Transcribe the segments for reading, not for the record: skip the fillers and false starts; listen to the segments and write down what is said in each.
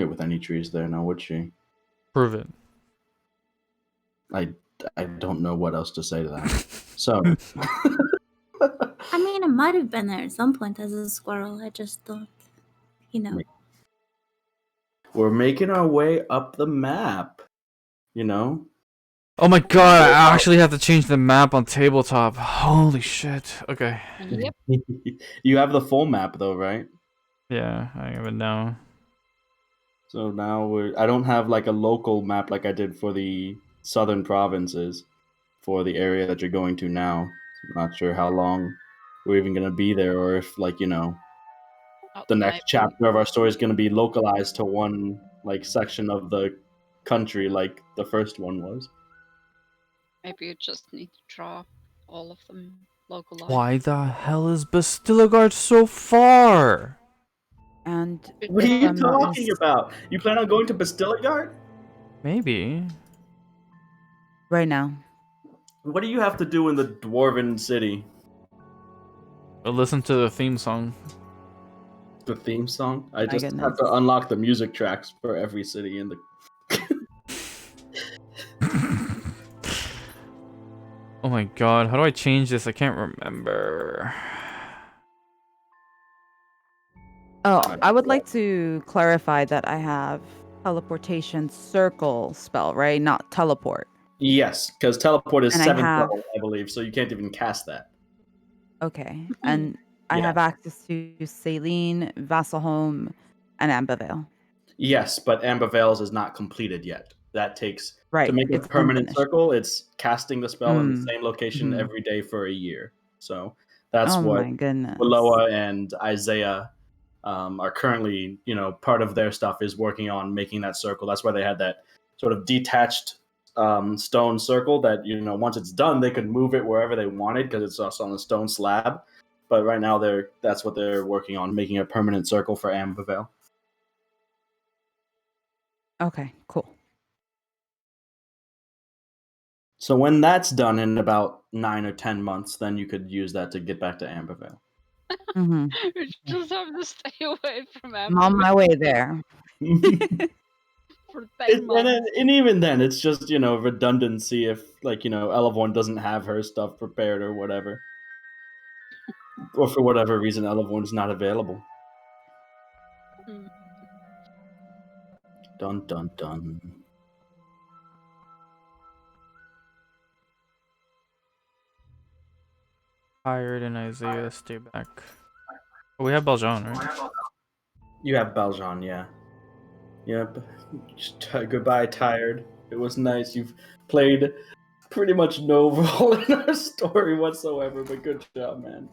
with any trees there now, would she? Prove it. I don't know what else to say to that. So. I mean, it might have been there at some point as a squirrel. I just don't, you know. We're making our way up the map, you know? Oh my god, I actually have to change the map on tabletop. Holy shit. Okay. Yep. You have the full map though, right? Yeah, I have it now. So now I don't have like a local map like I did for the southern provinces for the area that you're going to now. I'm not sure how long we're even going to be there, or if, like, the next chapter of our story is going to be localized to one like section of the country like the first one was. Maybe you just need to draw all of them localized. Why the hell is Bastillegard so far? And What are you talking about? You plan on going to Bastillegard? Maybe. Right now. What do you have to do in the Dwarven city? Listen to the theme song. The theme song? I just have to unlock the music tracks for every city in the... Oh my god, how do I change this? I can't remember. Oh, I would like to clarify that I have teleportation circle spell, right? Not teleport. Yes, because teleport is And 7th level, I believe, so you can't even cast that. Okay, and I have access to Cele, Vasselholm, and Ambivale. Yes, but Ambivale's is not completed yet. That takes... Right, to make a permanent circle, it's casting the spell in the same location every day for a year. So that's what Willoa and Isaiah are currently, part of their stuff is working on making that circle. That's why they had that sort of detached stone circle that, once it's done, they could move it wherever they wanted because it's also on a stone slab. But right now, that's what they're working on, making a permanent circle for Ambivale. Okay, cool. So when that's done in about 9 or 10 months, then you could use that to get back to Ambivale. You just have to stay away from Ambivale. I'm on my way there. For 10 months. And even then, it's just, redundancy if, like, Elevorn doesn't have her stuff prepared or whatever. Or for whatever reason, Elevorn's not available. Dun, dun, dun. Tired and Isaiah, stay back. Oh, we have Baljan, right? You have Baljan, yeah. Yep. Goodbye, Tired. It was nice. You've played pretty much no role in our story whatsoever, but good job, man.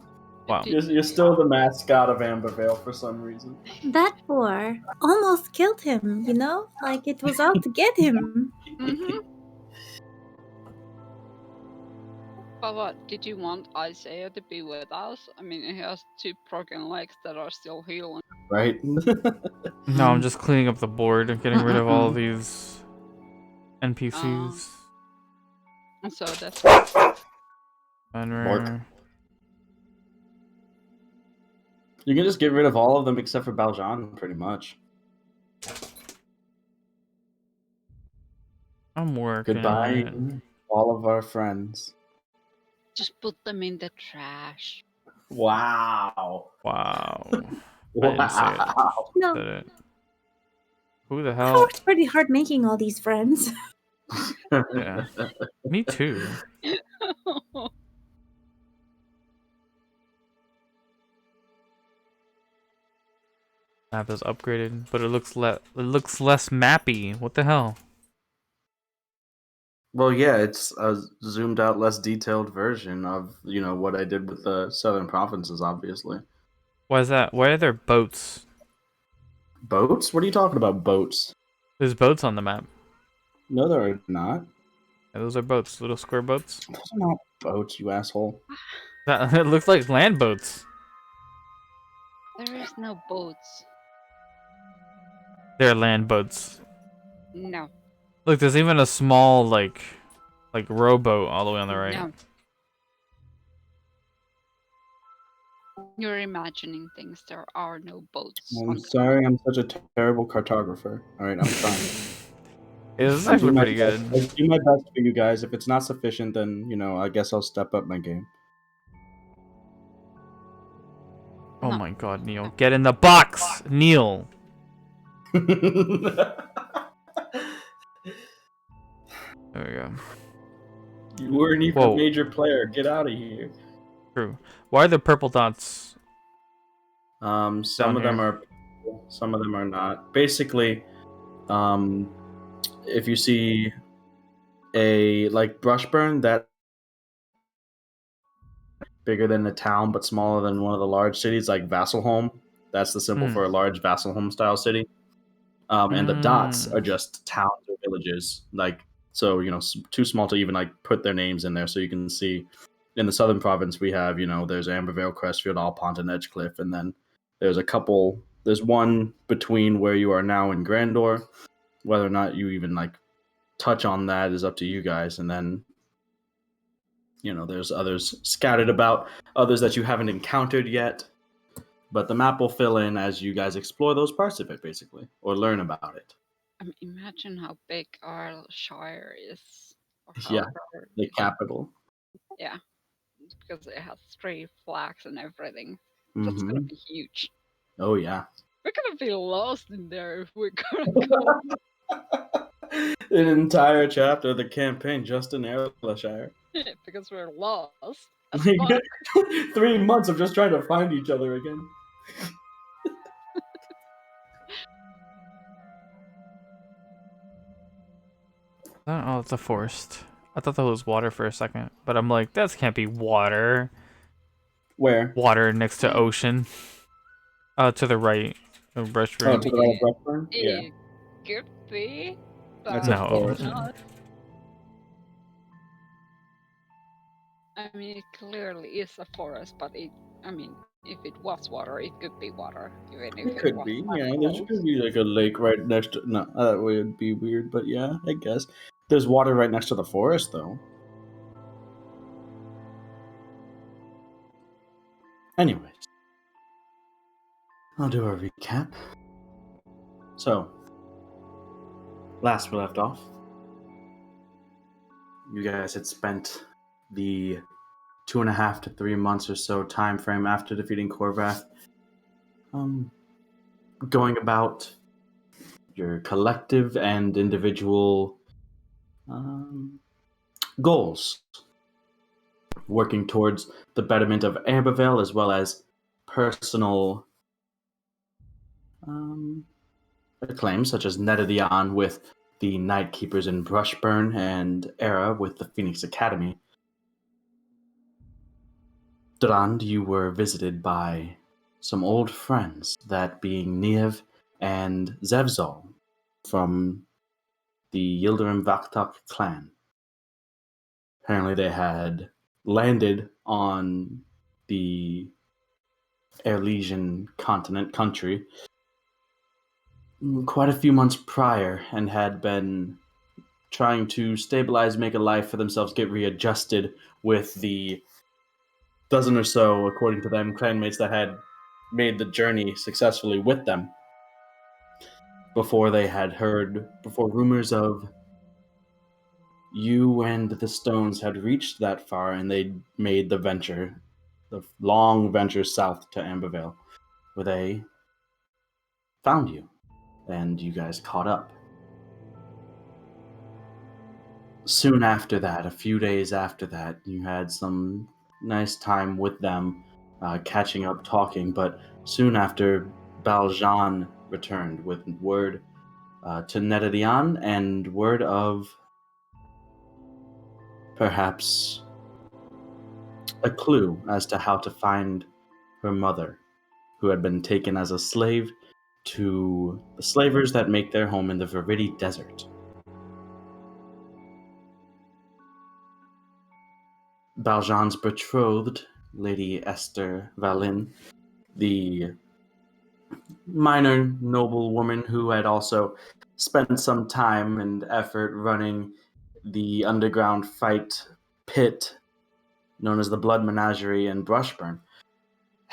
Wow. You're still the mascot of Ambivale for some reason. That boar almost killed him, Like it was out to get him. But what, did you want Isaiah to be with us? I mean, he has 2 broken legs that are still healing. Right? No, I'm just cleaning up the board and getting rid of all of these NPCs. So that's... You can just get rid of all of them except for Baljan, pretty much. I'm working. Goodbye, all of our friends. Just put them in the trash. Wow. Wow. Wow. No. Who the I hell? worked pretty hard making all these friends. Yeah. Me too. Map is upgraded, but it looks less mappy. What the hell? Well, yeah, it's a zoomed out, less detailed version of, what I did with the southern provinces, obviously. Why is that? Why are there boats? Boats? What are you talking about, boats? There's boats on the map. No, there are not. Yeah, those are boats. Little square boats. Those are not boats, you asshole. It looks like land boats. There is no boats. They're land boats. No. Look, there's even a small, like rowboat all the way on the right. No. You're imagining things. There are no boats. I'm sorry, I'm such a terrible cartographer. All right, I'm trying. This is actually pretty good. I do my best for you guys. If it's not sufficient, then I guess I'll step up my game. Oh my god, Neil. Get in the box! Neil! There we go. You weren't even a major player. Get out of here. True. Why are the purple dots? Some of them are, some of them are not. Basically, if you see a Brushburn that bigger than a town but smaller than one of the large cities, like Vasselholm, that's the symbol for a large Vasselholm style city. And the dots are just towns or villages, so too small to even put their names in there. So you can see in the southern province we have there's Ambivale, Crestfield, Allpont, and Edgecliff, and then there's one between where you are now in Grandor. Whether or not you even touch on that is up to you guys. And then there's others scattered about, others that you haven't encountered yet, but the map will fill in as you guys explore those parts of it, basically, or learn about it. Imagine how big our shire is. Yeah, the capital. Yeah, because it has 3 flags and everything. That's gonna be huge. Oh yeah. We're gonna be lost in there if we're gonna go. An entire chapter of the campaign just in Erlashire. Because we're lost. 3 months of just trying to find each other again. Oh, it's a forest. I thought that was water for a second, but I'm like, that can't be water. Where? Water next to ocean. To the right. Brushburn. Oh, to the right of Brushburn? Yeah. It could be. That's a forest. It clearly is a forest, but if it was water, it could be water. Even if it could be, yeah. There could be a lake right next to. No, that would be weird, but yeah, I guess. There's water right next to the forest, though. Anyways, I'll do a recap. So, last we left off, you guys had spent the 2.5 to 3 months or so time frame after defeating Korvath, going about your collective and individual goals, working towards the betterment of Ambivale as well as personal acclaims such as Netadion with the Night Keepers in Brushburn and Era with the Phoenix Academy. Durand, you were visited by some old friends, that being Niev and Zevzol from the Yildirim Vaktak clan. Apparently they had landed on the Erlesian country quite a few months prior and had been trying to stabilize, make a life for themselves, get readjusted with the dozen or so, according to them, clanmates that had made the journey successfully with them before rumors of you and the Stones had reached that far and they made the long venture south to Ambivale, where they found you and you guys caught up. Soon after that, a few days after that, you had some nice time with them, catching up, talking, but soon after, Baljan returned with word to Netadion and word of perhaps a clue as to how to find her mother, who had been taken as a slave to the slavers that make their home in the Viridi Desert. Baljan's betrothed, Lady Esther Valin, the minor noblewoman who had also spent some time and effort running the underground fight pit known as the Blood Menagerie in Brushburn,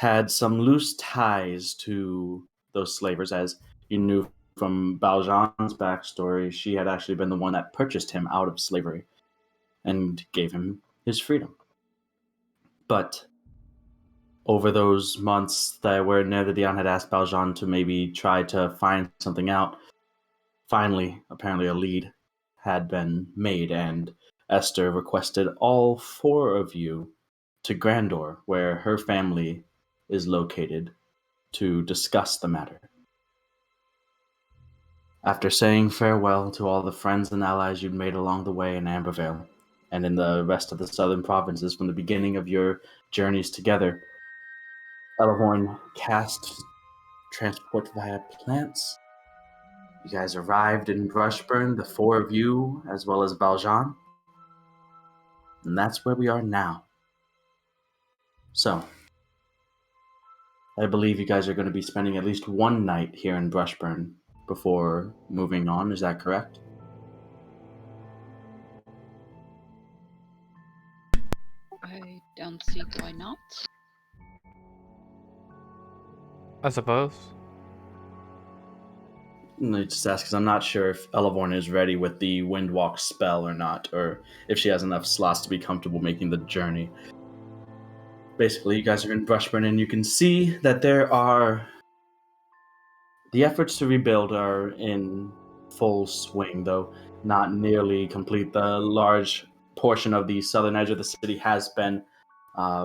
had some loose ties to those slavers, as you knew from Valjean's backstory. She had actually been the one that purchased him out of slavery and gave him his freedom. But over those months that where Dion had asked Valjean to maybe try to find something out, finally, apparently a lead had been made, and Esther requested all 4 of you to Grandor, where her family is located, to discuss the matter. After saying farewell to all the friends and allies you'd made along the way in Ambivale, and in the rest of the southern provinces from the beginning of your journeys together, Elahorn cast transport via plants. You guys arrived in Brushburn, the 4 of you, as well as Valjean. And that's where we are now. So, I believe you guys are going to be spending at least 1 night here in Brushburn before moving on. Is that correct? I don't see why not. I suppose. I just ask because I'm not sure if Elahorn is ready with the Windwalk spell or not, or if she has enough slots to be comfortable making the journey. Basically, you guys are in Brushburn, and you can see that there are... The efforts to rebuild are in full swing, though not nearly complete. The large portion of the southern edge of the city has been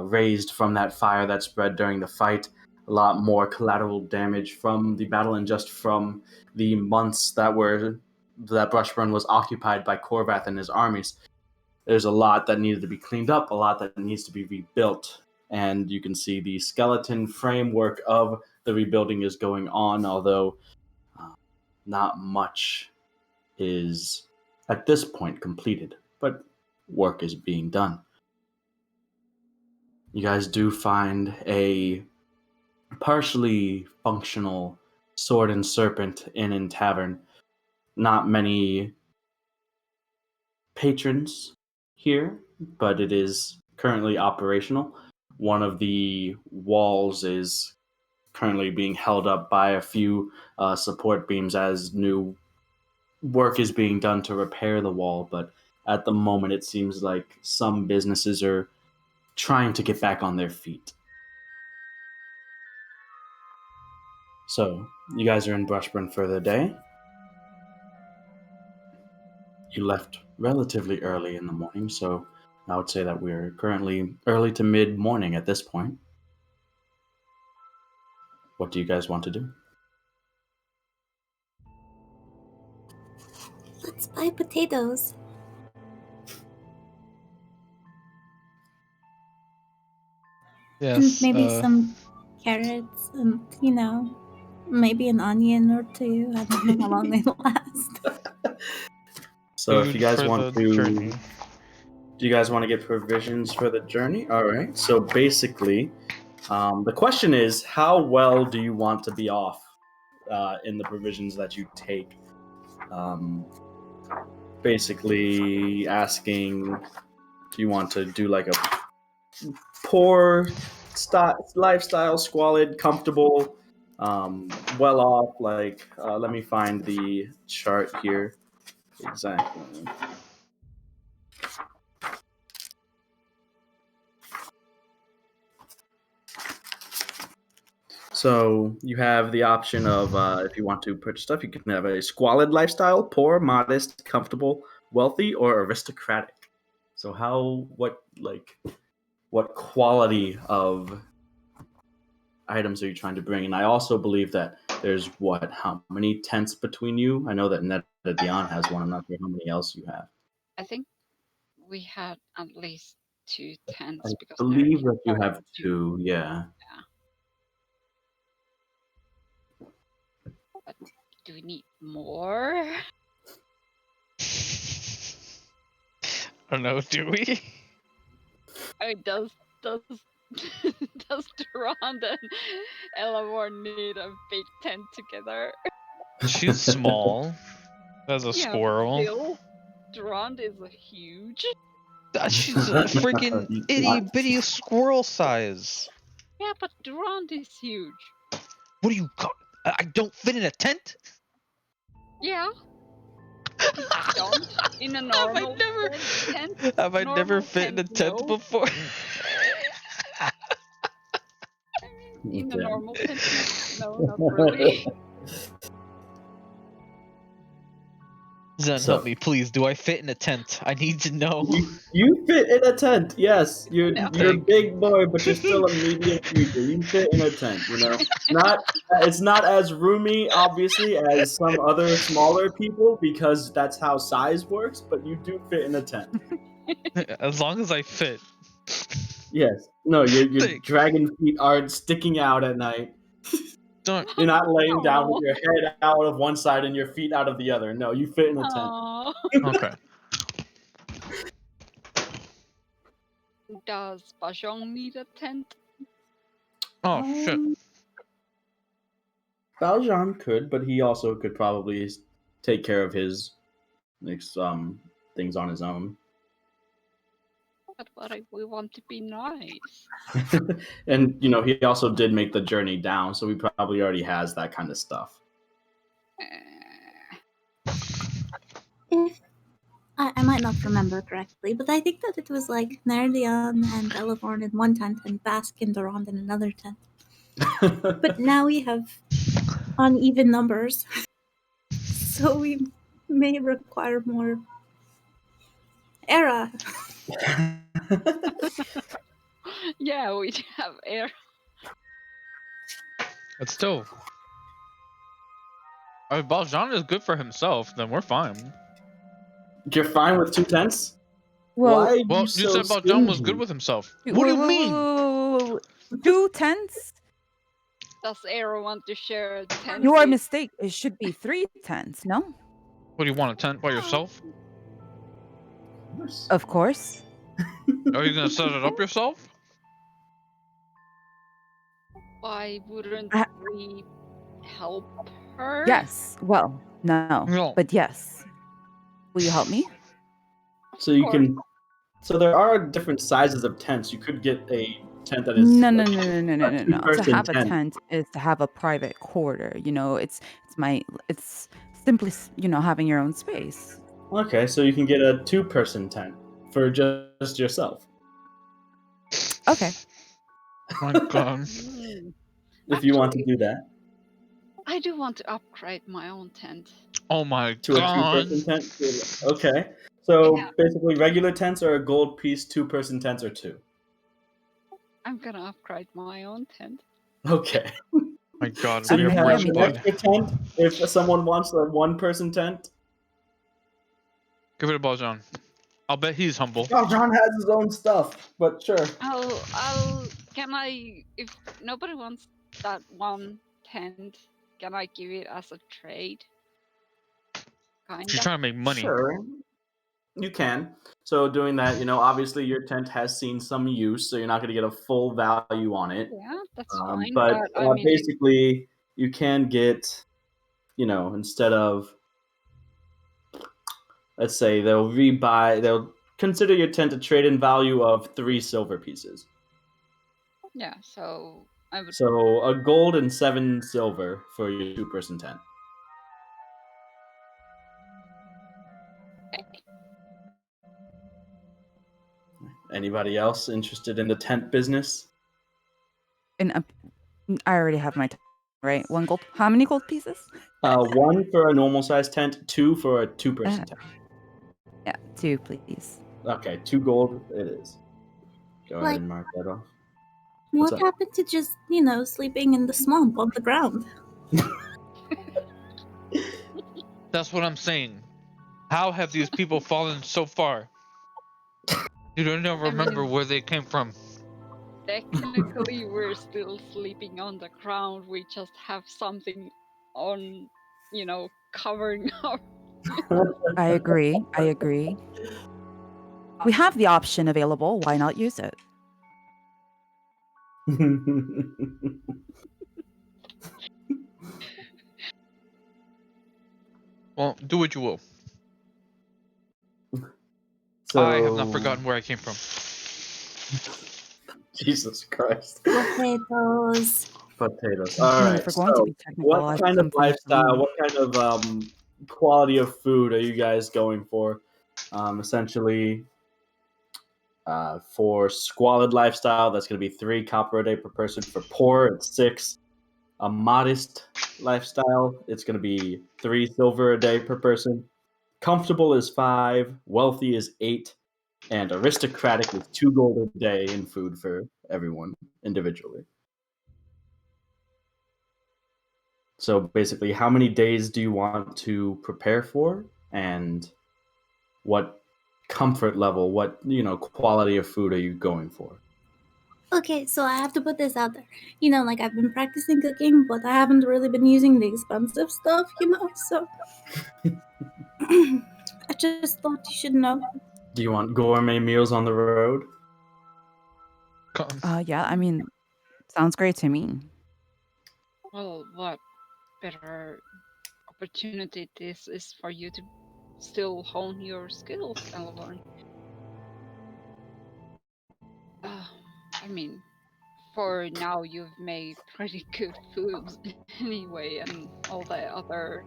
razed from that fire that spread during the fight. A lot more collateral damage from the battle, and just from the months that Brushburn was occupied by Corvath and his armies. There's a lot that needed to be cleaned up, a lot that needs to be rebuilt. And you can see the skeleton framework of the rebuilding is going on, although not much is at this point completed, but work is being done. You guys do find a partially functional Sword and Serpent Inn and Tavern. Not many patrons here, but it is currently operational. One of the walls is currently being held up by a few support beams as new work is being done to repair the wall, but at the moment it seems like some businesses are trying to get back on their feet. So, you guys are in Brushburn for the day. You left relatively early in the morning, so I would say that we're currently early to mid-morning at this point. What do you guys want to do? Let's buy potatoes. Yes. And maybe some carrots and, maybe an onion or 2. I don't know how long they last. So if you guys want to... journey. Do you guys want to get provisions for the journey? All right. So basically, the question is, how well do you want to be off in the provisions that you take? Basically asking, do you want to do like a poor lifestyle, squalid, comfortable, well off? Like, let me find the chart here. Exactly. So you have the option of, if you want to purchase stuff, you can have a squalid lifestyle, poor, modest, comfortable, wealthy, or aristocratic. So what quality of items are you trying to bring? And I also believe that there's how many tents between you? I know that Dion has one. I'm not sure how many else you have. I think we had at least 2 tents. I believe that you have 2, yeah. But do we need more? I don't know, do we? I mean, does Durand and Elahorn need a big tent together? She's small. As a squirrel. Still, Durand is huge. She's a freaking itty bitty squirrel size. Yeah, but Durand is huge. What do you call? I don't fit in a tent. Yeah. You don't in a Have normal tent. Have I never Normal fit in a tent no. before? In a Okay. normal tent, no, not really. Zen, So help me, please. Do I fit in a tent? I need to know. you fit in a tent. Yes, you're Okay. a big boy, but you're still a medium creature. You fit in a tent. You know, it's not as roomy, obviously, as some other smaller people because that's how size works. But you do fit in a tent. As long as I fit. Yes. No, your Thick. dragon feet aren't sticking out at night. Don't. You're not laying down with No. your head out of one side and your feet out of the other. No, you fit in a tent. Aw. Okay. Does Bajong need a tent? Oh shit. Valjean could, but he also could probably take care of his things on his own. But what if we want to be nice? And you know, he also did make the journey down, so he probably already has that kind of stuff. If I might not remember correctly, but I think that it was like Nerdion and Elevorn in one tent and Bask and Durand in another tent. But now we have uneven numbers, so we may require more era. Yeah, we have air. But still. If Baljan is good for himself, then we're fine. You're fine with 2 tents? Well, Why are Well, you you so said Baljan was stingy? good with himself. What do you mean? 2 tents? Does Aero want to share a tent? You are with- mistaken. It should be 3 tents, no? What do you want, a tent by yourself? Of course. Are you gonna set it up yourself? Why wouldn't I- we help her? Yes. Well, no. No. But yes. Will you help me? So you can. So there are different sizes of tents. You could get a tent that is No. a To two-person have a tent. tent is to have a private quarter. You know, it's simply, having your own space. Okay, so you can get a 2-person tent for just yourself. Okay. My God. If you want to do that. I do want to upgrade my own tent. Oh my To a God. 2-person tent? Okay. So Yeah. basically regular tents are a gold piece, 2-person tents are 2. I'm gonna upgrade my own tent. Okay. My God, So we you are have rich, an bud. extra tent if someone wants a 1-person tent. Give it to Baljan. I'll bet he's humble. Oh, John has his own stuff, but sure. Can I, if nobody wants that one tent, can I give it as a trade? Kinda. She's trying to make money. Sure. You can. So doing that, obviously your tent has seen some use, so you're not going to get a full value on it. Yeah, that's fine. But I mean, basically, you can get, instead of, let's say they'll consider your tent a trade-in value of 3 silver pieces. yeah, so I would. So a gold and 7 silver for your 2-person tent. Anybody else interested in the tent business? I already have my tent, right? 1 gold. How many gold pieces? 1 for a normal size tent, 2 for a 2-person tent. Yeah, 2, please. Okay, 2 gold it is. Go ahead and mark that off. What's What up? happened to just, sleeping in the swamp on the ground? That's what I'm saying. How have these people fallen so far? You don't even remember where they came from. Technically, we're still sleeping on the ground. We just have something on, covering our. I agree. We have the option available. Why not use it? Well, do what you will. So I have not forgotten where I came from. Jesus Christ. Potatoes. Potatoes. I All mean, right. if we're going to So, be technical, what I have kind of something to lifestyle, eat. what kind of quality of food are you guys going for? Essentially, for squalid lifestyle, that's going to be 3 copper a day per person. For poor, it's 6. A modest lifestyle, it's going to be 3 silver a day per person. Comfortable is 5. Wealthy is 8. And aristocratic is 2 gold a day in food for everyone individually. So basically, how many days do you want to prepare for, and what comfort level, what quality of food are you going for? Okay, so I have to put this out there. Like I've been practicing cooking, but I haven't really been using the expensive stuff, so I just thought you should know. Do you want gourmet meals on the road? Yeah, I mean, sounds great to me. Well, what better opportunity this is for you to still hone your skills, Elevon. I mean, for now you've made pretty good foods anyway, and all the other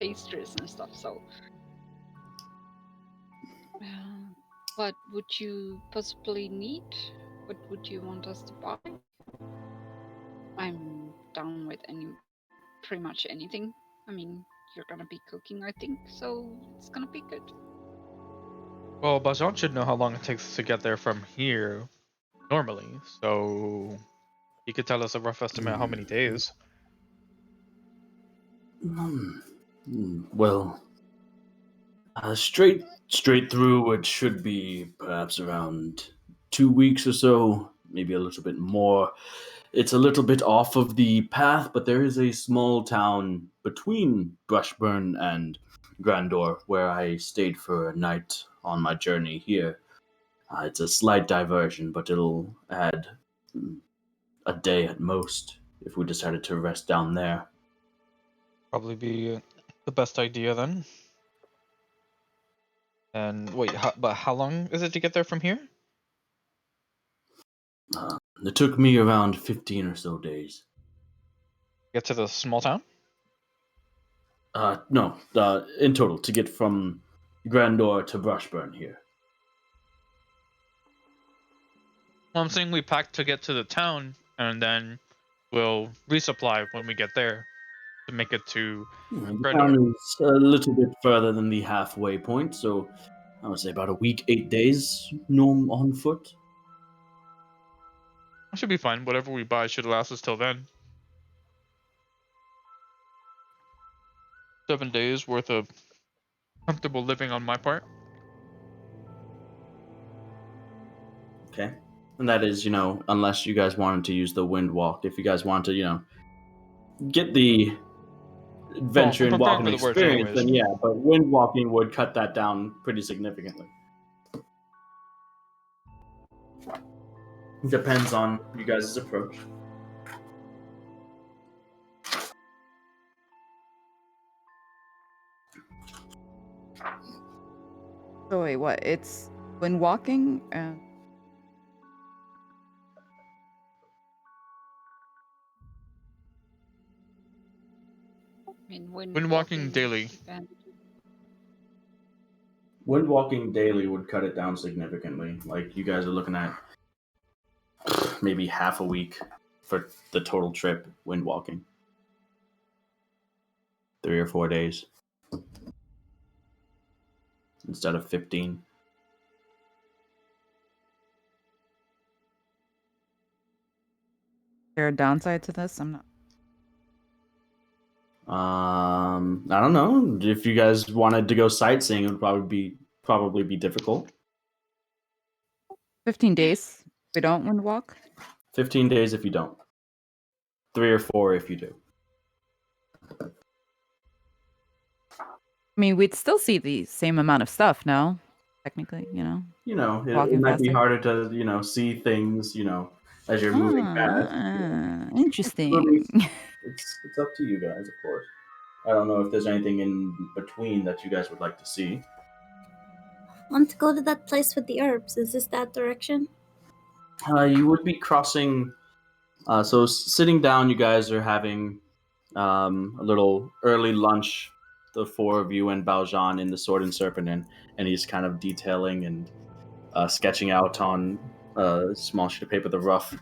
pastries and stuff. So, what would you possibly need? What would you want us to buy? I'm down with pretty much anything. I mean, you're gonna be cooking, I think, so it's gonna be good. Well, Bajan should know how long it takes to get there from here normally, so he could tell us a rough estimate how many days. Well, straight through, it should be perhaps around 2 weeks or so, maybe a little bit more. It's a little bit off of the path, but there is a small town between Brushburn and Grandor where I stayed for a night on my journey here. It's a slight diversion, but it'll add a day at most if we decided to rest down there. Probably be the best idea then. And wait, but how long is it to get there from here? It took me around 15 or so days. Get to the small town? No, in total, to get from Grandor to Brushburn here. Well, I'm saying we pack to get to the town, and then we'll resupply when we get there to make it to The Grandor. town is a little bit further than the halfway point, so I would say about a week, 8 days, on foot. That should be fine. Whatever we buy should last us till then. 7 days worth of comfortable living on my part. Okay. And that is, unless you guys wanted to use the wind walk. If you guys want to, get the adventure and walking for the worst experience, anyways. then yeah, but wind walking would cut that down pretty significantly. Depends on you guys' approach. So wait, what? It's when walking? I mean, Wind walking daily. Wind walking daily would cut it down significantly. Like, you guys are looking at maybe half a week for the total trip wind walking. 3 or 4 days instead of 15. Is there a downside to this? I'm not. I don't know. If you guys wanted to go sightseeing, it would probably be difficult. 15 days. We don't wind walk. 15 days if you don't. 3 or 4 if you do. I mean, we'd still see the same amount of stuff, no? Technically, It might be harder to, see things, as you're moving past. Interesting. It's up to you guys, of course. I don't know if there's anything in between that you guys would like to see. Want to go to that place with the herbs? Is this that direction? You would be crossing. So sitting down, you guys are having a little early lunch. The four of you and Baljan in the Sword and Serpent Inn, and he's kind of detailing and sketching out on a small sheet of paper the rough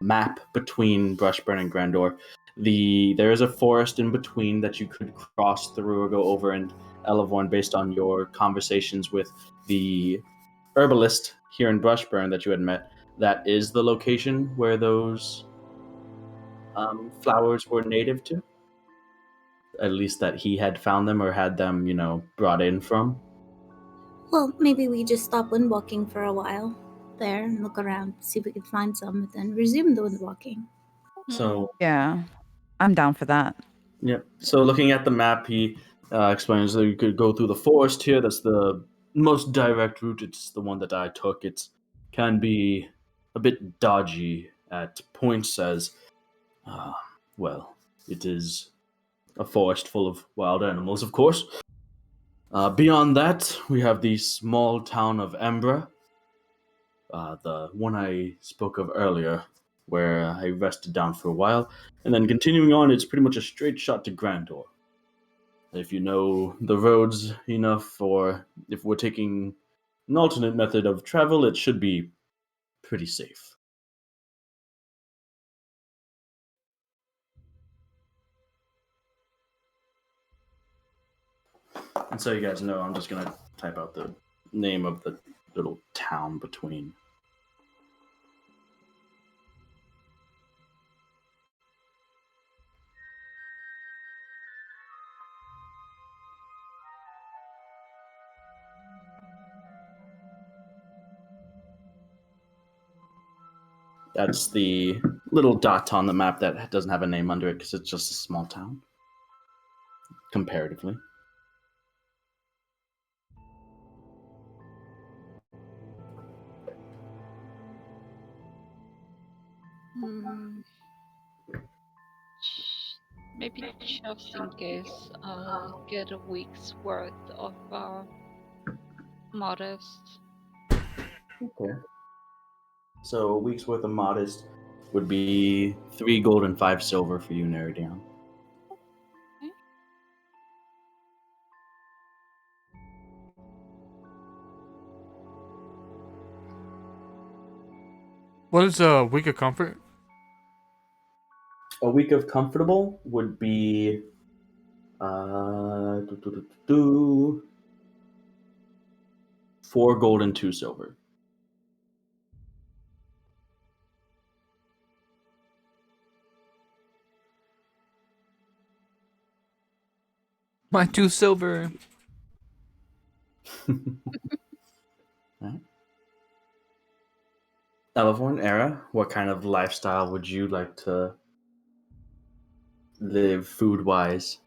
map between Brushburn and Grandor. There is a forest in between that you could cross through or go over, and Elevorn, based on your conversations with the herbalist here in Brushburn that you had met, that is the location where those flowers were native to. At least that he had found them or had them, brought in from. Well, maybe we just stop windwalking for a while there and look around, see if we can find some, and then resume the windwalking. So yeah, I'm down for that. yeah. So looking at the map, he explains that you could go through the forest here. That's the most direct route. It's the one that I took. It can be a bit dodgy at points, as well, it is a forest full of wild animals, of course. Beyond that, we have the small town of Ambra, the one I spoke of earlier, where I rested down for a while. And then continuing on, it's pretty much a straight shot to Grandor. If you know the roads enough, or if we're taking an alternate method of travel, it should be pretty safe. And so you guys know, I'm just going to type out the name of the little town between. That's the little dot on the map that doesn't have a name under it because it's just a small town, comparatively. Maybe just in case, I'll get a week's worth of modest. Okay. So a week's worth of modest would be 3 gold and 5 silver for you, Neridion. Okay. What is a week of comfort? A week of comfortable would be 4 gold and 2 silver. My 2 silver. Right. Elevorn, Era, what kind of lifestyle would you like to live food-wise?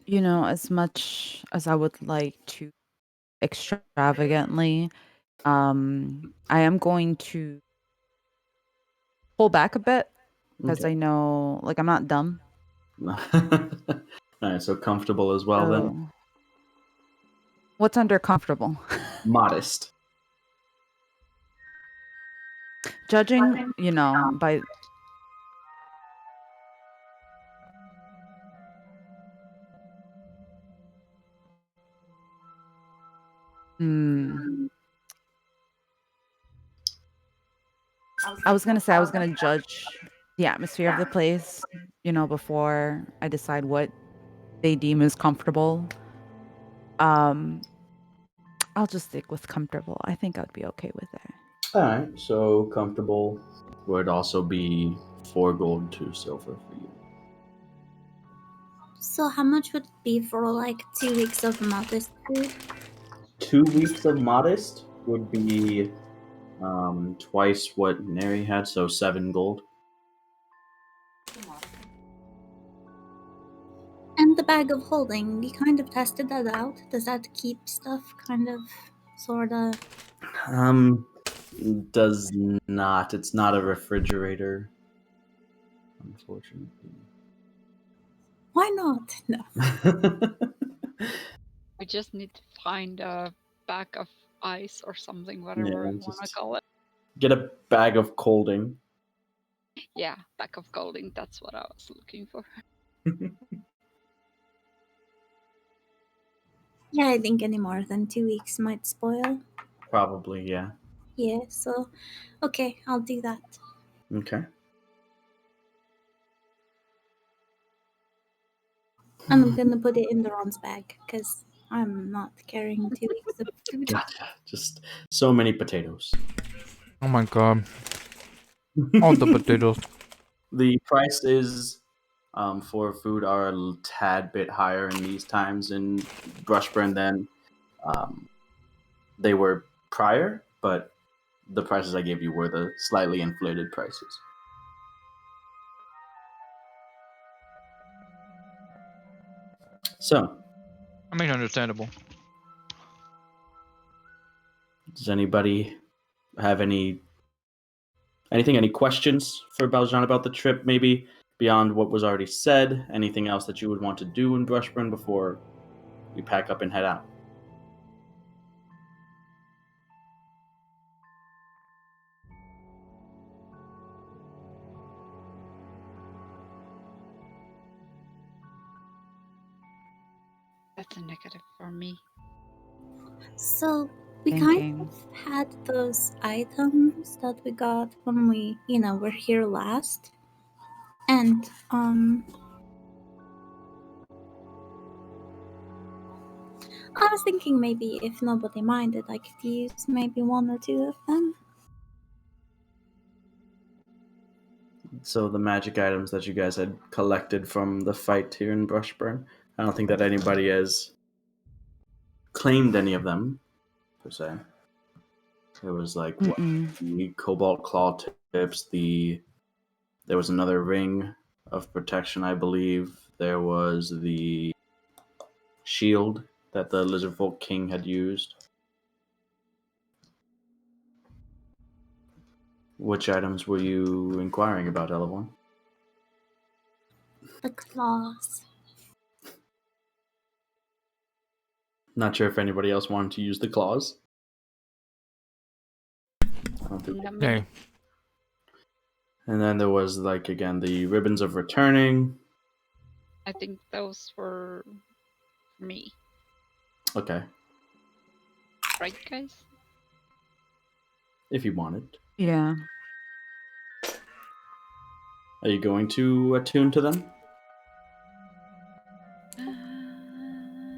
As much as I would like to extravagantly, I am going to pull back a bit because Okay. I know, I'm not dumb. Alright, so comfortable as well then. What's under comfortable? Modest. Judging, by I was gonna say I was gonna judge the atmosphere of the place, before I decide what they deem as comfortable. I'll just stick with comfortable. I think I'd be okay with it. Alright, so comfortable would also be 4 gold, 2 silver for you. So how much would it be for 2 weeks of modest food? 2 weeks of modest would be twice what Neri had, so 7 gold. And the bag of holding, we kind of tested that out. Does that keep stuff sort of? Does not. It's not a refrigerator, unfortunately. Why not? No. We just need to find a bag of ice or something, whatever I want to call it. Get a bag of colding. Yeah, bag of colding. That's what I was looking for. Yeah, I think any more than 2 weeks might spoil. Probably, yeah. Yeah, so okay, I'll do that. Okay. And I'm gonna put it in the Ron's bag because I'm not carrying 2 weeks of food. Gotcha. Just so many potatoes. Oh my god. All the potatoes. The prices for food are a tad bit higher in these times in Brushburn than they were prior, but the prices I gave you were the slightly inflated prices. So, I mean, understandable. does anybody have any questions for Baljan about the trip, maybe beyond what was already said? Anything else that you would want to do in Brushburn before we pack up and head out? That's a negative for me. So we kind of had those items that we got when we, were here last. And I was thinking maybe if nobody minded, I could use maybe 1 or 2 of them. So the magic items that you guys had collected from the fight here in Brushburn, I don't think that anybody has claimed any of them, per se. It was like the cobalt claw tips, there was another ring of protection, I believe. There was the shield that the Lizardfolk King had used. Which items were you inquiring about, Elevorn? The claws. Not sure if anybody else wanted to use the claws. I don't think. Okay. And then there was, like, again, the ribbons of returning. I think those were me. Okay. Right, guys? If you wanted. Yeah. Are you going to attune to them?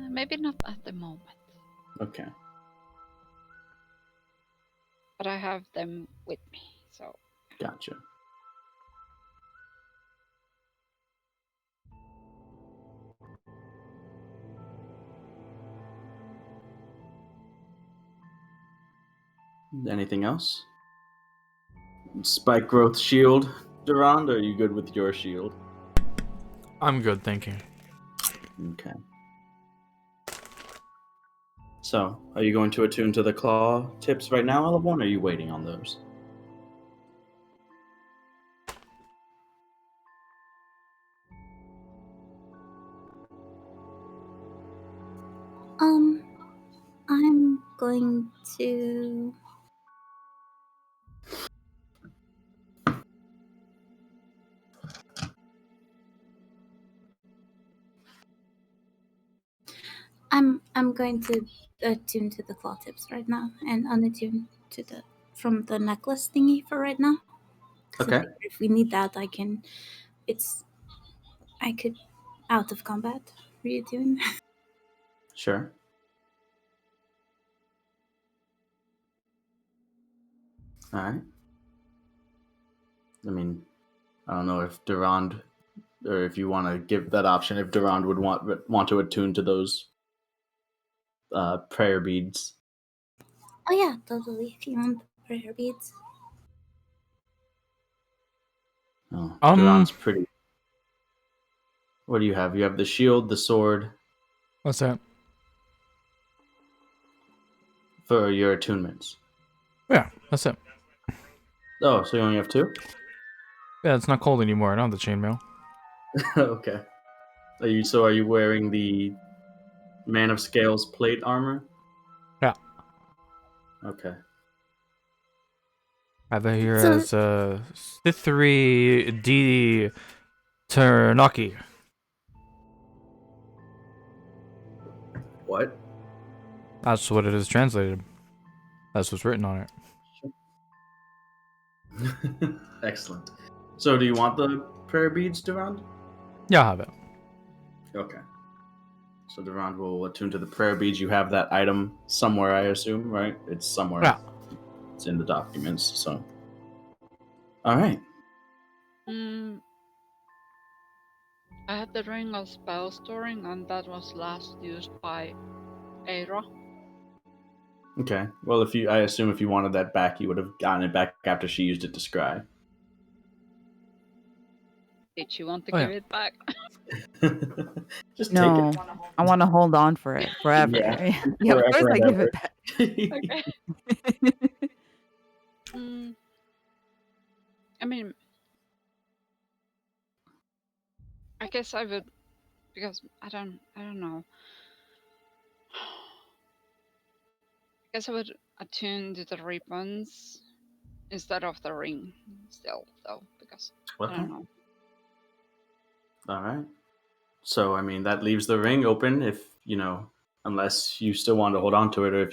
Maybe not at the moment. Okay. But I have them with me, so. Gotcha. Anything else? Spike growth shield, Durand, or are you good with your shield? I'm good thinking. Okay. So, are you going to attune to the claw tips right now, Elevorn, or are you waiting on those? I'm going to... I'm going to attune to the claw tips right now and unattune to from the necklace thingy for right now. Okay. If we need that, I could out of combat reattune. Sure. All right. I mean, I don't know if Durand, or if you want to give that option, if Durand would want to attune to those prayer beads. Oh yeah, totally. If you want the prayer beads. Oh, Durand's pretty. What do you have? You have the shield, the sword. What's that? For your attunements. Yeah, that's it. Oh, so you only have 2? Yeah, it's not cold anymore. I don't have the chainmail. Okay. Are you wearing the Man of Scales plate armor? Yeah. Okay. I have it here as Sithri D. Ternaki. What? That's what it is translated. That's what's written on it. Excellent. So, do you want the prayer beads, Durand? Yeah, I have it. Okay. So Durand will attune to the prayer beads. You have that item somewhere, I assume, right? It's somewhere. Yeah. It's in the documents. So, all right. I had the ring of spell storing, and that was last used by Aira. Okay. Well, I assume if you wanted that back, you would have gotten it back after she used it to scry. Did you want to give it back? Just No, take it. I want to hold on for it forever. Yeah, Yeah, of course forever I and give ever. it back. Okay. I mean, I guess I would, because I don't know. I guess I would attune to the ribbons instead of the ring still, though, because I don't know. All right. So, I mean, that leaves the ring open if, unless you still want to hold on to it, or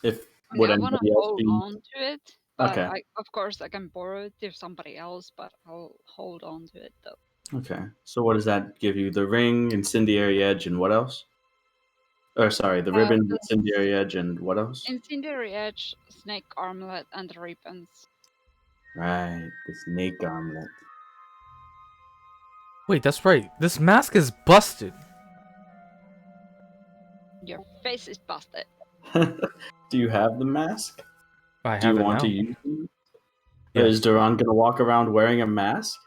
if would I want to anybody else hold be... on to it, but Okay. of course I can borrow it if somebody else, but I'll hold on to it though. Okay. So what does that give you? The ring, incendiary edge, and what else? Or sorry, the ribbon, incendiary edge, and what else? Incendiary edge, snake armlet, and the ribbons. Right, the snake armlet. Wait, that's right. This mask is busted. Your face is busted. Do you have the mask? I Do have you it want now. to use it? Yes. Is Duran gonna walk around wearing a mask?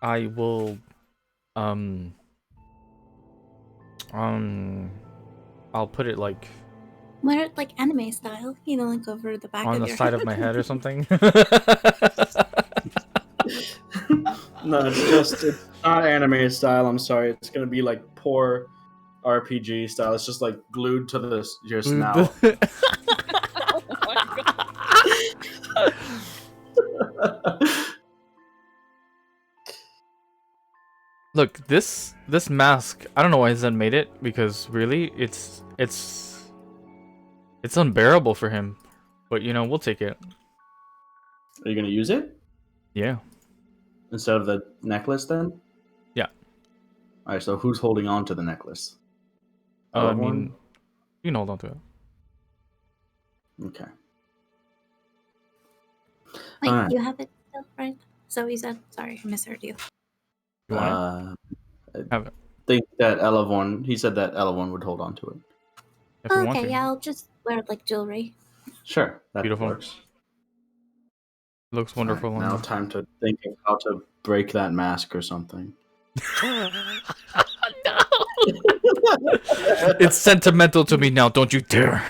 I will. I'll put it like Wear it like anime style, like over the back on of the your side head. of my head or something. No, it's not anime style. I'm sorry. It's gonna be like poor RPG style. It's just like glued to your snout. Oh my god. Look, this mask. I don't know why Zen made it, because really, it's unbearable for him. But we'll take it. Are you gonna use it? Yeah. Instead of the necklace, then? Yeah. All right. So who's holding on to the necklace? I mean, you can hold on to it. Okay. Wait, right. You have it still, right? So you said, sorry, I misheard you. You want it? Have it. Think that he said that Elevon would hold on to it. If you want Okay, to. yeah, I'll just wear it like jewelry. Sure, that Beautiful. works. Looks wonderful. Right, now time to think of how to break that mask or something. No! It's sentimental to me now, don't you dare.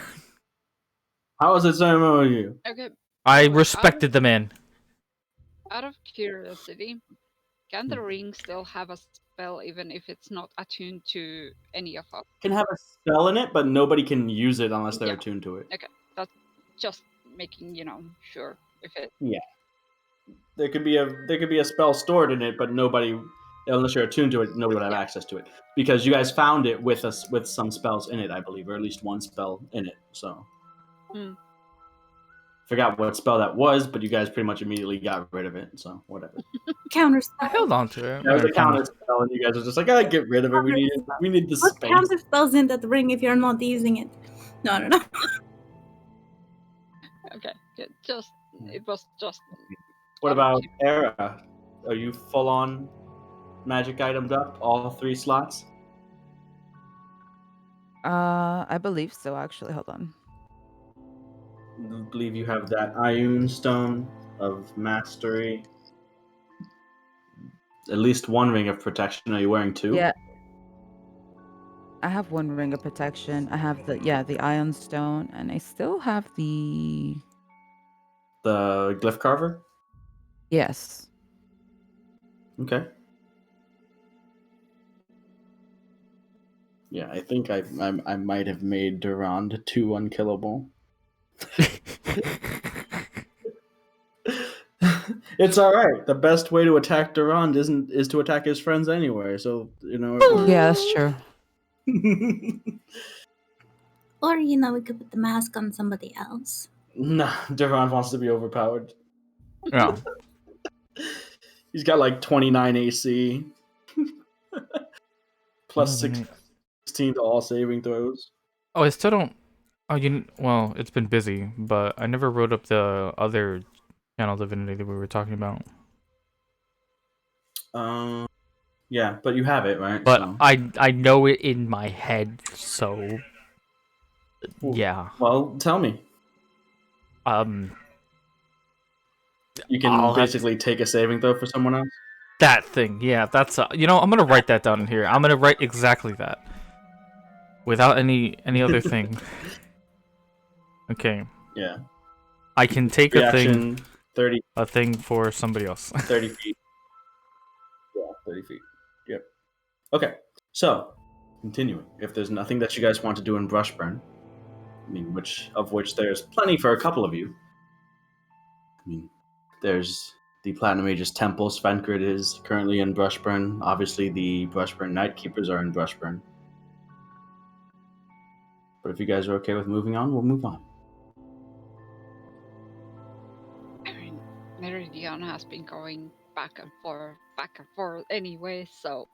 How is it sentimental to you? Okay. I respected the man. Out of curiosity, can the ring still have a spell even if it's not attuned to any of us? Can have a spell in it, but nobody can use it unless they're attuned to it. Okay, that's just making sure if it. Yeah. There could be a spell stored in it, but nobody, unless you're attuned to it, nobody would have access to it, because you guys found it with some spells in it, I believe, or at least one spell in it. So. Forgot what spell that was, but you guys pretty much immediately got rid of it, so whatever. Counter spell. I held on to it. That was a counter spell, and you guys are just like, get rid of it. We need the What space. counter spells in that ring if you're not using it? No. Okay, good. It was just. What about Era? Are you full on magic itemed up, all 3 slots? I believe so, actually. Hold on. I believe you have that Ioun Stone of Mastery. At least 1 ring of protection. Are you wearing 2? Yeah. I have 1 ring of protection. I have the Ion Stone, and I still have the glyph carver? Yes. Okay. Yeah, I think I might have made Durand too unkillable. It's all right. The best way to attack Durand is to attack his friends anyway. So you know. Yeah, that's true. Or we could put the mask on somebody else. Nah, Durand wants to be overpowered. Yeah. He's got like 29 AC. Plus 16 to all saving throws. Oh, I still don't. Oh, well, it's been busy, but I never wrote up the other channel divinity that we were talking about. Yeah, but you have it, right? But So. I know it in my head, so yeah. Well, tell me. You can basically take a saving throw for someone else. That thing, yeah. That's I'm gonna write that down in here. I'm gonna write exactly that, without any other thing. Okay. Yeah. I can take Reaction, 30. A thing for somebody else. 30 feet. Yeah, 30 feet. Yep. Okay. So, continuing. If there's nothing that you guys want to do in Brushburn, I mean, which there's plenty for a couple of you. I mean, there's the Platinum Age's Temple. Svenkard is currently in Brushburn. Obviously, the Brushburn Night Keepers are in Brushburn. But if you guys are okay with moving on, we'll move on. I mean, Meridian has been going back and forth anyway, so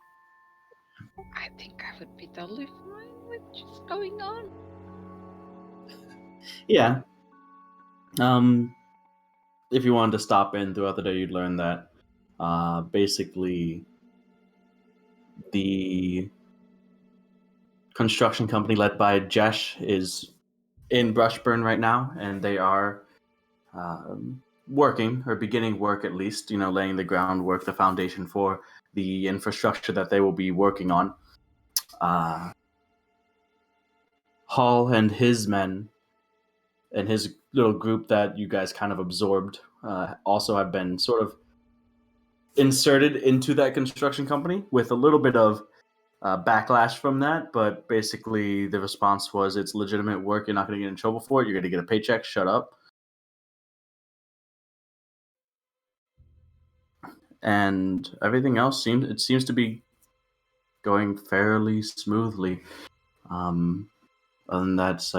I think I would be totally fine with just going on. Yeah. If you wanted to stop in throughout the day, you'd learn that basically the construction company led by Jesh is in Brushburn right now, and they are working, or beginning work at least, laying the groundwork, the foundation for the infrastructure that they will be working on. Hall and his men and his little group that you guys kind of absorbed also have been sort of inserted into that construction company with a little bit of backlash from that, but basically the response was, it's legitimate work, you're not going to get in trouble for it, you're going to get a paycheck, shut up. And everything else seems to be going fairly smoothly. And that's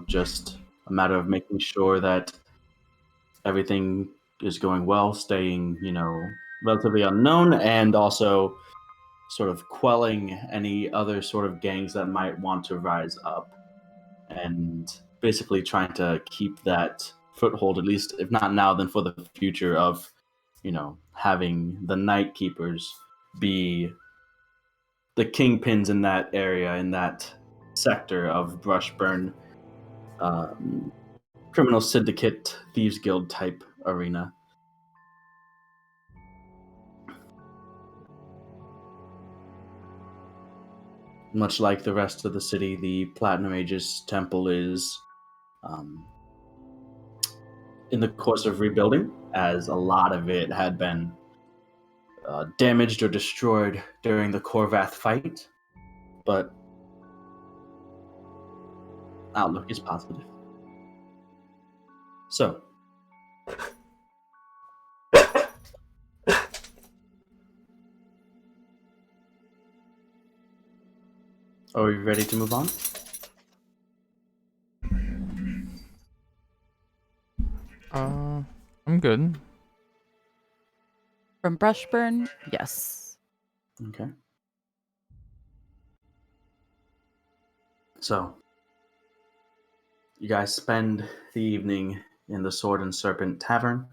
just a matter of making sure that everything is going well, staying, relatively unknown, and also sort of quelling any other sort of gangs that might want to rise up, and basically trying to keep that foothold, at least if not now, then for the future, of having the Night Keepers be the kingpins in that area, in that sector of Brushburn, criminal syndicate, thieves guild type arena. Much like the rest of the city, the Platinum Age's temple is in the course of rebuilding, as a lot of it had been damaged or destroyed during the Korvath fight. But outlook is positive. So, are we ready to move on? I'm good. From Brushburn, yes. Okay. So, you guys spend the evening in the Sword and Serpent Tavern,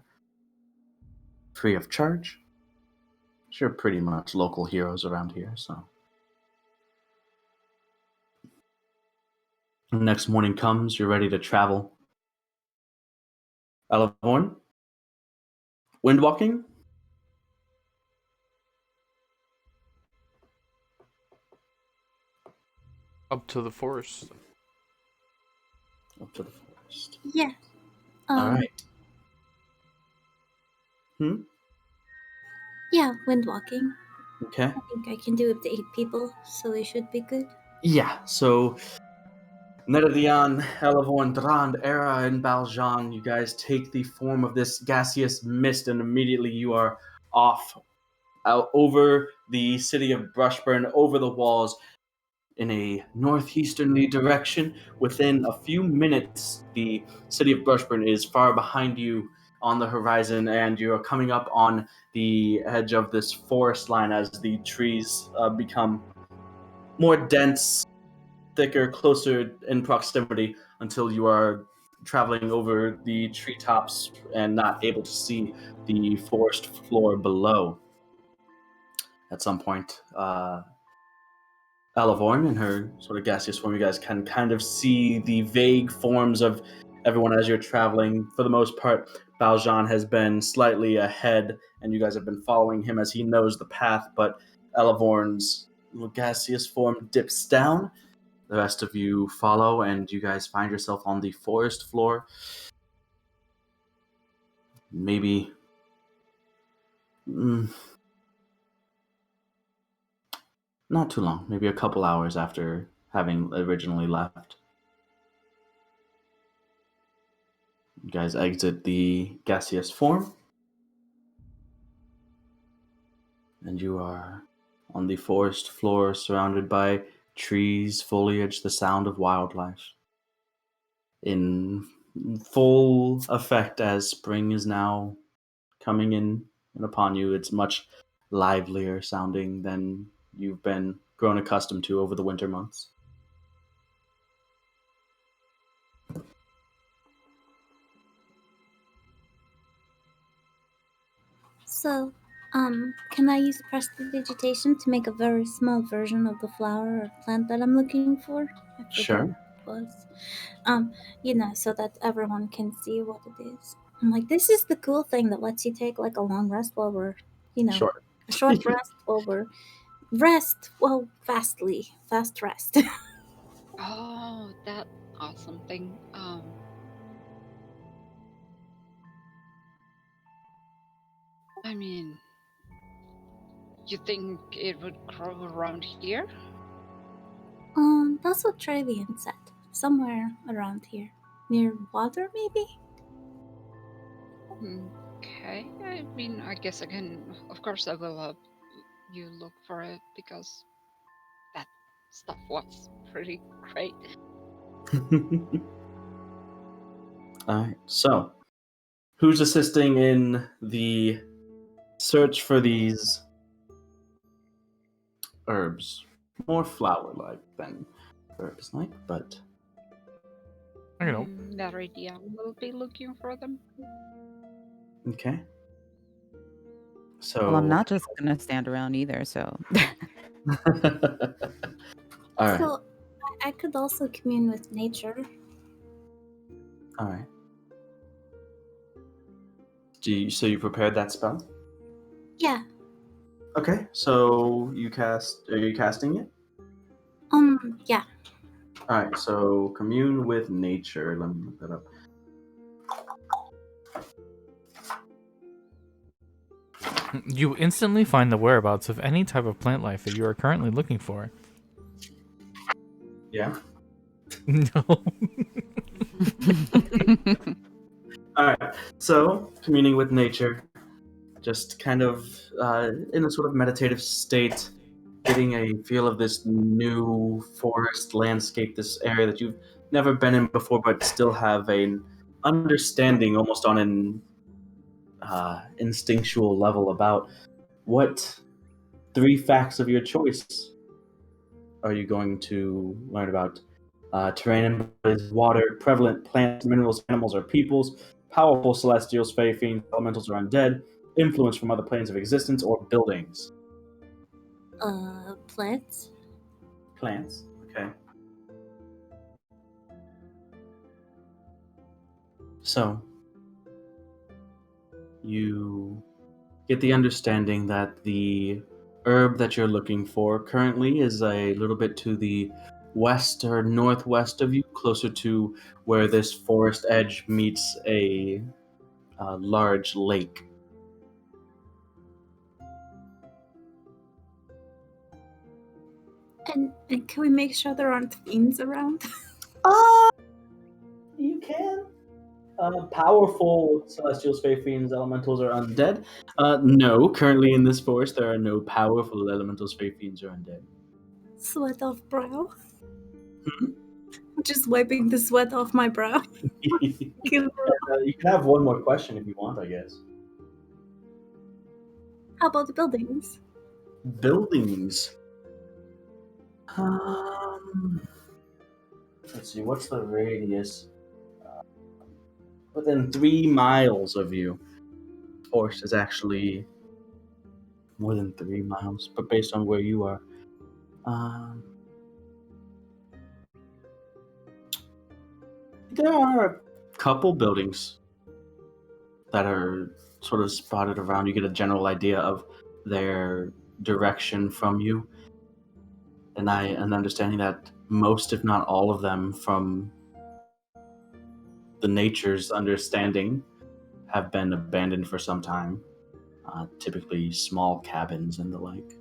free of charge. You're pretty much local heroes around here, so. The next morning comes, you're ready to travel. Alavorn? Windwalking? Up to the forest. Up to the forest. Yeah. All right. Yeah, wind walking. Okay. I think I can do up to 8 people, so they should be good. Yeah, so Nerdian, Elevorn, Drand, Era, and Baljan, you guys take the form of this gaseous mist, and immediately you are off out over the city of Brushburn, over the walls, in a northeasterly direction. Within a few minutes, the city of Brushburn is far behind you on the horizon, and you're coming up on the edge of this forest line as the trees become more dense, thicker, closer in proximity until you are traveling over the treetops and not able to see the forest floor below. At some point, Alavorn in her sort of gaseous form, you guys can kind of see the vague forms of everyone as you're traveling. For the most part, Baljan has been slightly ahead, and you guys have been following him as he knows the path, but Elavorn's gaseous form dips down. The rest of you follow, and you guys find yourself on the forest floor. Maybe not too long, maybe a couple hours after having originally left. You guys exit the gaseous form, and you are on the forest floor surrounded by trees, foliage, the sound of wildlife. In full effect as spring is now coming in and upon you, it's much livelier sounding than you've been grown accustomed to over the winter months. So, can I use prestidigitation to make a very small version of the flower or plant that I'm looking for? Sure. What it was. So that everyone can see what it is. I'm like, this is the cool thing that lets you take like a long rest while we're, Sure. a short rest while we're fast rest. Oh, that awesome thing. I mean, you think it would grow around here? That's what Travian said. Somewhere around here. Near water, maybe? Okay. I mean, I guess I can. Of course, I will help you look for it because that stuff was pretty great. Alright, so who's assisting in the search for these herbs? More flower-like than herbs-like, but I don't know. Maria will be looking for them. okay. So Well, I'm not just gonna stand around either, so. all right. So, I could also commune with nature. All right. So you prepared that spell? Yeah. Okay. So are you casting it? Yeah. All right. So commune with nature. Let me look that up. You instantly find the whereabouts of any type of plant life that you are currently looking for. Yeah. No. All right. So communing with nature, just kind of in a sort of meditative state, getting a feel of this new forest landscape, this area that you've never been in before, but still have an understanding almost on an instinctual level about what 3 facts of your choice are you going to learn about. Terrain and water, prevalent plants, minerals, animals, or peoples, powerful celestials, fae, fiends, elementals, or undead, influence from other planes of existence, or buildings. Plants. Plants, okay. So, you get the understanding that the herb that you're looking for currently is a little bit to the west or northwest of you, closer to where this forest edge meets a large lake. And can we make sure there aren't fiends around? You can. Powerful celestials, fae fiends, elementals, or undead? No. Currently in this forest, there are no powerful elementals, fae fiends, or undead. Sweat off brow. Hmm? Just wiping the sweat off my brow. You can have one more question if you want, I guess. How about the buildings? Buildings. Let's see. What's the radius? Within 3 miles of you. Forest is actually more than 3 miles, but based on where you are. There are a couple buildings that are sort of spotted around. You get a general idea of their direction from you. And an understanding that most, if not all of them, from the nature's understanding, have been abandoned for some time. Typically small cabins and the like.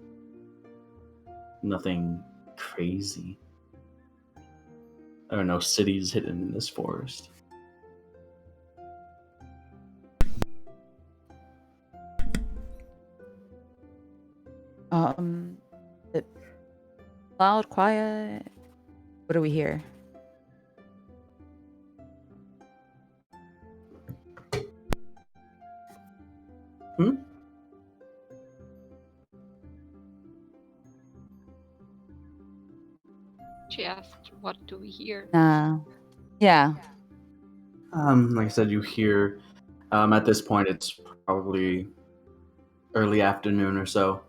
Nothing crazy. There are no cities hidden in this forest. Loud, quiet. What do we hear? She asked, "What do we hear?" Yeah. Like I said, you hear. At this point, it's probably early afternoon or so.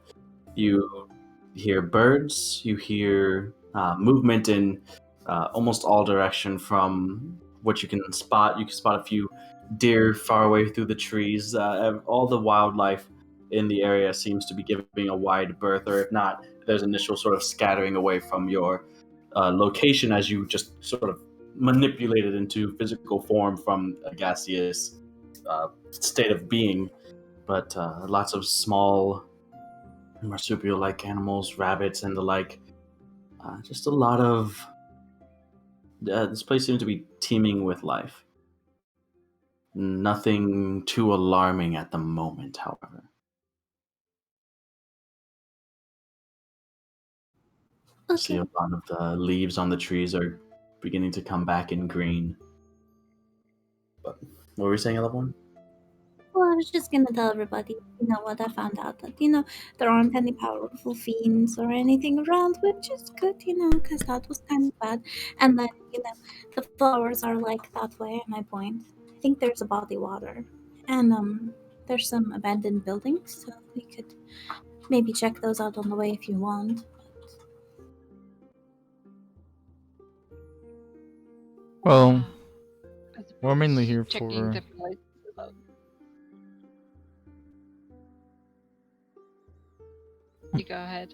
You hear birds. You hear movement in almost all direction from what you can spot. You can spot a few deer far away through the trees. All the wildlife in the area seems to be giving a wide berth, or if not, there's initial sort of scattering away from your location as you just sort of manipulate it into physical form from a gaseous state of being. But lots of small marsupial-like animals, rabbits, and the like. Just a lot of. This place seems to be teeming with life. Nothing too alarming at the moment, however. Okay. See, a lot of the leaves on the trees are beginning to come back in green. But what were we saying, level 1? Well, I was just gonna tell everybody, what I found out, that, there aren't any powerful fiends or anything around, which is good, because that was kind of bad. And then, the flowers are like that way at my point. I think there's a body water. And, there's some abandoned buildings, so we could maybe check those out on the way if you want. Well, we're mainly here checking for. the place. You go ahead.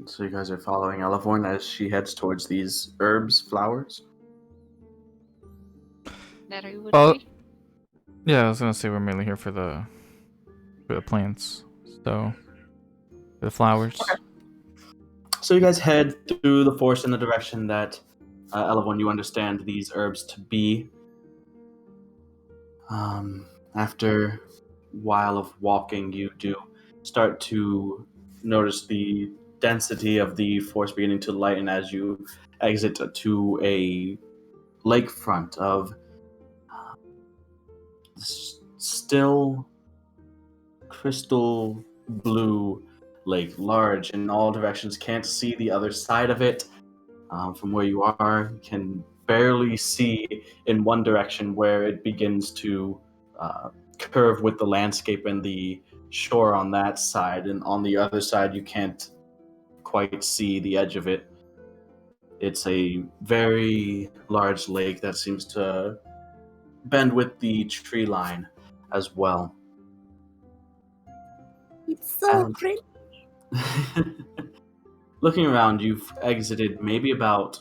So you guys are following Elevorn as she heads towards these herbs, flowers? That I would Well, be. yeah, I was gonna say we're mainly here for the plants, so the flowers. Okay. So you guys head through the forest in the direction that Elevorn, you understand these herbs to be. After a while of walking, you do start to notice the density of the forest beginning to lighten as you exit to a lakefront of still crystal blue lake, large in all directions. Can't see the other side of it from where you are. Can barely see in one direction where it begins to curve with the landscape and the shore on that side, and on the other side you can't quite see the edge of it. It's a very large lake that seems to bend with the tree line as well. It's so And pretty. looking around, you've exited maybe about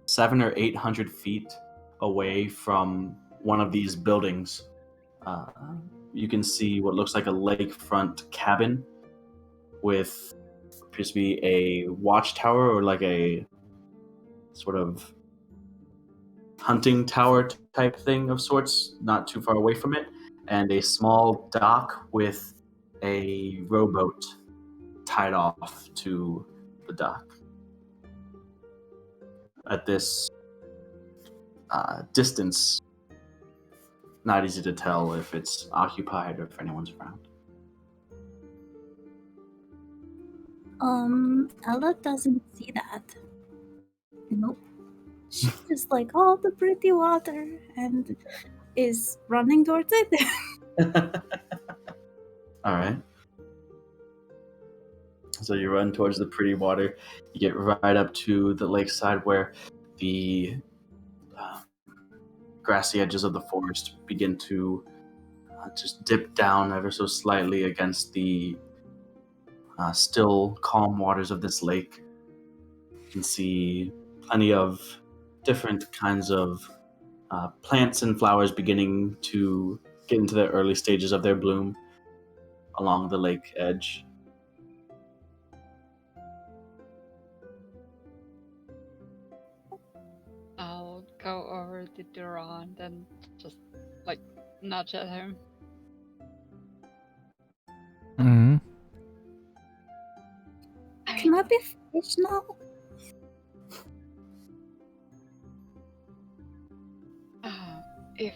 700 or 800 feet away from one of these buildings. You can see what looks like a lakefront cabin. with appears to be a watchtower or like a sort of hunting tower type thing of sorts, not too far away from it, and a small dock with a rowboat tied off to the dock. At this distance, not easy to tell if it's occupied or if anyone's around. Ella doesn't see that. Nope. She's just like, oh, the pretty water, and is running towards it. All right. So you run towards the pretty water. You get right up to the lakeside where the grassy edges of the forest begin to just dip down ever so slightly against the still calm waters of this lake. You can see plenty of different kinds of plants and flowers beginning to get into the early stages of their bloom along the lake edge. I'll go over to Duran and just like nudge at him. Mm-hmm. Can I be fish now? If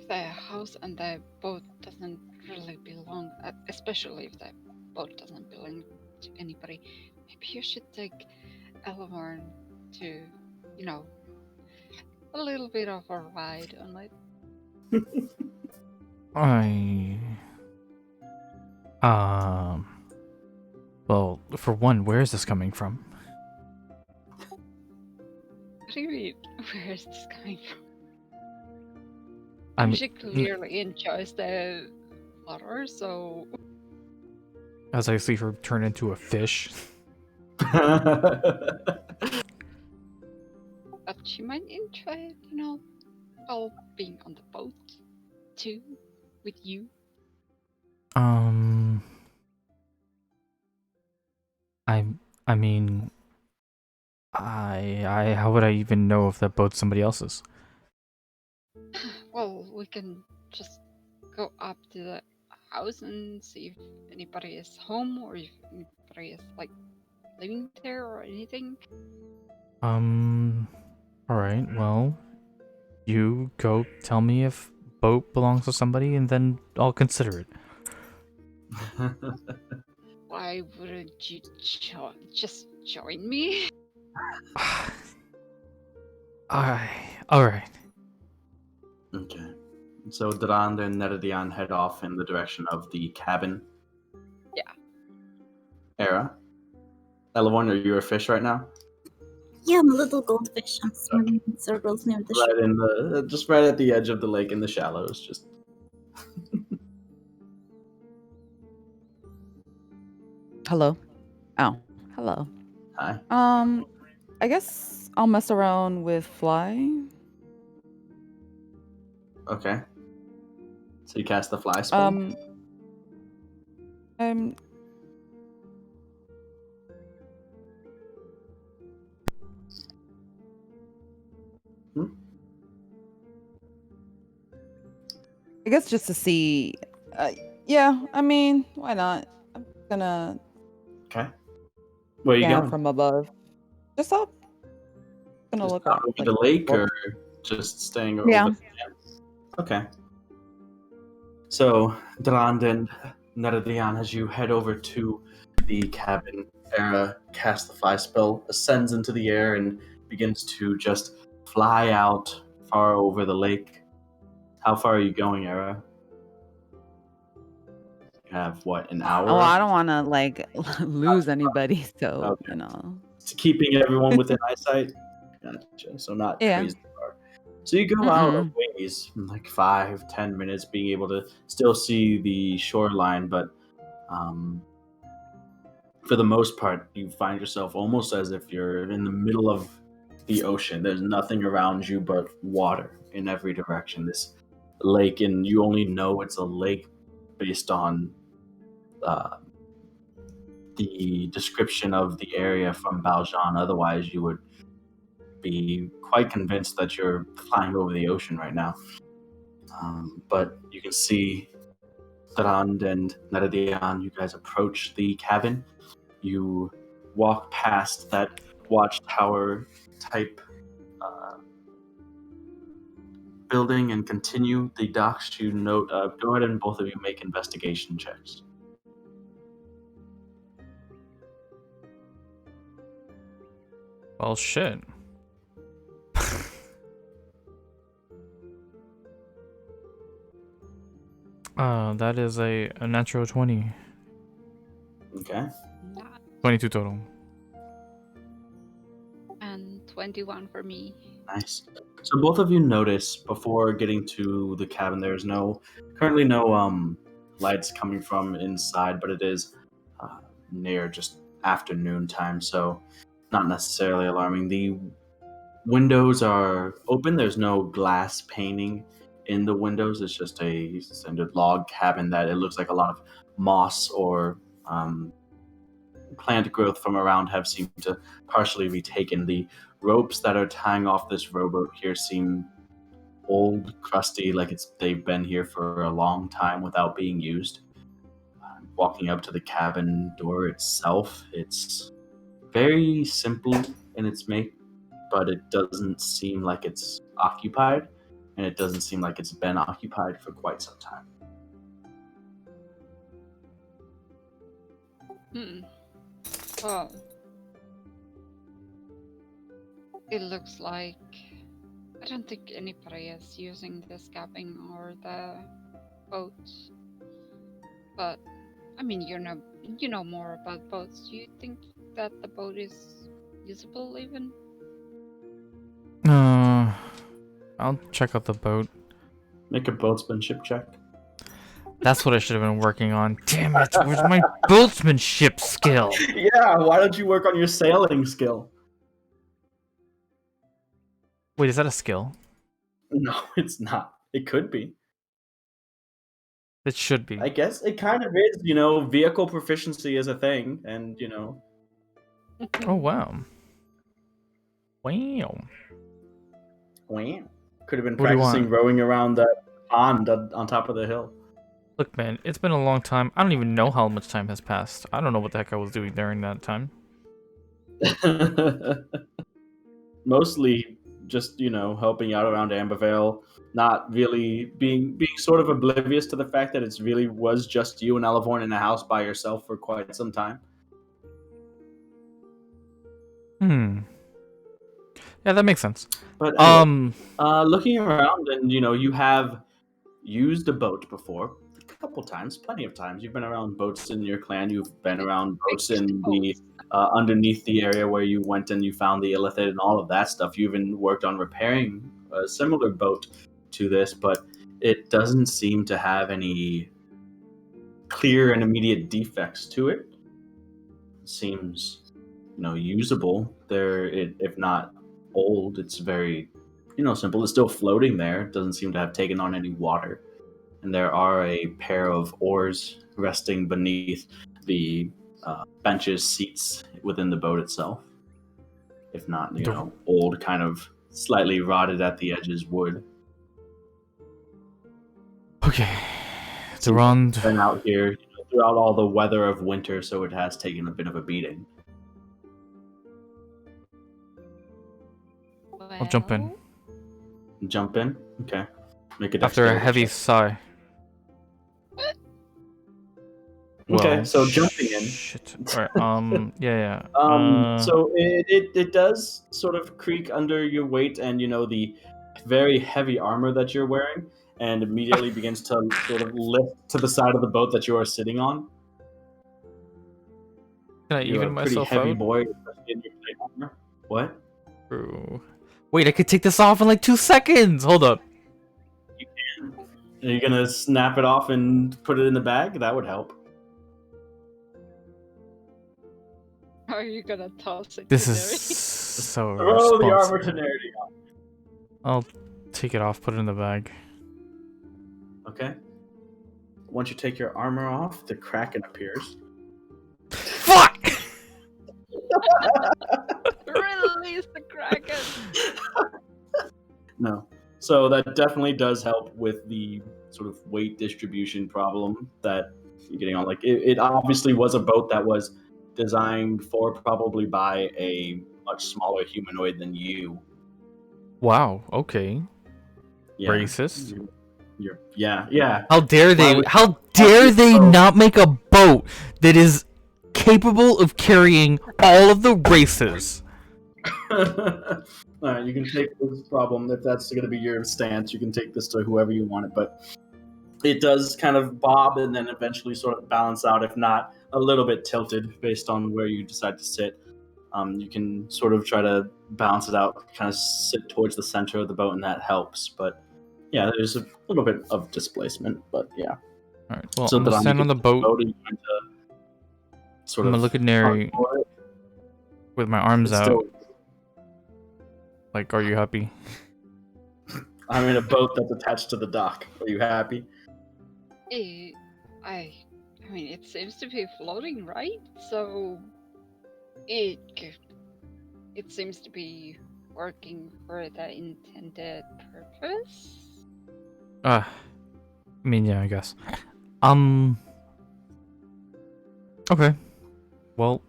the house and the boat doesn't really belong, especially if the boat doesn't belong to anybody, maybe you should take Eleanor to, a little bit of a ride on it. Well, for one, where is this coming from? What do you mean? Where is this coming from? She clearly enjoys the water, so... As I see her turn into a fish. But she might enjoy it, all being on the boat, too, with you. I mean, how would I even know if that boat's somebody else's? Well, we can just go up to the house and see if anybody is home or if anybody is living there or anything. Alright, well, you go tell me if boat belongs to somebody and then I'll consider it. Why wouldn't you just join me? Alright. Okay. So Durand and Neredian head off in the direction of the cabin. Yeah. Era? Eleanor, are you a fish right now? Yeah, I'm a little goldfish. I'm swimming in circles near the shore. Right in the, just right at the edge of the lake in the shallows, just... Hello. Oh, hello. Hi. I guess I'll mess around with fly. Okay. So you cast the fly spell? I guess just to see. Yeah, I mean, why not? I'm gonna. Okay. Where are you going? From above. Just up. Gonna Just look out up. over the lake or just staying over Yeah. the Okay. So, Durand and Neredian, as you head over to the cabin, Era casts the fly spell, ascends into the air, and begins to just fly out far over the lake. How far are you going, Era? You have, what, an hour? Oh, I don't want to, lose anybody, so, Okay. Keeping everyone within eyesight? Gotcha. So not crazy far. So you go out a ways, like 5-10 minutes, being able to still see the shoreline, but for the most part, you find yourself almost as if you're in the middle of the ocean. There's nothing around you but water in every direction. This lake, and you only know it's a lake based on the description of the area from Valjean. Otherwise, you would be quite convinced that you're flying over the ocean right now. But you can see Sarand and Neredian, you guys approach the cabin. You walk past that watchtower type building and continue the docks to note. Go ahead and both of you make investigation checks. Well, shit. That is a natural 20. Okay. 22 total. And 21 for me. Nice. So both of you notice before getting to the cabin, there's currently no lights coming from inside, but it is near just afternoon time, so not necessarily alarming. The windows are open. There's no glass painting in the windows. It's just a standard log cabin that it looks like a lot of moss or plant growth from around have seemed to partially be taken. The ropes that are tying off this rowboat here seem old, crusty, like they've been here for a long time without being used. Walking up to the cabin door itself, it's very simple in its make, but it doesn't seem like it's occupied, and it doesn't seem like it's been occupied for quite some time. Well, it looks like I don't think anybody is using this cabin or the boat. But I mean, you know more about boats. Do you think that the boat is usable even? I'll check out the boat. Make a boatsmanship check. That's what I should have been working on. Damn it, where's my boatsmanship skill? Yeah, why don't you work on your sailing skill? Wait, is that a skill? No, it's not. It could be. It should be. I guess it kind of is, vehicle proficiency is a thing, and, Oh, wow. Wow. Wow. Could have been What do you practicing want? rowing around that pond on top of the hill. Look, man, it's been a long time. I don't even know how much time has passed. I don't know what the heck I was doing during that time. Mostly just, helping out around Ambivale, not really being sort of oblivious to the fact that it really was just you and Elevorn in a house by yourself for quite some time. Yeah, that makes sense. But anyway, looking around, and you have used a boat before a couple times, plenty of times. You've been around boats in your clan. You've been around boats in the underneath the area where you went and you found the illithid and all of that stuff. You even worked on repairing a similar boat to this, but it doesn't seem to have any clear and immediate defects to it. It seems, usable. If not old, it's very, simple. It's still floating there. It doesn't seem to have taken on any water. And there are a pair of oars resting beneath the benches, seats within the boat itself. If not, old, kind of slightly rotted at the edges wood. Okay. Durand. Been out here throughout all the weather of winter, so it has taken a bit of a beating. I'll jump in. Jump in? Okay. Make it after a heavy sigh. Okay, so jumping in. Shit. Alright, yeah. So it does sort of creak under your weight and, the very heavy armor that you're wearing, and immediately begins to sort of lift to the side of the boat that you are sitting on. Can I even myself pretty heavy out? boy, especially in your plate armor. What? True. Wait, I could take this off in like 2 seconds! Hold up. You can. Are you gonna snap it off and put it in the bag? That would help. Are you gonna toss it? This is so Throw the armor to Nerdy on. I'll take it off, put it in the bag. Okay. Once you take your armor off, the Kraken appears. Fuck! Release the Kraken! No. So that definitely does help with the sort of weight distribution problem that you're getting on. Like, it obviously was a boat that was designed for probably by a much smaller humanoid than you. Wow. Okay. Yeah. Racist. Yeah. How dare they? Why How dare they not make a boat that is capable of carrying all of the races? Alright, you can take this problem if that's going to be your stance. You can take this to whoever you want it, but it does kind of bob and then eventually sort of balance out, if not a little bit tilted based on where you decide to sit. You can sort of try to balance it out, kind of sit towards the center of the boat, and that helps. But yeah, there's a little bit of displacement, but yeah. All right. Well, So I'm gonna stand on the boat. And sort I'm of gonna look at Neri with my arms out. still, Like, are you happy? I'm in a boat that's attached to the dock. Are you happy? I mean, it seems to be floating, right? So it seems to be working for the intended purpose. I mean, yeah, I guess. Okay. Well,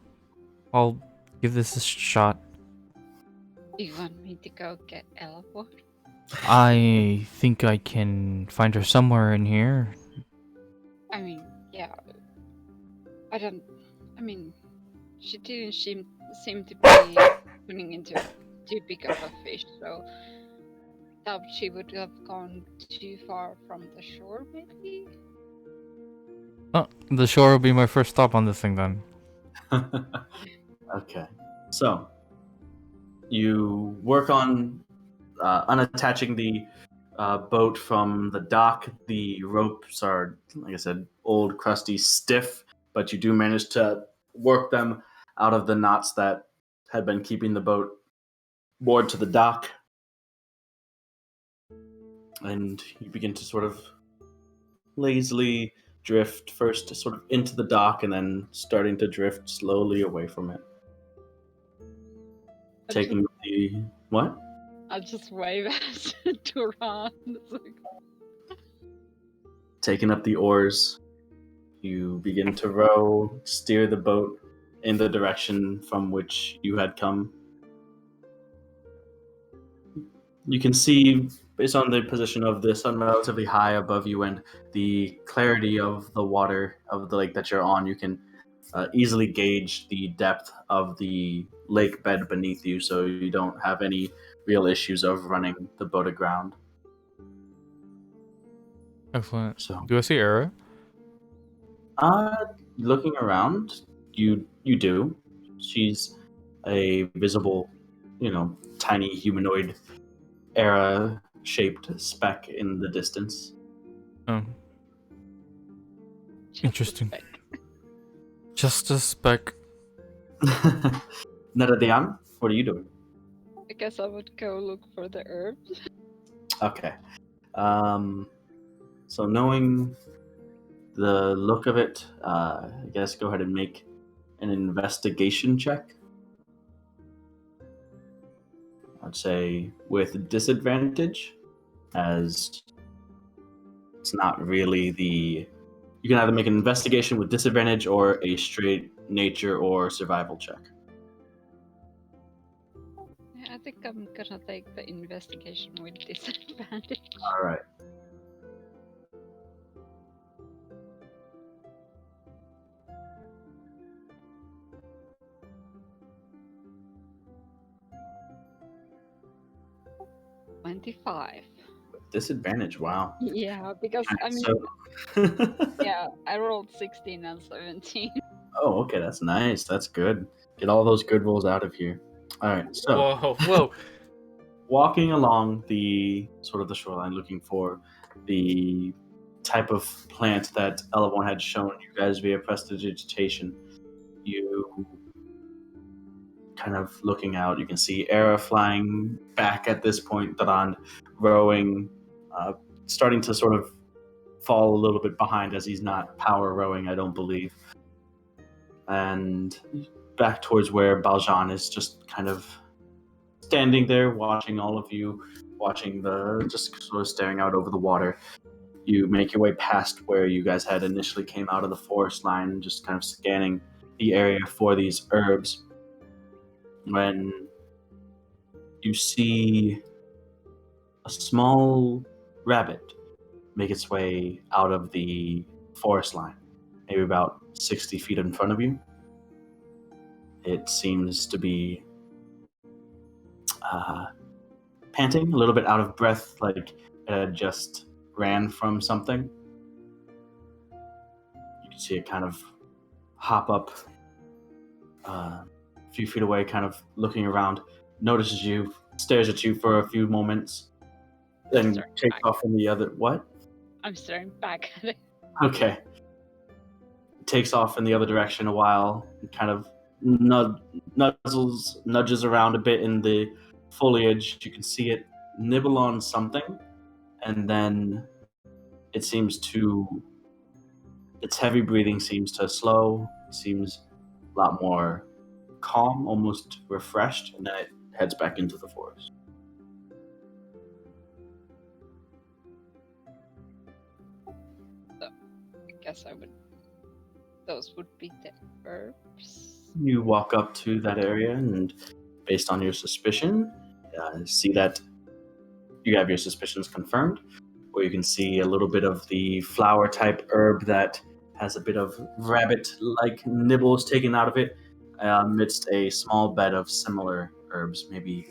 I'll give this a shot. You want me to go get Elevor? I think I can find her somewhere in here. I mean, yeah. I mean, she didn't seem to be turning into too big of a fish, so doubt she would have gone too far from the shore, maybe? Oh, the shore will be my first stop on this thing then. Okay. So, you work on unattaching the boat from the dock. The ropes are, like I said, old, crusty, stiff, but you do manage to work them out of the knots that had been keeping the boat moored to the dock. And you begin to sort of lazily drift first sort of into the dock and then starting to drift slowly away from it. Taking the... What? I'll just wave at Duran. Taking up the oars, you begin to row, steer the boat in the direction from which you had come. You can see, based on the position of the sun relatively high above you and the clarity of the water of the lake that you're on, you can easily gauge the depth of the lake bed beneath you, so you don't have any real issues of running the boat aground. Excellent. So, do I see Era? Looking around, you do. She's a visible, tiny humanoid Era-shaped speck in the distance. Oh. Interesting. Just a speck. Neradian, what are you doing? I guess I would go look for the herbs. Okay. So knowing the look of it, I guess go ahead and make an investigation check. I'd say with disadvantage, as it's not really the... You can either make an investigation with disadvantage or a straight nature or survival check. I think I'm gonna take the investigation with disadvantage. All right. $25. Disadvantage, wow. Yeah, because I mean, So... yeah, I rolled 16 and 17. Oh, okay, that's nice. That's good. Get all those good rolls out of here. All right, so Whoa. walking along the sort of the shoreline, looking for the type of plant that Elevon had shown you guys via prestidigitation, you kind of looking out, you can see Era flying back at this point, Daran rowing, starting to sort of fall a little bit behind as he's not power rowing, I don't believe. And back towards where Baljan is just kind of standing there, watching all of you, just sort of staring out over the water. You make your way past where you guys had initially came out of the forest line, just kind of scanning the area for these herbs. When you see a small rabbit make its way out of the forest line, maybe about 60 feet in front of you. It seems to be panting, a little bit out of breath, like it had just ran from something. You can see it kind of hop up a few feet away, kind of looking around, notices you, stares at you for a few moments, then takes off in the other... What? I'm staring back at it. Okay. Takes off in the other direction a while, and kind of nudges around a bit in the foliage. You can see it nibble on something, and then it seems to... Its heavy breathing seems to slow, seems a lot more calm, almost refreshed, and then it heads back into the forest. So, I guess those would be the herbs. You walk up to that area, and based on your suspicion, see that you have your suspicions confirmed, where you can see a little bit of the flower-type herb that has a bit of rabbit-like nibbles taken out of it, amidst a small bed of similar herbs, maybe,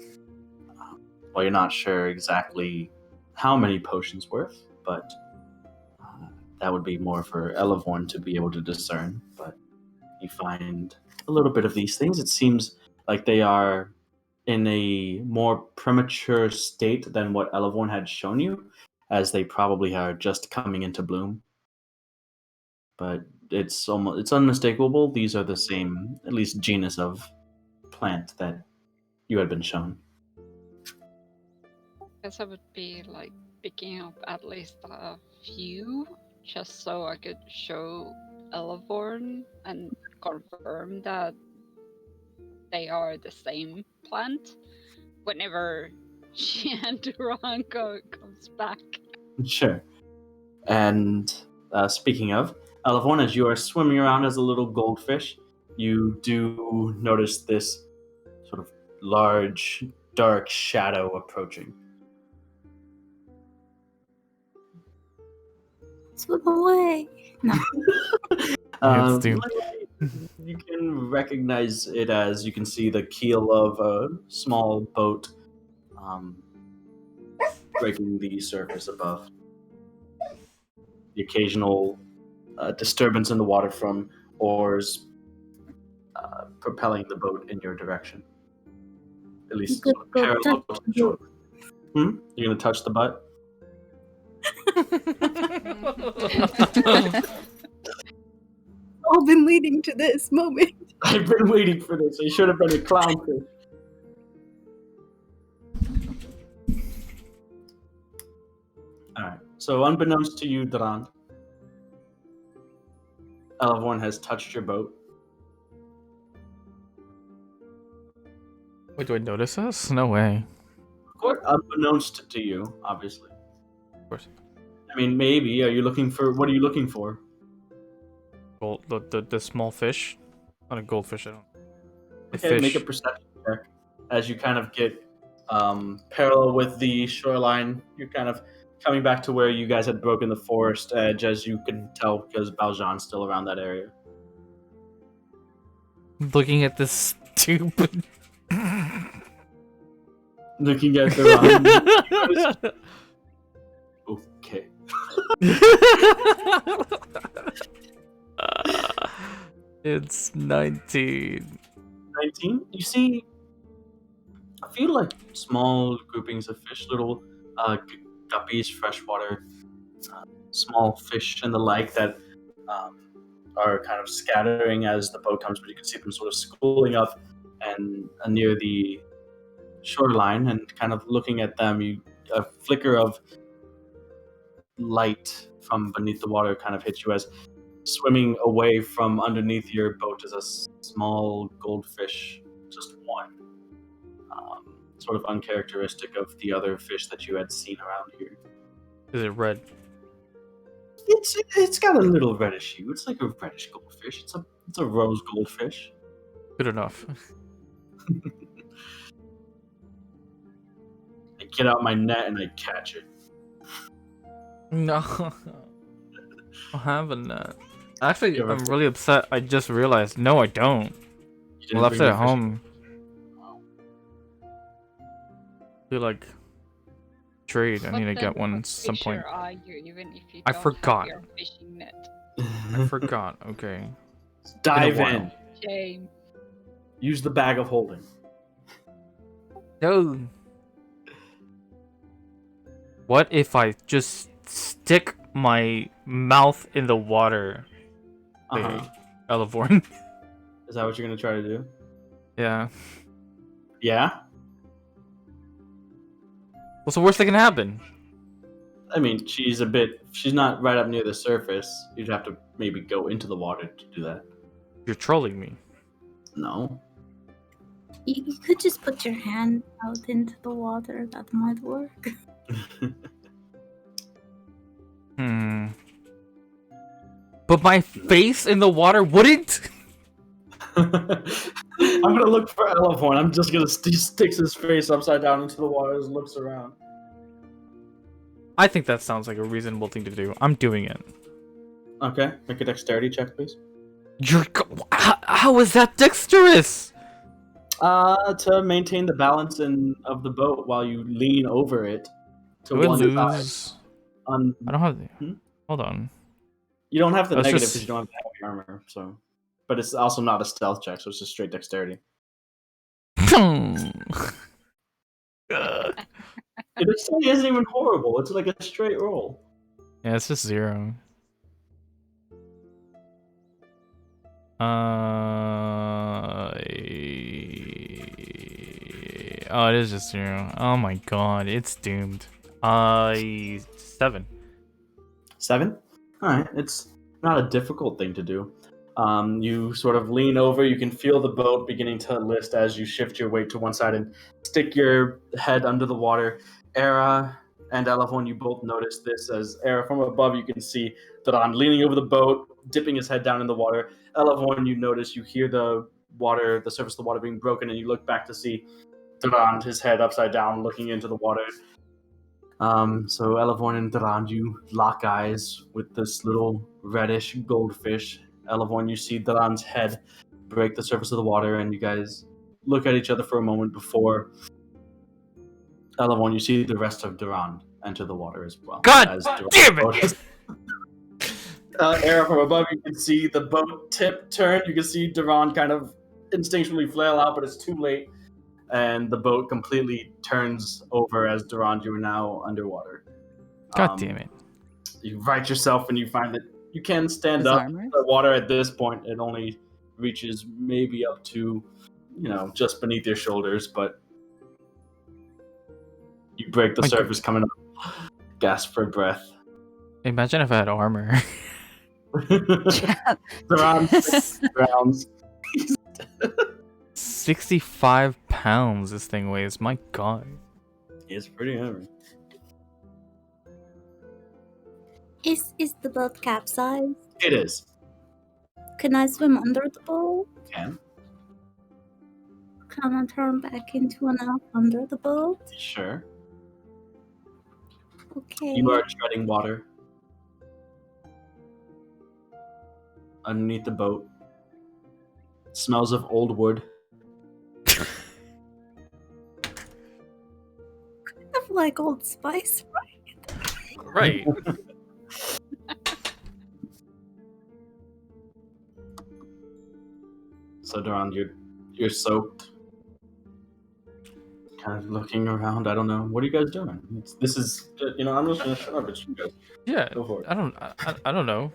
well, you're not sure exactly how many potions worth, but that would be more for Elevorn to be able to discern. But you find a little bit of these things. It seems like they are in a more premature state than what Elevorn had shown you, as they probably are just coming into bloom. But it's unmistakable. These are the same, at least genus of plant that you had been shown. I guess I would be like picking up at least a few, just so I could show Elevorn and confirm that they are the same plant whenever she and Duran comes back. Sure. And speaking of, Elevorn, as you are swimming around as a little goldfish, you do notice this sort of large, dark shadow approaching. Swim away. No. You can recognize it as, you can see the keel of a small boat breaking the surface above. The occasional disturbance in the water from oars propelling the boat in your direction. At least parallel to the shore. You're going to touch the butt? All been leading to this moment. I've been waiting for this. I should have been a clownfish. Alright, so unbeknownst to you, Dran, Elevorn has touched your boat. Wait, do I notice this? No way. Of course, unbeknownst to you, obviously. Of course. I mean, maybe. What are you looking for? Gold, the small fish? Not a goldfish, I don't. Okay, make a perception check. As you kind of get parallel with the shoreline, you're kind of coming back to where you guys had broken the forest edge, as you can tell, because Baljan's still around that area. Looking at this stupid... Looking at the round. Okay. It's 19. 19? You see a few like small groupings of fish, little guppies, freshwater, small fish and the like that are kind of scattering as the boat comes, but you can see them sort of schooling up and near the shoreline, and kind of looking at them, a flicker of light from beneath the water kind of hits you as swimming away from underneath your boat is a small goldfish, just one. Sort of uncharacteristic of the other fish that you had seen around here. Is it red? It's got a little reddish hue. It's like a reddish goldfish. It's a rose goldfish. Good enough. I get out my net and I catch it. No. I don't have a net. Actually, I'm really upset. I just realized. No, I don't. I left it at home. I feel like trade. I need to get one at some point. I forgot. I forgot. Okay. Dive in. Shame. Use the bag of holding. No. What if I just stick my mouth in the water? Elevorn. Is that what you're gonna try to do? Yeah. Yeah? What's the worst that can happen? I mean, she's not right up near the surface. You'd have to maybe go into the water to do that. You're trolling me. No. You could just put your hand out into the water. That might work. But my face in the water wouldn't? I'm gonna look for Elephant. I'm just gonna sticks his face upside down into the water and looks around. I think that sounds like a reasonable thing to do. I'm doing it. Okay, make a dexterity check, please. How is that dexterous? To maintain the balance of the boat while you lean over it to Do I one lose? side. I don't have the... Hold on. You don't have the That's negative just- because you don't have the heavy armor, so. But it's also not a stealth check, so it's just straight dexterity. It actually isn't even horrible. It's like a straight roll. Yeah, it's just 0. Oh, it is just 0. Oh my god, it's doomed. 7. 7? Alright, it's not a difficult thing to do. You sort of lean over, you can feel the boat beginning to list as you shift your weight to one side and stick your head under the water. Era and Elevon, you both notice this as Era from above, you can see Daran leaning over the boat, dipping his head down in the water. Elevon, you notice, you hear the surface of the water being broken, and you look back to see Daran, his head upside down, looking into the water. So Elevon and Daran, you lock eyes with this little reddish goldfish. Elevon, you see Daran's head break the surface of the water, and you guys look at each other for a moment before Elevon, you see the rest of Daran enter the water as well. God damn it! Era from above, you can see the boat tip turn. You can see Daran kind of instinctually flail out, but it's too late. And the boat completely turns over as Daran, you are now underwater. God damn it. You right yourself and you find that you can stand up. The water at this point, it only reaches maybe up to, just beneath your shoulders, but you break the surface coming up. Gasp for breath. Imagine if I had armor. Drowns. 65 pounds this thing weighs. My god. It's pretty heavy. Is the boat capsized? It is. Can I swim under the boat? Can I turn back into an elf under the boat? Sure. Okay. You are treading water underneath the boat. It smells of old wood. Kind of like Old Spice, right? Right. So Daran, you're soaked. Kind of looking around. I don't know. What are you guys doing? I'm just gonna shut up. It's you guys. Yeah. Go for it. I don't know.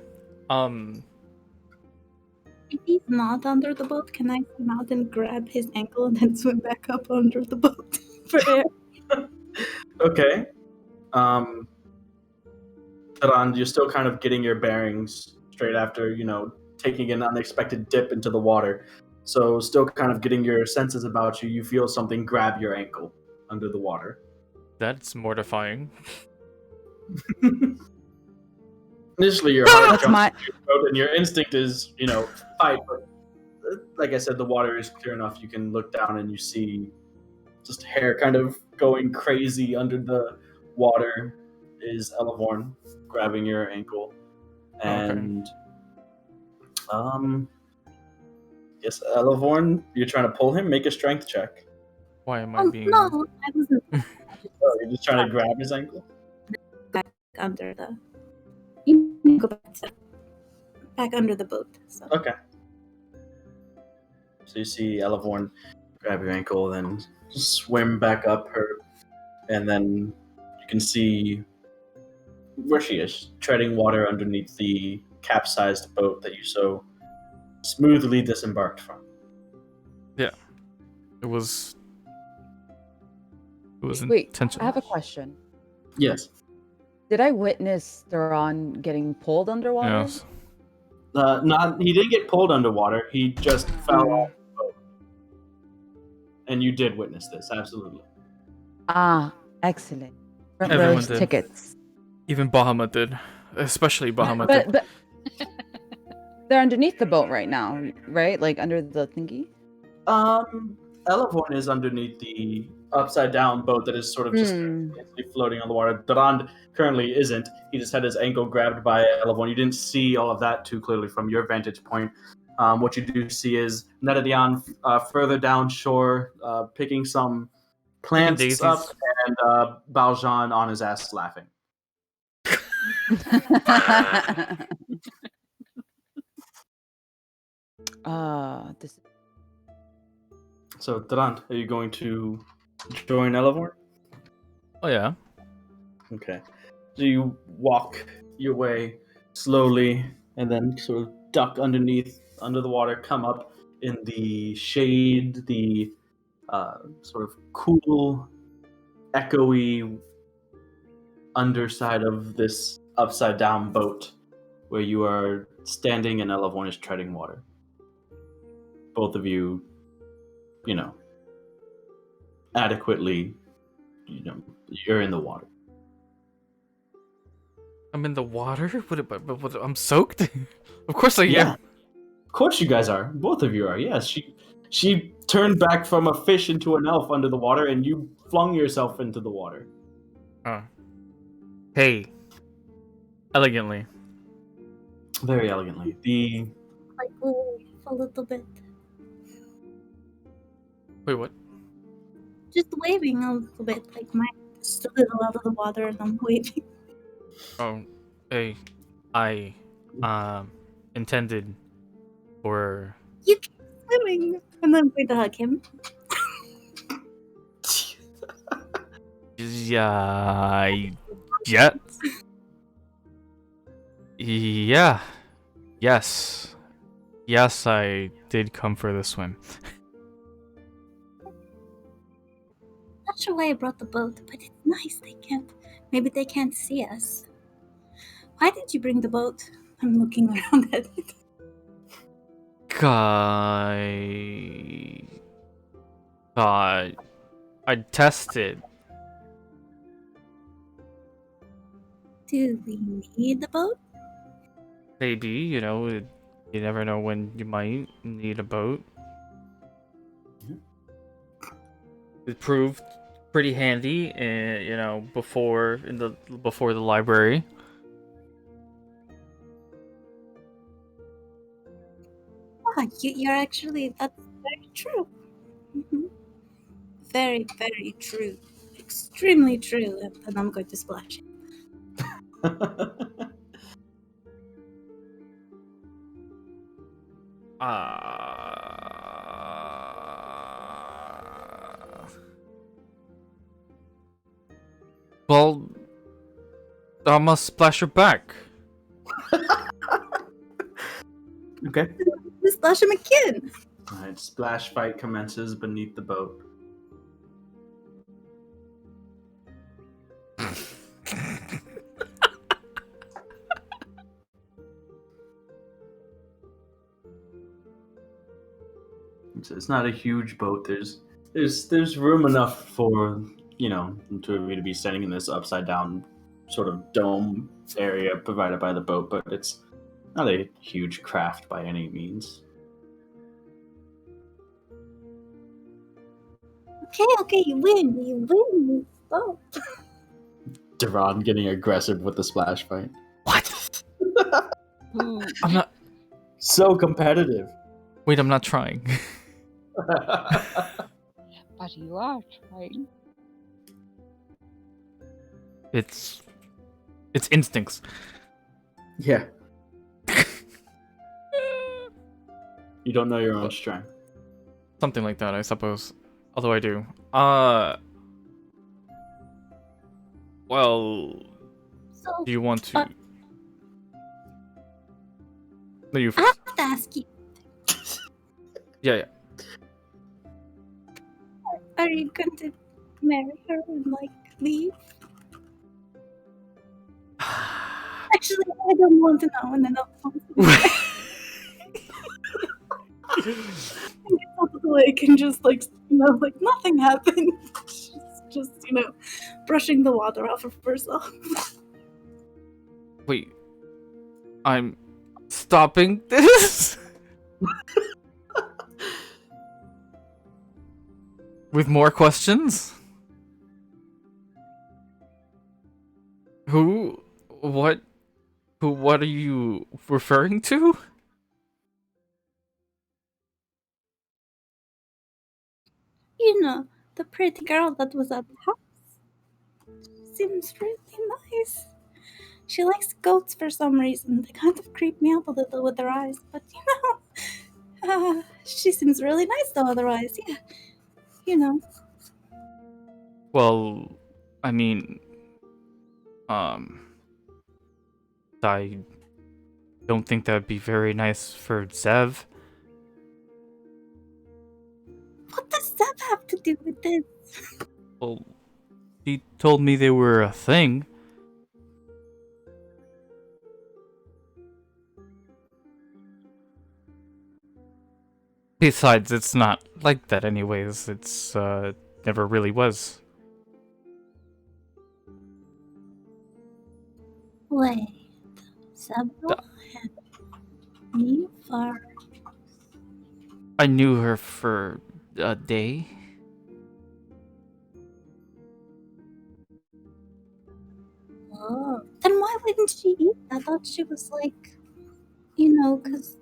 If he's not under the boat, can I come out and grab his ankle and then swim back up under the boat for air? Okay. Daran, you're still kind of getting your bearings, straight after, taking an unexpected dip into the water. So still kind of getting your senses about you, you feel something grab your ankle under the water. That's mortifying. Initially, your heart That's jumps my. into your throat, and your instinct is, fight. But like I said, the water is clear enough. You can look down and you see just hair kind of going crazy under the water. Is Elevorn grabbing your ankle, and yes, Elevorn, you're trying to pull him. Make a strength check. Why am I being? No, I wasn't. Oh, you're just trying to grab his ankle. Back under the. You can go back under the boat. So. Okay. So you see Elevorn grab your ankle, then swim back up her, and then you can see where she is, treading water underneath the capsized boat that you so smoothly disembarked from. Yeah, it was Wait, intentional. I have a question. Yes. Did I witness Duran getting pulled underwater? Yes. He didn't get pulled underwater. He just fell off the boat. And you did witness this, absolutely. Ah, excellent. Front Everyone row did. tickets. Even Bahamut did, especially Bahamut did. But they're underneath the boat right now, right? Like under the thingy. Elevorn is underneath the upside down boat that is sort of just floating on the water. Durand currently isn't. He just had his ankle grabbed by Elevorn. You didn't see all of that too clearly from your vantage point. What you do see is Netadian further down shore, picking some plants up, and Baljan on his ass laughing. This. So, Durand, are you going to join Elevorn? Oh yeah. Okay. So you walk your way slowly, and then sort of duck under the water, come up in the shade, the sort of cool, echoey underside of this upside down boat, where you are standing and Elevorn is treading water. Both of you, adequately, you're in the water. I'm in the water? What, I'm soaked? Of course I am. Yeah. Of course you guys are. Both of you are, yes. She turned back from a fish into an elf under the water, and you flung yourself into the water. Hey. Elegantly. Very elegantly. Like, oh, a little bit. Wait, what? Just waving a little bit, like mine just a little out of the water and I'm waving. Oh, hey. I intended for... You keep swimming. And I'm going to hug him. Yeah. Yeah. Yes. Yes, I did come for the swim. Not sure why I brought the boat, but it's nice. Maybe they can't see us. Why did you bring the boat? I'm looking around at it. I tested. Do we need the boat? Maybe, you never know when you might need a boat. It proved pretty handy, before the library. You're actually, that's very true. Mm-hmm. Very, very true. Extremely true. And I'm going to splash it. Well, I must splash her back. Okay. Splash him again. Alright, splash fight commences beneath the boat. It's not a huge boat. There's room enough for to me to be standing in this upside down sort of dome area provided by the boat, but it's not a huge craft by any means. Okay, you win. Stop. Duran getting aggressive with the splash fight. What? I'm not so competitive. Wait, I'm not trying. But you are trying. It's instincts. Yeah. You don't know your own strength. Something like that, I suppose. Although I do. Well, So, do you want to? No, you I first. have to ask you, Yeah. are you going to marry her and leave? Actually, I don't want to know, and then I'll get out of the lake and just nothing happened. just brushing the water off of herself. Wait, I'm stopping this? With more questions? What are you referring to? The pretty girl that was at the house. Seems really nice. She likes goats for some reason. They kind of creep me out a little with their eyes, but she seems really nice though otherwise, yeah. Well, I mean, I don't think that would be very nice for Zev. What does Zev have to do with this? Well, he told me they were a thing. Besides, it's not like that anyways. It's, never really was. Wait, Zebra had me for... I knew her for a day. Oh, then why wouldn't she eat? I thought she was because...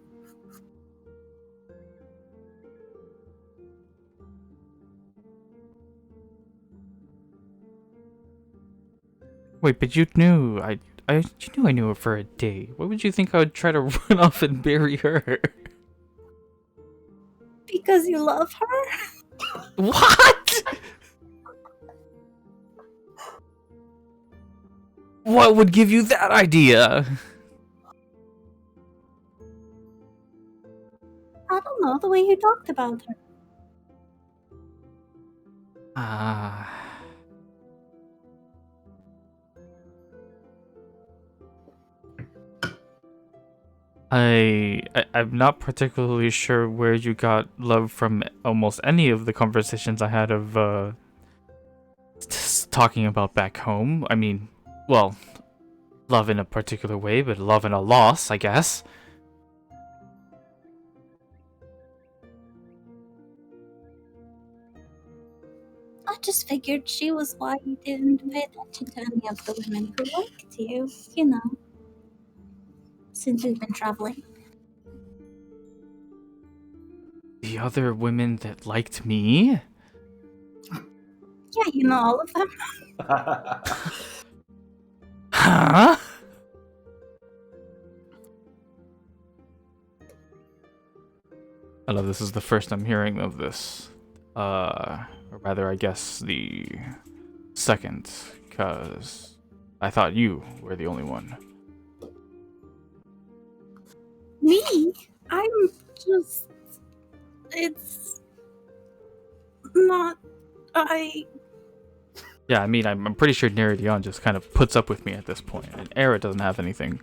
Wait, but you knew you knew I knew her for a day. Why would you think I would try to run off and bury her? Because you love her? What? What would give you that idea? I don't know, the way you talked about her. I'm not particularly sure where you got love from almost any of the conversations I had of just talking about back home. I mean, well, love in a particular way, but love and a loss, I guess. I just figured she was why you didn't pay attention to any of the women who liked you, since we've been traveling. The other women that liked me? Yeah, all of them. Huh? I love this is the first I'm hearing of this. Or rather, I guess the second, because I thought you were the only one. Me? I'm just... It's... not... Yeah, I mean, I'm pretty sure Neridion just kind of puts up with me at this point, and Era doesn't have anything.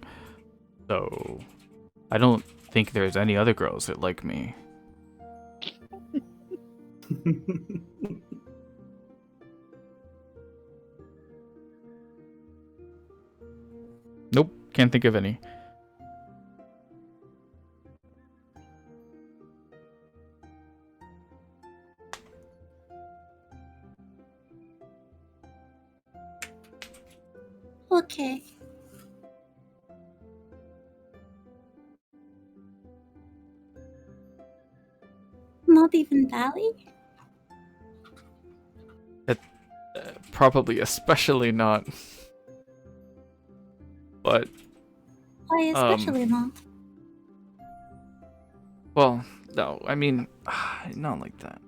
So, I don't think there's any other girls that like me. Nope, can't think of any. Okay. Not even Valley? Probably especially not. But Why especially not? well, no, I mean, not like that.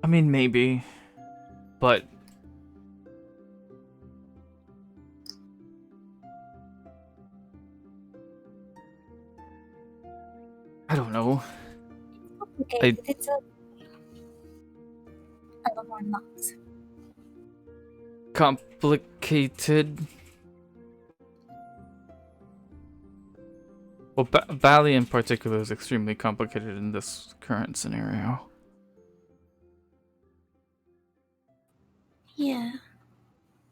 I mean, maybe, but I don't know. Okay, it's a or not. Complicated. Well, Bali in particular is extremely complicated in this current scenario. Yeah.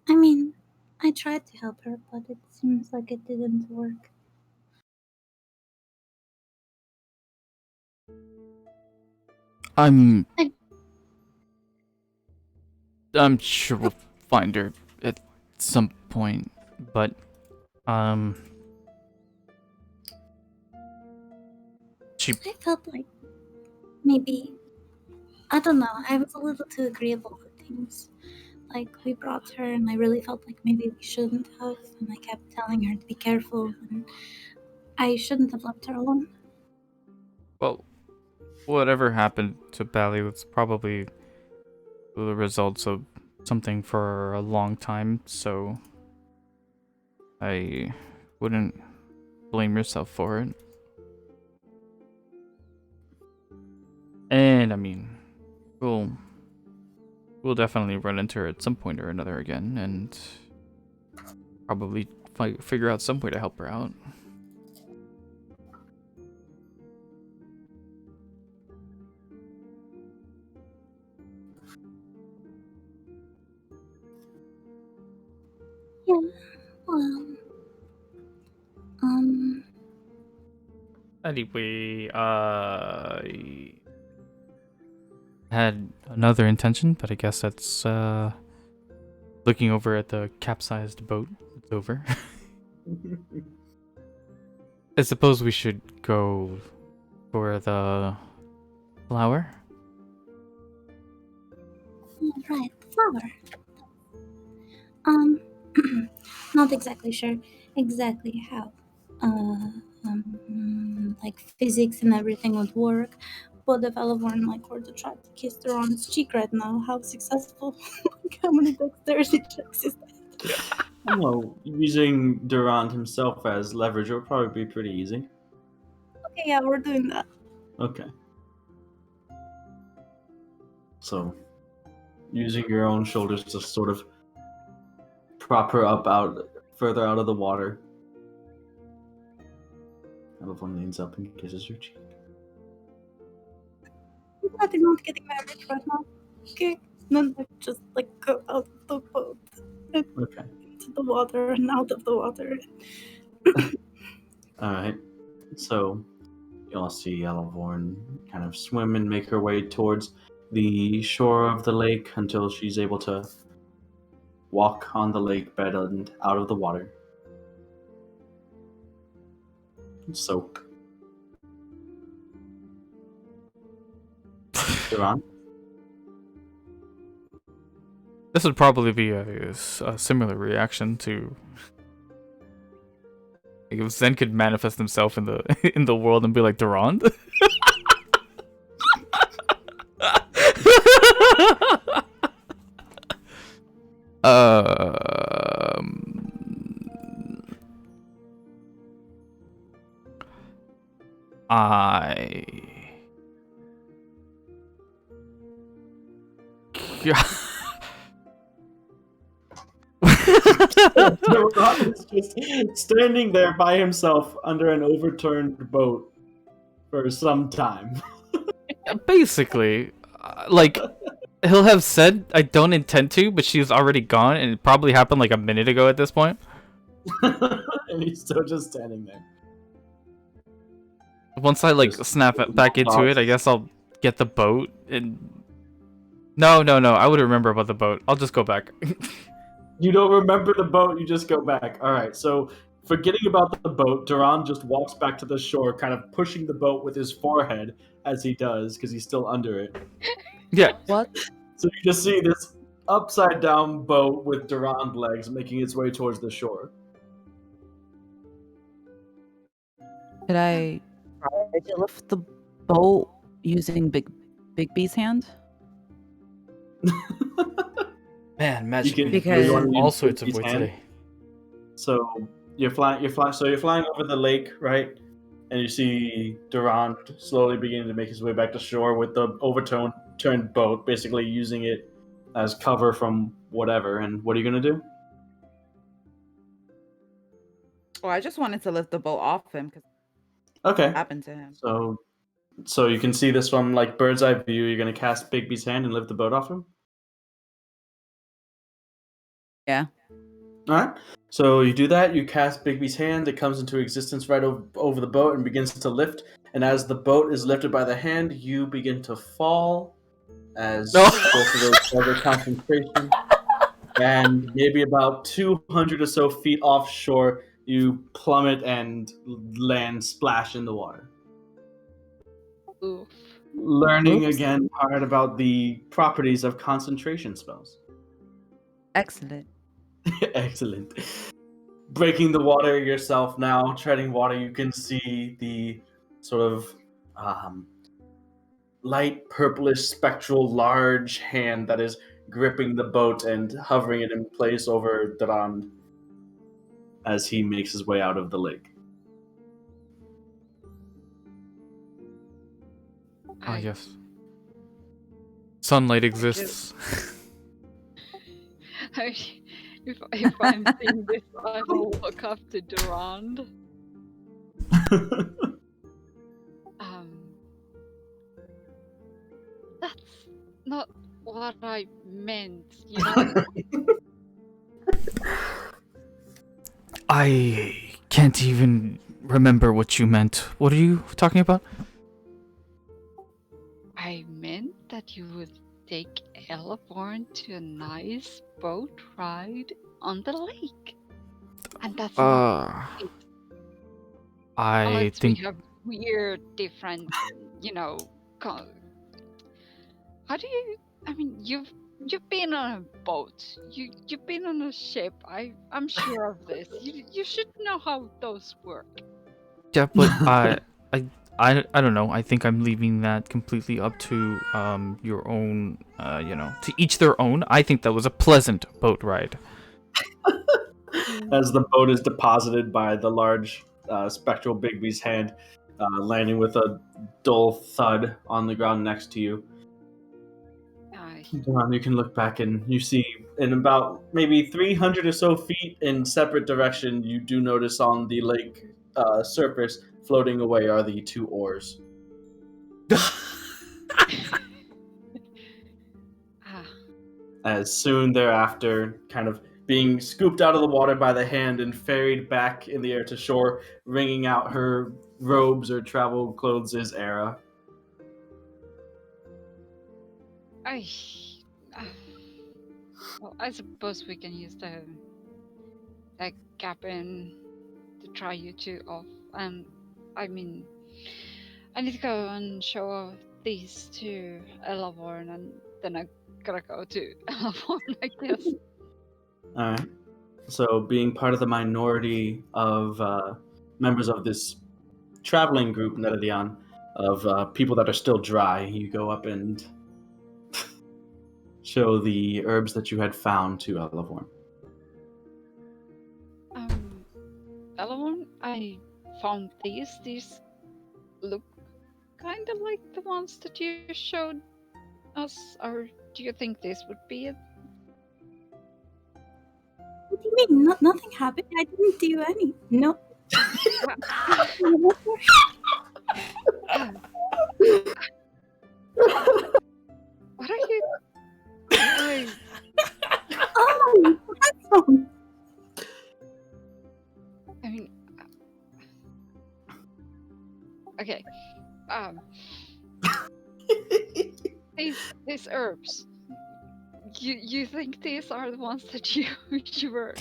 I mean, I tried to help her, but it seems like it didn't work. I'm sure we'll find her at some point, but I felt like maybe, I don't know, I was a little too agreeable with things. Like, we brought her, and I really felt like maybe we shouldn't have, and I kept telling her to be careful, and I shouldn't have left her alone. Well, whatever happened to Bali was probably the results of something for a long time, so I wouldn't blame yourself for it. And I mean, we'll definitely run into her at some point or another again, and probably figure out some way to help her out. Yeah, well, Anyway, I had another intention, but I guess that's looking over at the capsized boat. It's over. I suppose we should go for the flower. right, flower. Not exactly sure exactly how, like physics and everything would work. But if Elevorn were to try to kiss Duran's cheek right now, how successful? How many dexterity checks is that? Well, using Durand himself as leverage would probably be pretty easy. Okay, yeah, we're doing that. Okay. So, using your own shoulders to sort of prop her up further out of the water. Elephant leans up and kisses your cheek. I'm not getting married right now. Okay, then just go out of the boat and into the water and out of the water. All right. So, you'll see Elevorn kind of swim and make her way towards the shore of the lake until she's able to walk on the lake bed and out of the water. Soak. Duran? This would probably be a similar reaction to if Zen could manifest himself in the in the world and be like Durand. I Duran is just standing there by himself under an overturned boat for some time. Basically, like, he'll have said, I don't intend to, but she was already gone, and it probably happened like a minute ago at this point. And he's still just standing there. Once I, like, snap back into it, I guess I'll get the boat, and... No, I would remember about the boat. I'll just go back. You don't remember the boat, you just go back. Alright, so forgetting about the boat, Duran just walks back to the shore, kind of pushing the boat with his forehead as he does, because he's still under it. Yeah. What? So you just see this upside down boat with Duran legs making its way towards the shore. Did I try to lift the boat using Big B's hand? Man, magic You can- Because- you wanna use all sorts of his way hand? today. So you're flying over the lake, right? And you see Duran slowly beginning to make his way back to shore with the overturned boat, basically using it as cover from whatever. And what are you gonna do? Well, I just wanted to lift the boat off him because Okay. it happened to him. So you can see this from like bird's eye view. You're gonna cast Bigby's hand and lift the boat off him. Yeah. All right. So you do that. You cast Bigby's hand. It comes into existence right over the boat and begins to lift. And as the boat is lifted by the hand, you begin to fall as No. both of those further concentration. And maybe about 200 or so feet offshore, you plummet and land splash in the water. Oof. Learning Oops. again part about the properties of concentration spells. Excellent. Excellent. Breaking the water yourself now, treading water, you can see the sort of light purplish spectral large hand that is gripping the boat and hovering it in place over Duran as he makes his way out of the lake. Ah, yes. Sunlight exists. If I'm seeing this, I will look up to Durand. That's not what I meant, you know? I can't even remember what you meant. What are you talking about? I meant that you would take Eleborn to a nice boat ride on the lake. And that's not it. I Unless think we have weird, different, you know, how do you? I mean, you've been on a boat. You've been on a ship. I'm sure of this. You should know how those work. yeah, but I don't know. I think I'm leaving that completely up to your own to each their own. I think that was a pleasant boat ride. As the boat is deposited by the large spectral Bigby's hand, landing with a dull thud on the ground next to you. You can look back and you see in about maybe 300 or so feet in separate direction, you do notice on the lake surface floating away are the two oars. As soon thereafter, kind of being scooped out of the water by the hand and ferried back in the air to shore, wringing out her robes or travel clothes is Era. Well, I suppose we can use the cabin to try you two off. I mean, I need to go and show off these to Elaborn, and then I gotta go to Elaborn, I guess. Alright. So, being part of the minority of members of this traveling group, Netadion, of people that are still dry, you go up and show the herbs that you had found to Elaborn. Elaborn, I found these. These look kind of like the ones that you showed us, or do you think this would be it? What do you mean? Nothing happened. I didn't do any. No. What are you doing? Oh, awesome. I mean, okay. These herbs. You think these are the ones that you were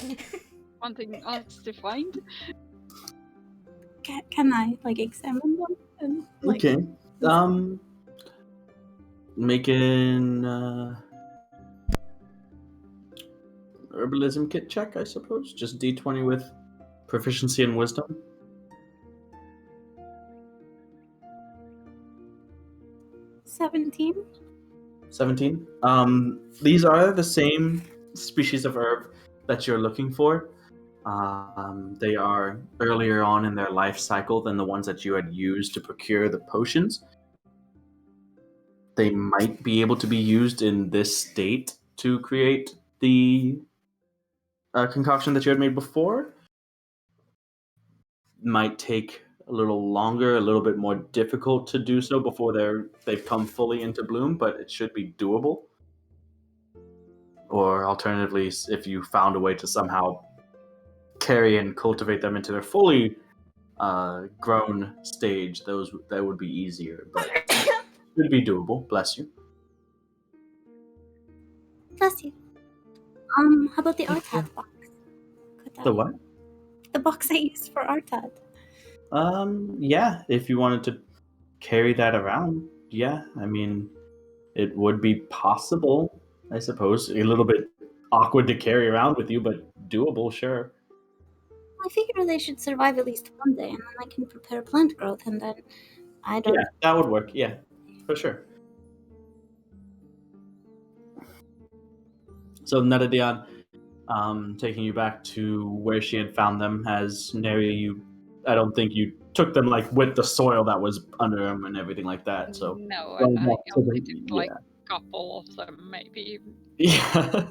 wanting us to find? Can I examine them? And, Okay. Making herbalism kit check, I suppose. Just D20 with proficiency and wisdom. 17. 17. These are the same species of herb that you're looking for. They are earlier on in their life cycle than the ones that you had used to procure the potions. They might be able to be used in this state to create the concoction that you had made before. Might take a little longer, a little bit more difficult to do so before they've come fully into bloom, but it should be doable. Or alternatively, if you found a way to somehow carry and cultivate them into their fully grown stage, that would be easier, but it would be doable. Bless you. Bless you. How about the Artad box? The what? The box I used for Artad. Yeah, if you wanted to carry that around, yeah. I mean, it would be possible, I suppose. A little bit awkward to carry around with you, but doable, sure. I figure they should survive at least one day, and then I can prepare plant growth, and then I don't... Yeah, that would work, yeah, for sure. So Netadion, taking you back to where she had found them, as Neri, I don't think you took them with the soil that was under them and everything like that. So no, I only did a couple of them, maybe. Yeah.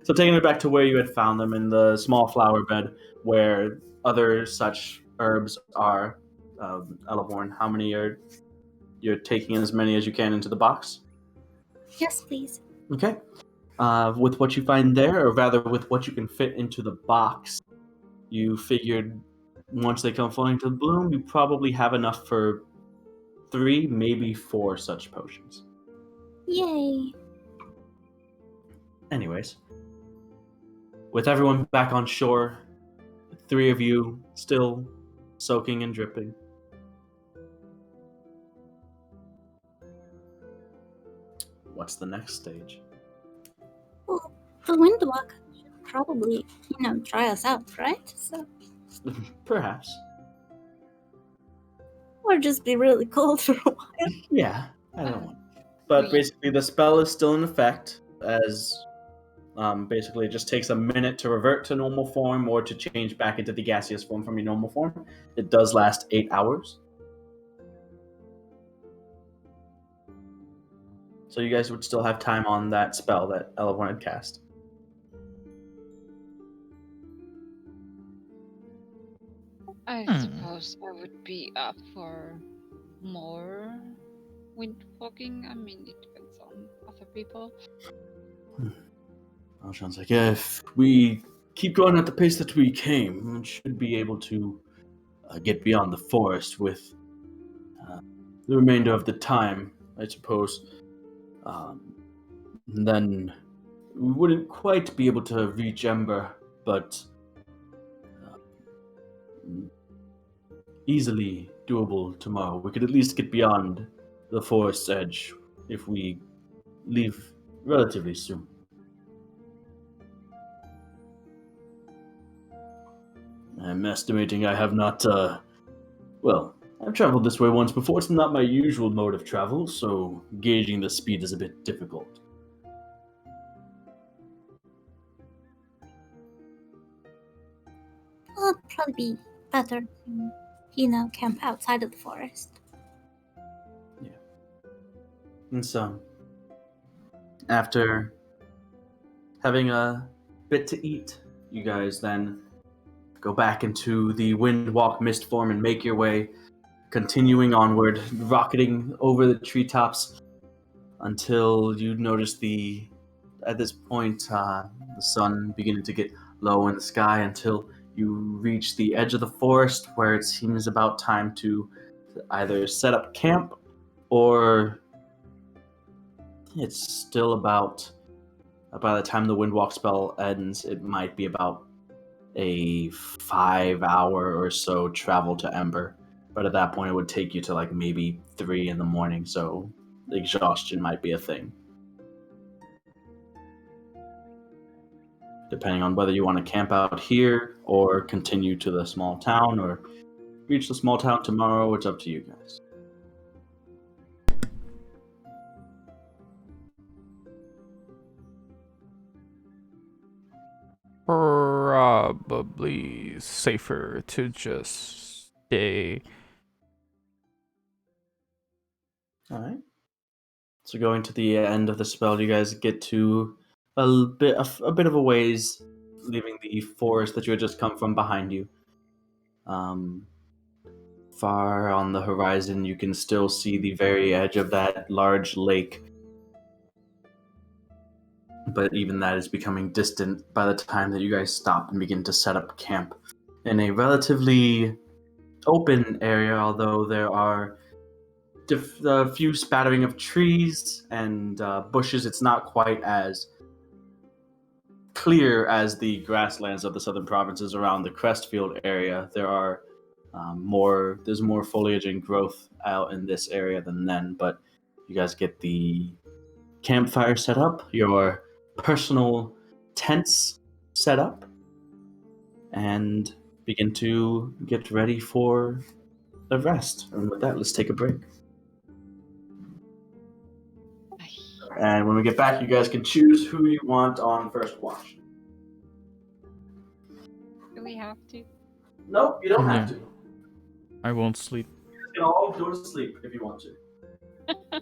So taking it back to where you had found them in the small flower bed, where other such herbs are, Elevorn, how many you're taking as many as you can into the box? Yes, please. Okay. With what you find there, or rather with what you can fit into the box, you figured once they come falling to the bloom, you probably have enough for 3, maybe 4 such potions. Yay. Anyways, with everyone back on shore, 3 of you still soaking and dripping. What's the next stage? Well, the Windwalk should probably, try us out, right? So... Perhaps. Or just be really cold for a while. Yeah, I don't know. But basically the spell is still in effect, as basically it just takes a minute to revert to normal form or to change back into the gaseous form from your normal form. It does last 8 hours. So you guys would still have time on that spell that Elevorn had cast. I suppose I would be up for more windwalking. I mean, it depends on other people. Well, sounds like if we keep going at the pace that we came, we should be able to get beyond the forest with the remainder of the time, I suppose. Then we wouldn't quite be able to reach Ember, but easily doable tomorrow. We could at least get beyond the forest's edge if we leave relatively soon. I'm estimating I have not, I've traveled this way once before. It's not my usual mode of travel, so gauging the speed is a bit difficult. Well, it'd probably be better to, camp outside of the forest. Yeah. And so, After having a bit to eat, you guys then go back into the Windwalk mist form and make your way, continuing onward, rocketing over the treetops until you notice at this point, the sun beginning to get low in the sky until you reach the edge of the forest where it seems about time to either set up camp or it's still about, by the time the Windwalk spell ends, it might be about a 5-hour or so travel to Ember. But at that point, it would take you to like maybe 3 in the morning, so exhaustion might be a thing. Depending on whether you want to camp out here or continue to the small town or reach the small town tomorrow, it's up to you guys. Probably safer to just stay. Alright. So going to the end of the spell, you guys get to a bit of a ways, leaving the forest that you had just come from behind you. Far on the horizon, you can still see the very edge of that large lake. But even that is becoming distant by the time that you guys stop and begin to set up camp in a relatively open area, although there are a few spattering of trees and bushes. It's not quite as clear as the grasslands of the southern provinces around the Crestfield area. There are there's more foliage and growth out in this area than then, but you guys get the campfire set up, your personal tents set up, and begin to get ready for the rest. And with that, let's take a break. And when we get back, you guys can choose who you want on first watch. Do we have to? Nope, you don't have to. I won't sleep. You can all go to sleep if you want to.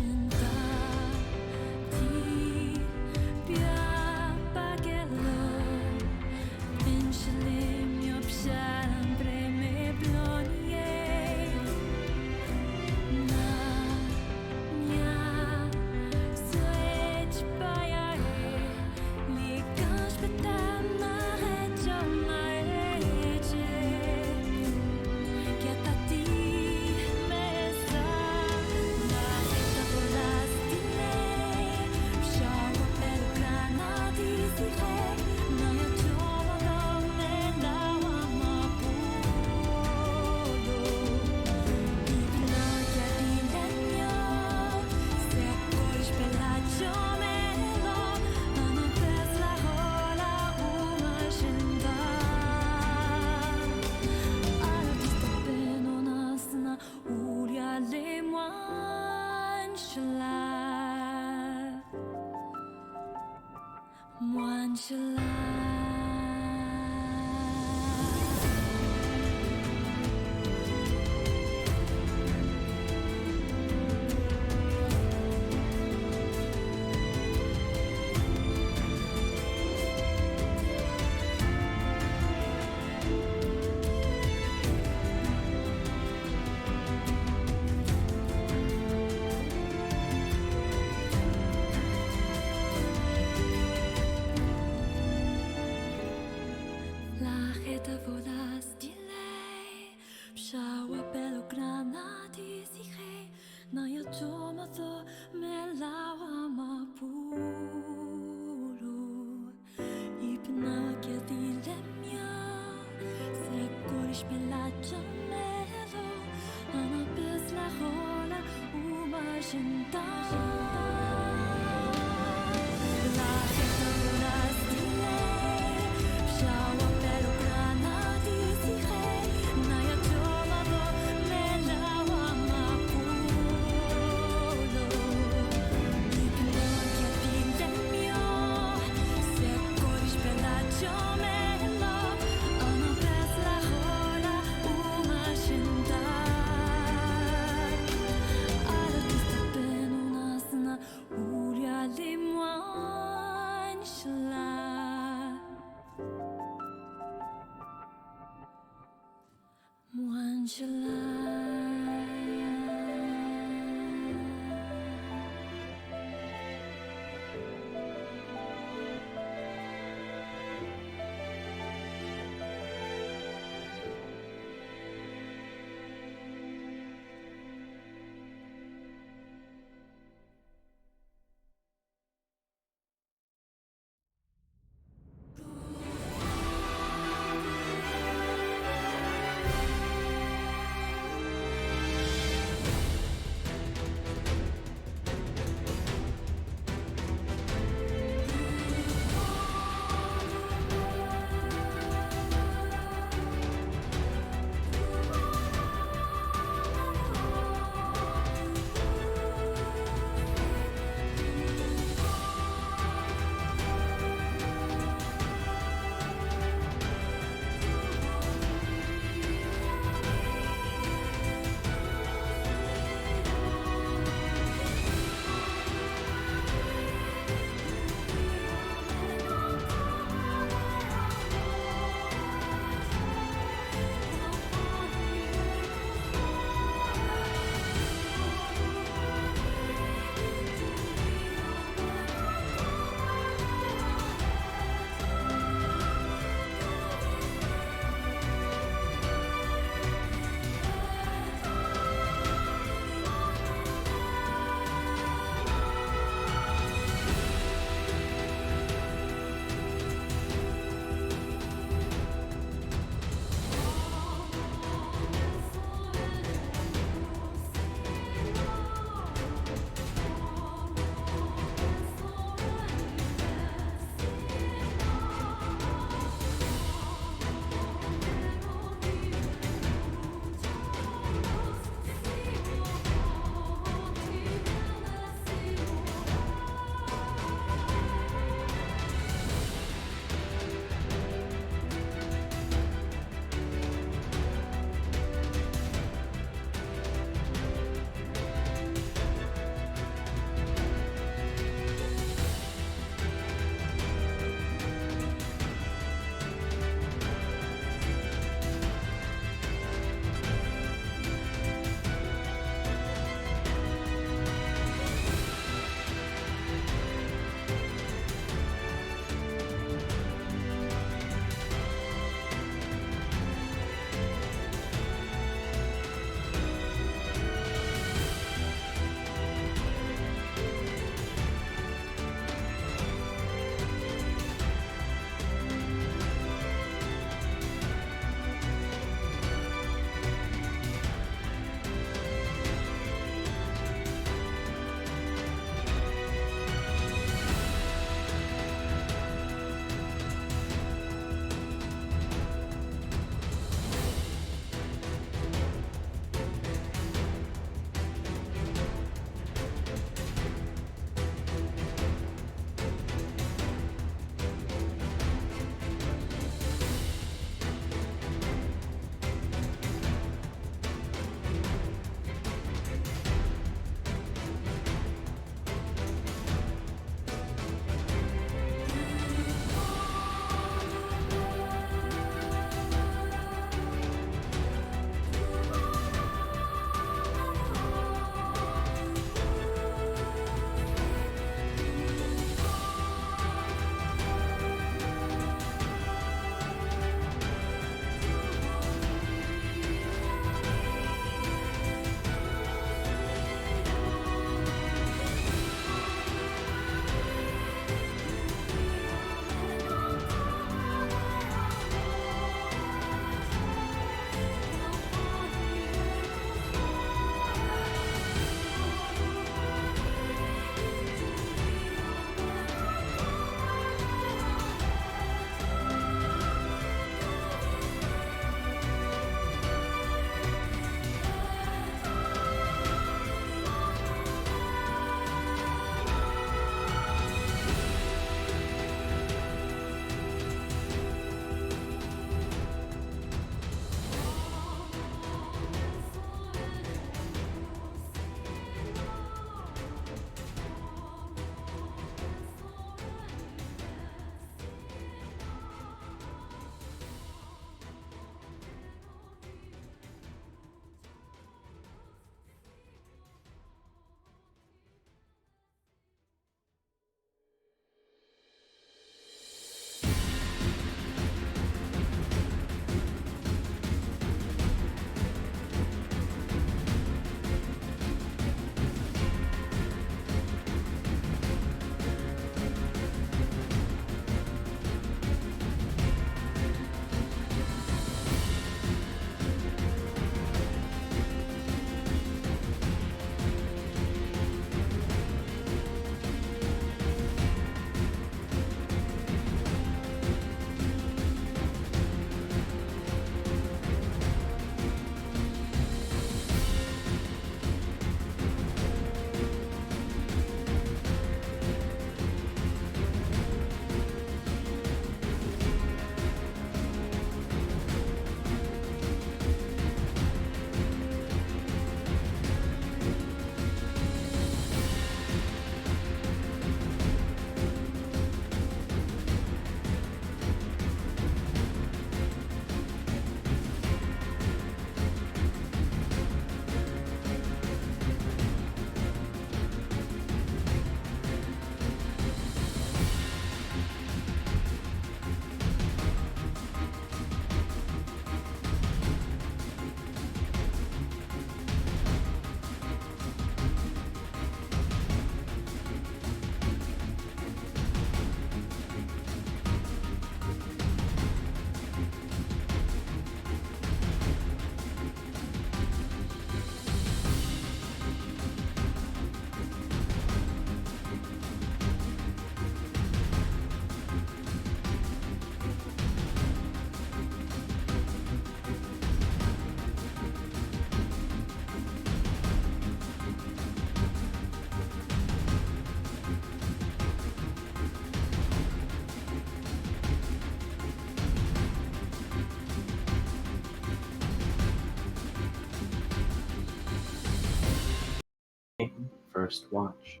taking first watch?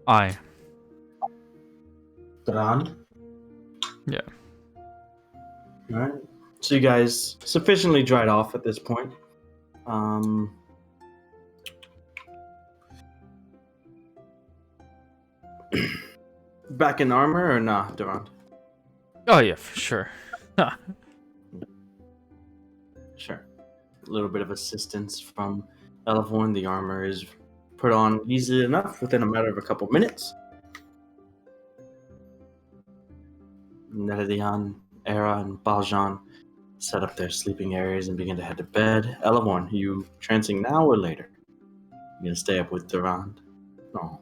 Aye. Durand? Yeah. Alright. So you guys sufficiently dried off at this point. Back in armor or nah, Durand? Oh yeah, for sure. Sure. A little bit of assistance from Elevorn. The armor is put on easily enough within a matter of a couple minutes. Neredian, Era, and Baljan set up their sleeping areas and begin to head to bed. Elevorn, you trancing now or later? You gonna stay up with Durand? No.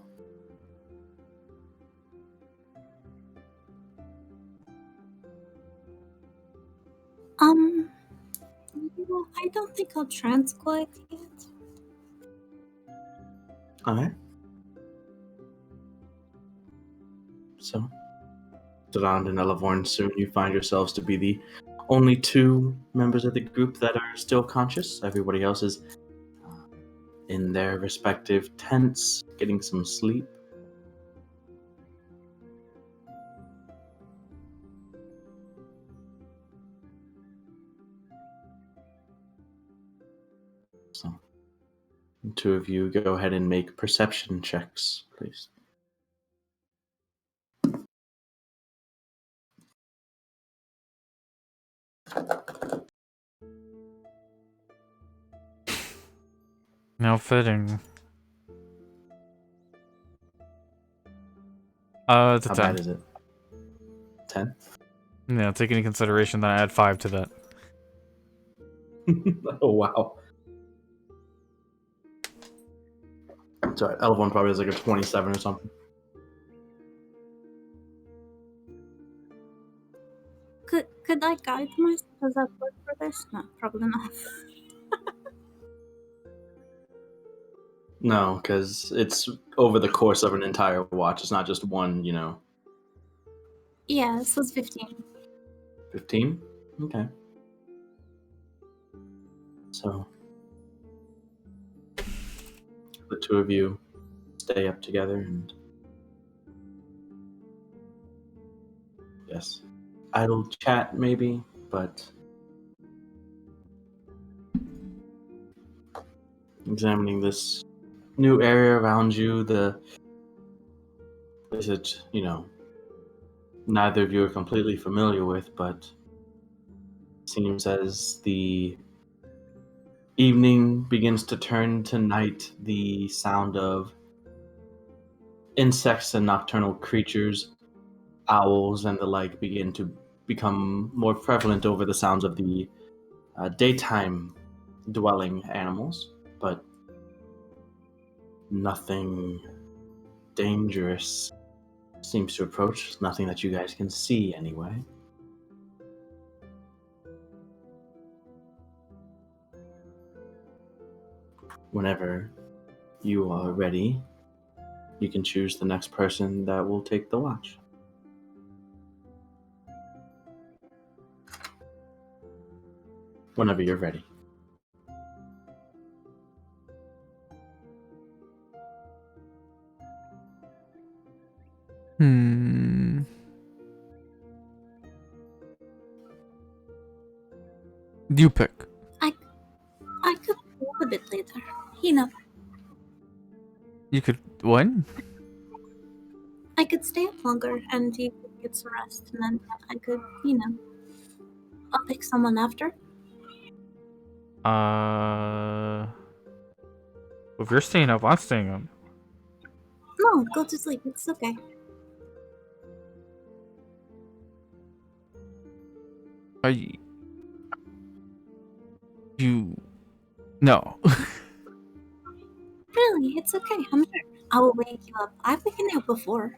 I don't think I'll trance quite yet. Alright. So, Durand and Elevorn, soon you find yourselves to be the only two members of the group that are still conscious. Everybody else is in their respective tents, getting some sleep. So, the two of you go ahead and make perception checks, please. No fitting. It's a How 10. bad is it? 10? Yeah, take into consideration that I add 5 to that. Oh, wow. Sorry, Elevorn probably has like a 27 or something. Could I guide myself? Does that work for this? No, probably not. No, because it's over the course of an entire watch. It's not just one, you know. Yeah, this was 15. 15? Okay. So, the two of you stay up together and. Yes. Idle chat, maybe, but. Examining this new area around you, the. Is it, you know, neither of you are completely familiar with, but seems as the evening begins to turn to night, the sound of insects and nocturnal creatures, owls and the like, begin to become more prevalent over the sounds of the daytime dwelling animals, but nothing dangerous seems to approach, nothing that you guys can see anyway. Whenever you are ready, you can choose the next person that will take the watch. Whenever you're ready. You pick. I could go a bit later. You know, You could what? I could stay up longer and you could get some rest, and then I could, I'll pick someone after. If you're staying up, I'm staying up. No, go to sleep. It's okay. You no. Really, it's okay. I'm sure. I will wake you up. I've waken you up before.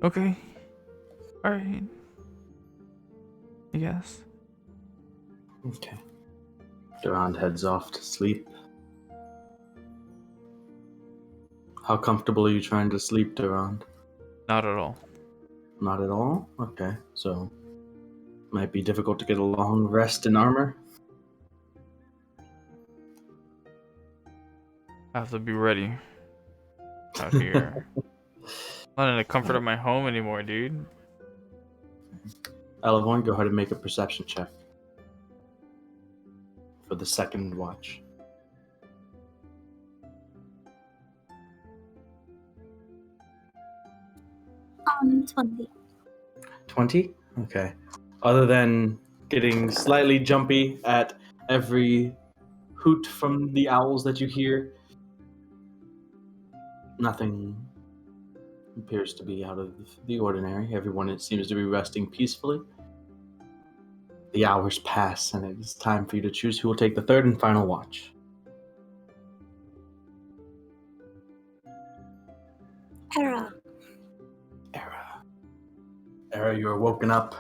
Okay. Alright. I guess. Okay. Durand heads off to sleep. How comfortable are you trying to sleep, Durand? Not at all. Not at all? Okay, so Might be difficult to get a long rest in armor. I have to be ready out here. Not in the comfort of my home anymore, dude. Elavon, go ahead and make a perception check for the second watch. 20. 20? Okay. Other than getting slightly jumpy at every hoot from the owls that you hear, nothing appears to be out of the ordinary. Everyone seems to be resting peacefully. The hours pass, and it is time for you to choose who will take the third and final watch. Era. Era, you are woken up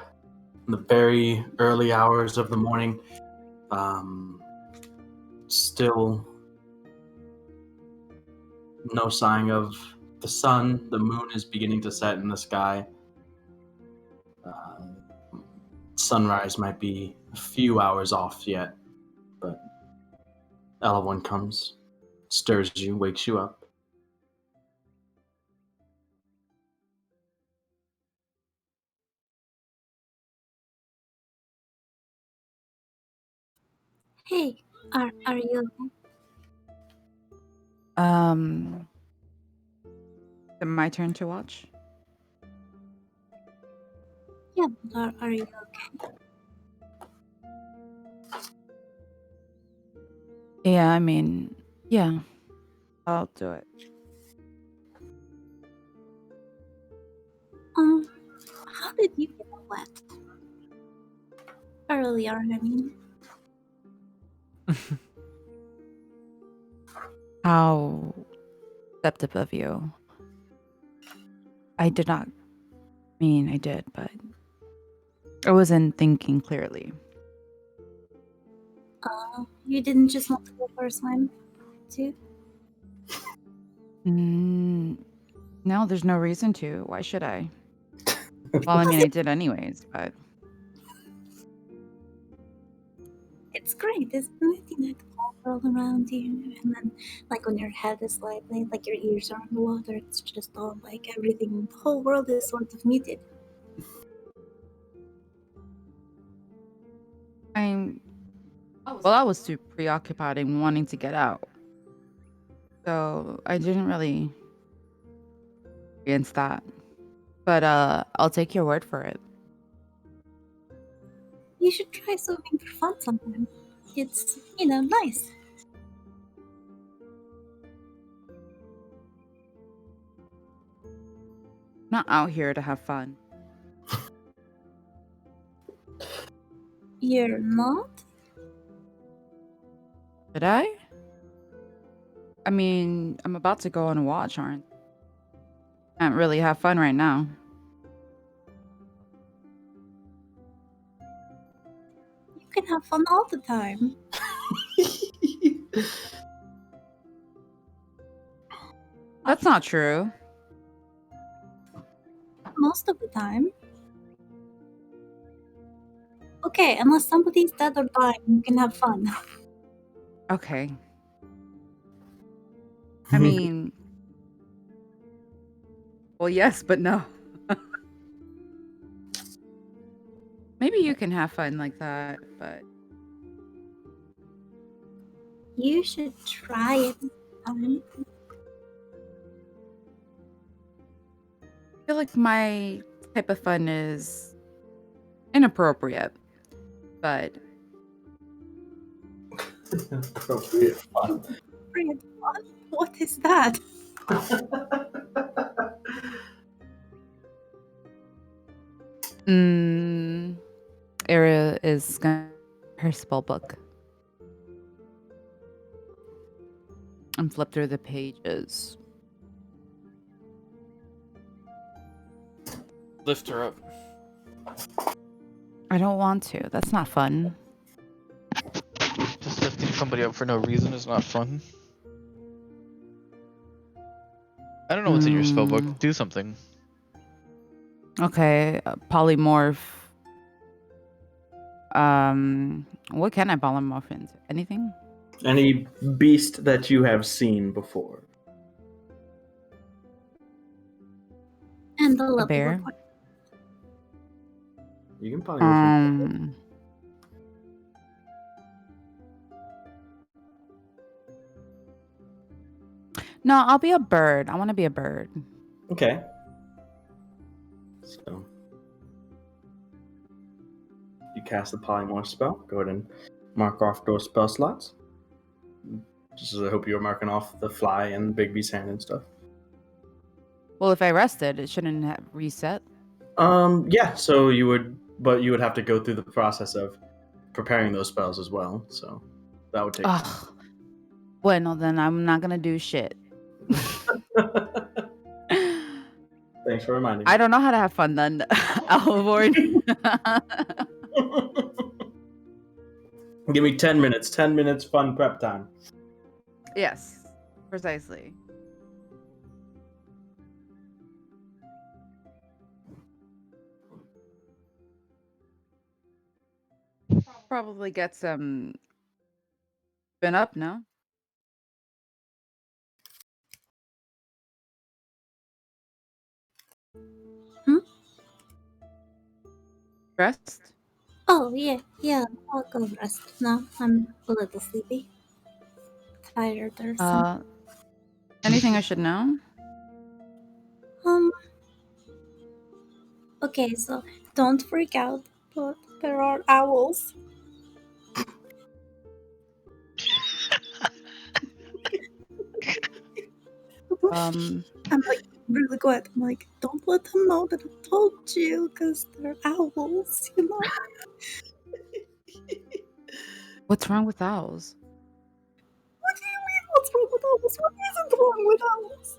in the very early hours of the morning. Still no sign of the sun. The moon is beginning to set in the sky. Sunrise might be a few hours off yet, but Elavon comes, stirs you, wakes you up. Hey, are you okay? Is it my turn to watch? Yeah, but are you okay? Yeah, I mean, yeah, I'll do it. How did you get wet? Earlier, I mean. How receptive of you. I did not mean I did, but I wasn't thinking clearly. You didn't just want to go for a swim, too? No, there's no reason to. Why should I? Well, I mean, I did anyways, but It's great, isn't it? You know, the whole world around you, and then, like, when your head is slightly, like, your ears are underwater, it's just all, like, everything, the whole world is sort of muted. I was too preoccupied in wanting to get out. So I didn't really experience that. But I'll take your word for it. You should try swimming for fun sometime. It's, you know, nice. Not out here to have fun. You're not? Did I? I mean, I'm about to go on a watch, aren't I? Can't really have fun right now. You can have fun all the time. That's not true. Most of the time. Okay, unless somebody's dead or dying, you can have fun. Okay. I mean, well, yes, but no. Maybe you can have fun like that, but You should try it. I feel like my type of fun is inappropriate, but Appropriate fun. Appropriate fun? What is that? Area is gonna her spell book and flip through the pages. Lift her up. I don't want to. That's not fun. Just lifting somebody up for no reason is not fun. I don't know what's in your spellbook. Do something. Okay, polymorph What can I polymorph into? Anything? Any beast that you have seen before. And the A level bear? required. You can polymorph into No, I'll be a bird. I want to be a bird. Okay. So you cast the polymorph spell. Go ahead and mark off those spell slots. Just as I hope you're marking off the fly and Bigby's hand and stuff. Well, if I rested, it shouldn't have reset. Yeah. So you would have to go through the process of preparing those spells as well. So that would take time. Ugh. Bueno, then I'm not gonna do shit. Thanks for reminding me. I don't know how to have fun then. Alvord. Give me 10 minutes. 10 minutes fun prep time. Yes, precisely. Probably get some spin up, no? Rest? Oh, yeah, I'll go rest now. I'm a little sleepy. Tired or something. Anything I should know? Okay, so don't freak out, but there are owls. I'm like really quiet. I'm like, don't let them know that I told you, because they're owls, you know? What's wrong with owls? What do you mean, what's wrong with owls? What isn't wrong with owls?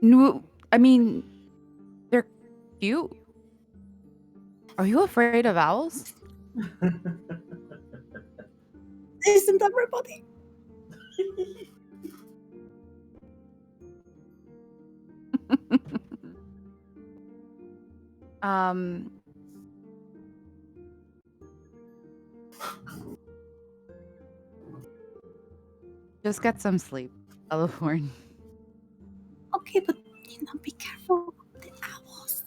No, I mean, they're cute. Are you afraid of owls? Isn't everybody? Just get some sleep, Elehorn. Okay, but be careful with the owls.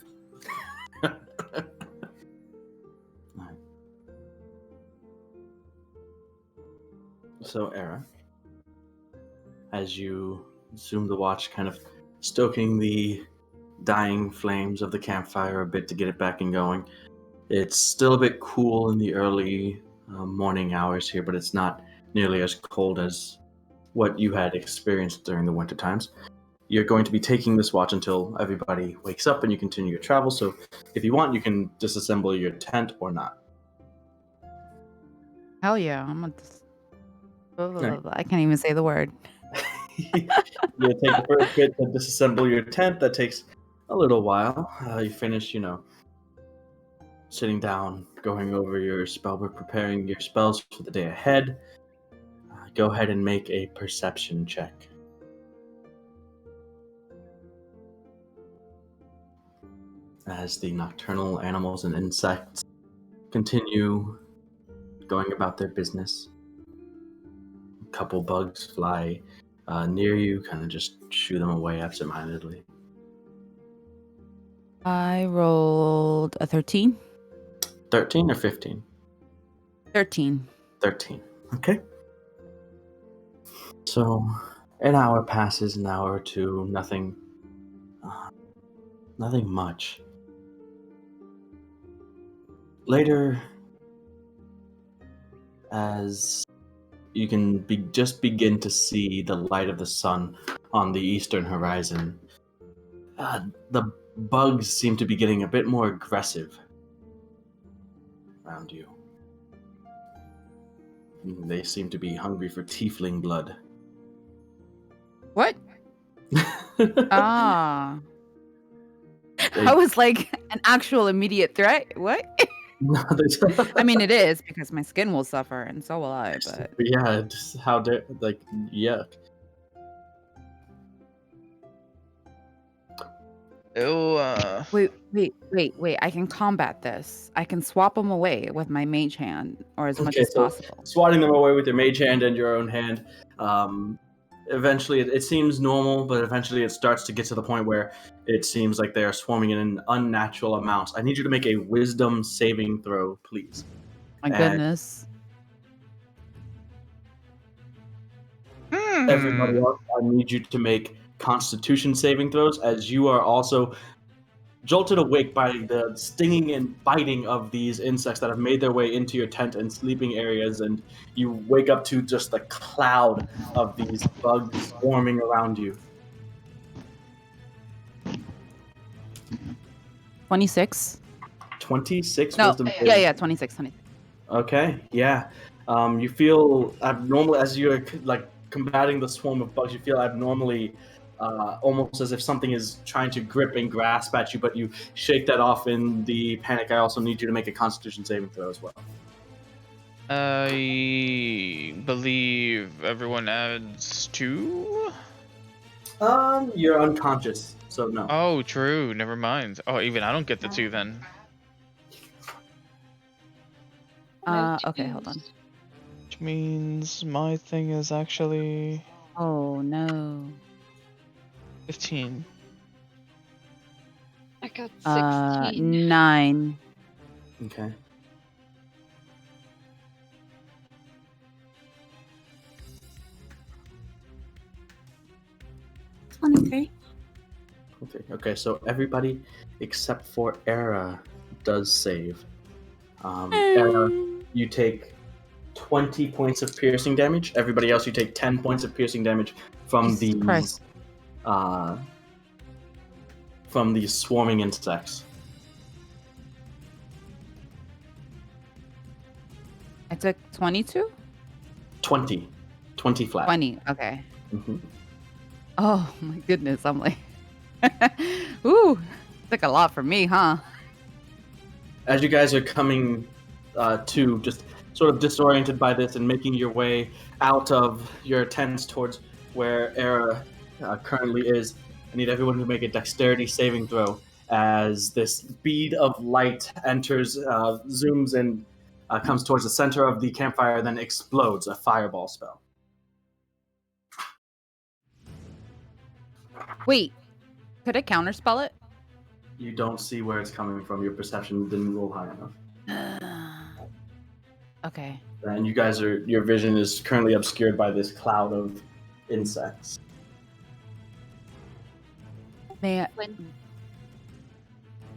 So, Era, as you zoom the watch, kind of stoking the dying flames of the campfire a bit to get it back and going, it's still a bit cool in the early morning hours here, but it's not nearly as cold as what you had experienced during the winter times. You're going to be taking this watch until everybody wakes up and you continue your travel, so if you want, you can disassemble your tent or not. Hell yeah, I'm gonna Right. I can't even say the word. You take the first bit to disassemble your tent. That takes a little while. You finish, sitting down, going over your spellbook, preparing your spells for the day ahead. Go ahead and make a perception check. As the nocturnal animals and insects continue going about their business. A couple bugs fly near you, kind of just shoo them away absentmindedly. I rolled a 13. 13 or 15? 13. 13. Okay. So, an hour passes, an hour or two, nothing much. Later, as you can just begin to see the light of the sun on the eastern horizon, the bugs seem to be getting a bit more aggressive around you. They seem to be hungry for tiefling blood. What? I was like an actual immediate threat. What? I mean, it is because my skin will suffer, and so will I. But yeah, just how dare yuck. Wait. I can combat this. I can swap them away with my mage hand, or as much as possible. Swatting them away with your mage hand and your own hand. Eventually, it seems normal, but eventually it starts to get to the point where it seems like they are swarming in an unnatural amount. I need you to make a wisdom saving throw, please. My goodness. Everybody else, I need you to make Constitution saving throws, as you are also jolted awake by the stinging and biting of these insects that have made their way into your tent and sleeping areas, and you wake up to just a cloud of these bugs swarming around you. 26. 26 No, wisdom. yeah, 26. Okay, yeah. You feel abnormal as you're like combating the swarm of bugs. You feel abnormally, almost as if something is trying to grip and grasp at you, but you shake that off in the panic. I also need you to make a Constitution saving throw as well. I believe everyone adds 2. You're unconscious, so no. Oh, true. Never mind. Oh, even I don't get the 2 then. Okay, hold on. Which means my thing is actually Oh no. 15. I got 16. 9. Okay. Okay, so everybody except for Era does save. Era, you take 20 points of piercing damage. Everybody else, you take 10 points of piercing damage from these swarming insects. I took 22? 20 flat. 20, okay. Mm-hmm. Oh my goodness, I'm like, ooh, took a lot from me, huh? As you guys are coming to, just sort of disoriented by this and making your way out of your tents towards where Era currently is, I need everyone to make a dexterity saving throw as this bead of light enters, zooms in, comes towards the center of the campfire, then explodes, a fireball spell. Wait, could I counterspell it? You don't see where it's coming from. Your perception didn't roll high enough. Okay. And you guys your vision is currently obscured by this cloud of insects. May I...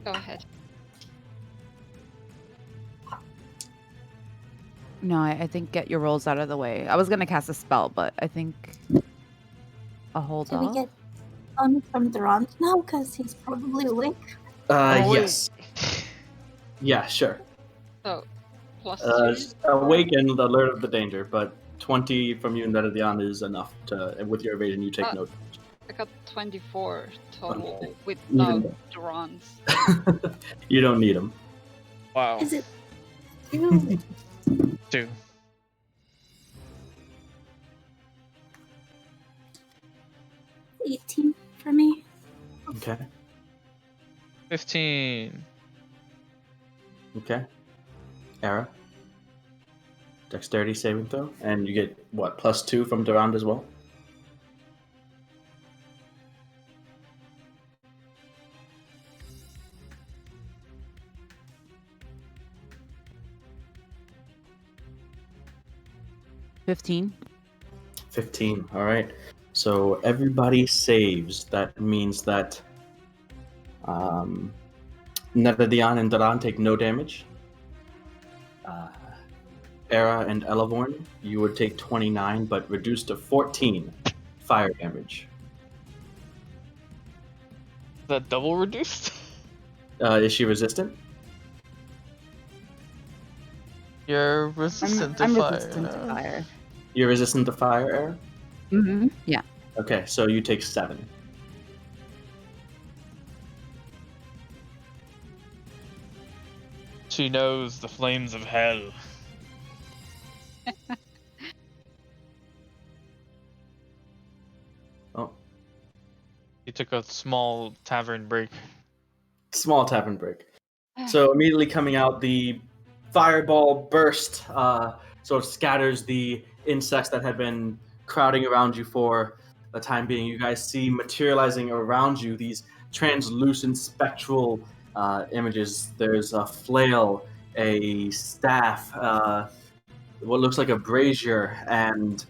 Go ahead. No, I think get your rolls out of the way. I was gonna cast a spell, but I think I'll hold off. Can we get on from Durant now? Because he's probably awake. Yes. Yeah, sure. So, plus 2? Awake and alert of the danger, but 20 from you and Neredian is enough to, with your evasion, you take no damage. I got 24 total without Durant's. You don't need them. Wow. Is it 2. 18 for me? Okay. 15. Okay. Era. Dexterity saving throw. And you get, what, +2 from Durand as well? $15. 15. All right. So everybody saves. That means that Neredian and Duran take no damage. Era and Elevorn, you would take 29, but reduced to 14 fire damage. Is that double reduced? Is she resistant? You're resistant to fire. I'm resistant to fire. You're resistant to fire, Era? Mm-hmm. Yeah. Okay, so you take 7. She knows the flames of hell. Oh. He took a small tavern break. Small tavern break. So immediately coming out, the fireball burst, sort of scatters the insects that had been crowding around you for the time being. You guys see materializing around you these translucent spectral images. There's a flail, a staff, what looks like a brazier, and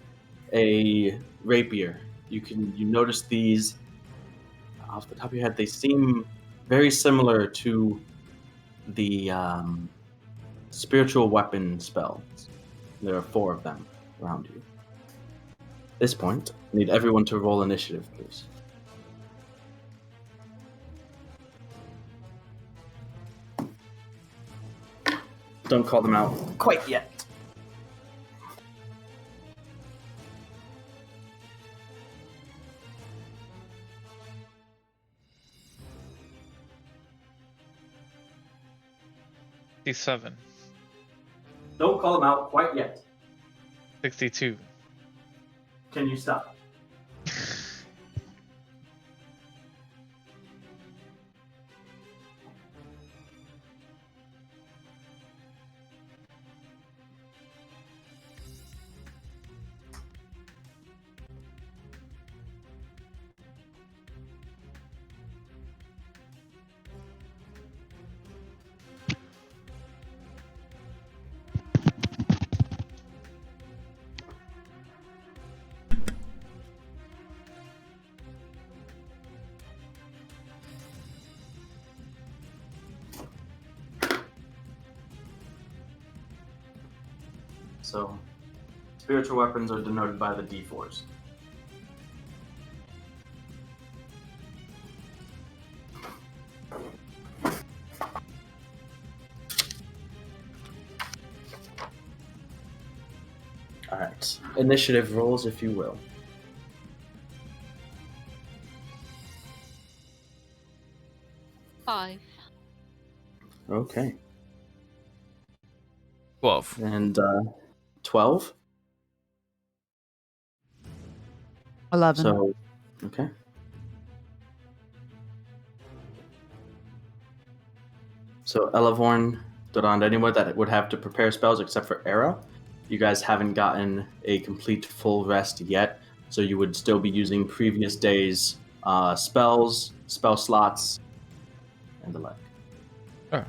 a rapier. You notice these off the top of your head. They seem very similar to the spiritual weapon spells. There are 4 of them around you. At this point, I need everyone to roll initiative, please. Don't call them out quite yet. $67. Don't call them out quite yet. 62. Can you stop? So, spiritual weapons are denoted by the D4s. Alright. Initiative rolls, if you will. Five. Okay. 12. And 12? 11. So, okay. So, Elevorn, Durand, anyone that would have to prepare spells except for Era, you guys haven't gotten a complete full rest yet, so you would still be using previous days' spells, spell slots, and the like. Oh.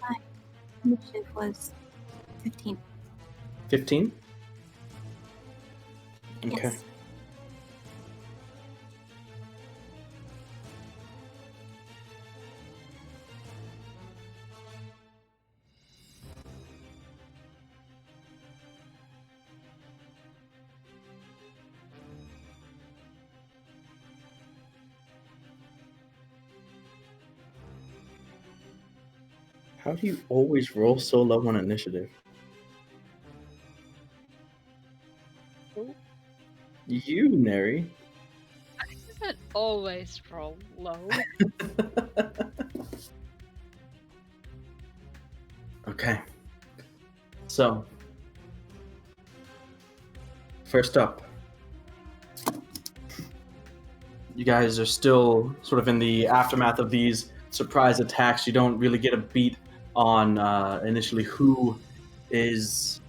My initiative was 15. 15? Okay. Yes. How do you always roll so low on initiative? You, Neri. I didn't always roll low. Okay. So, first up, you guys are still sort of in the aftermath of these surprise attacks. You don't really get a beat on initially who is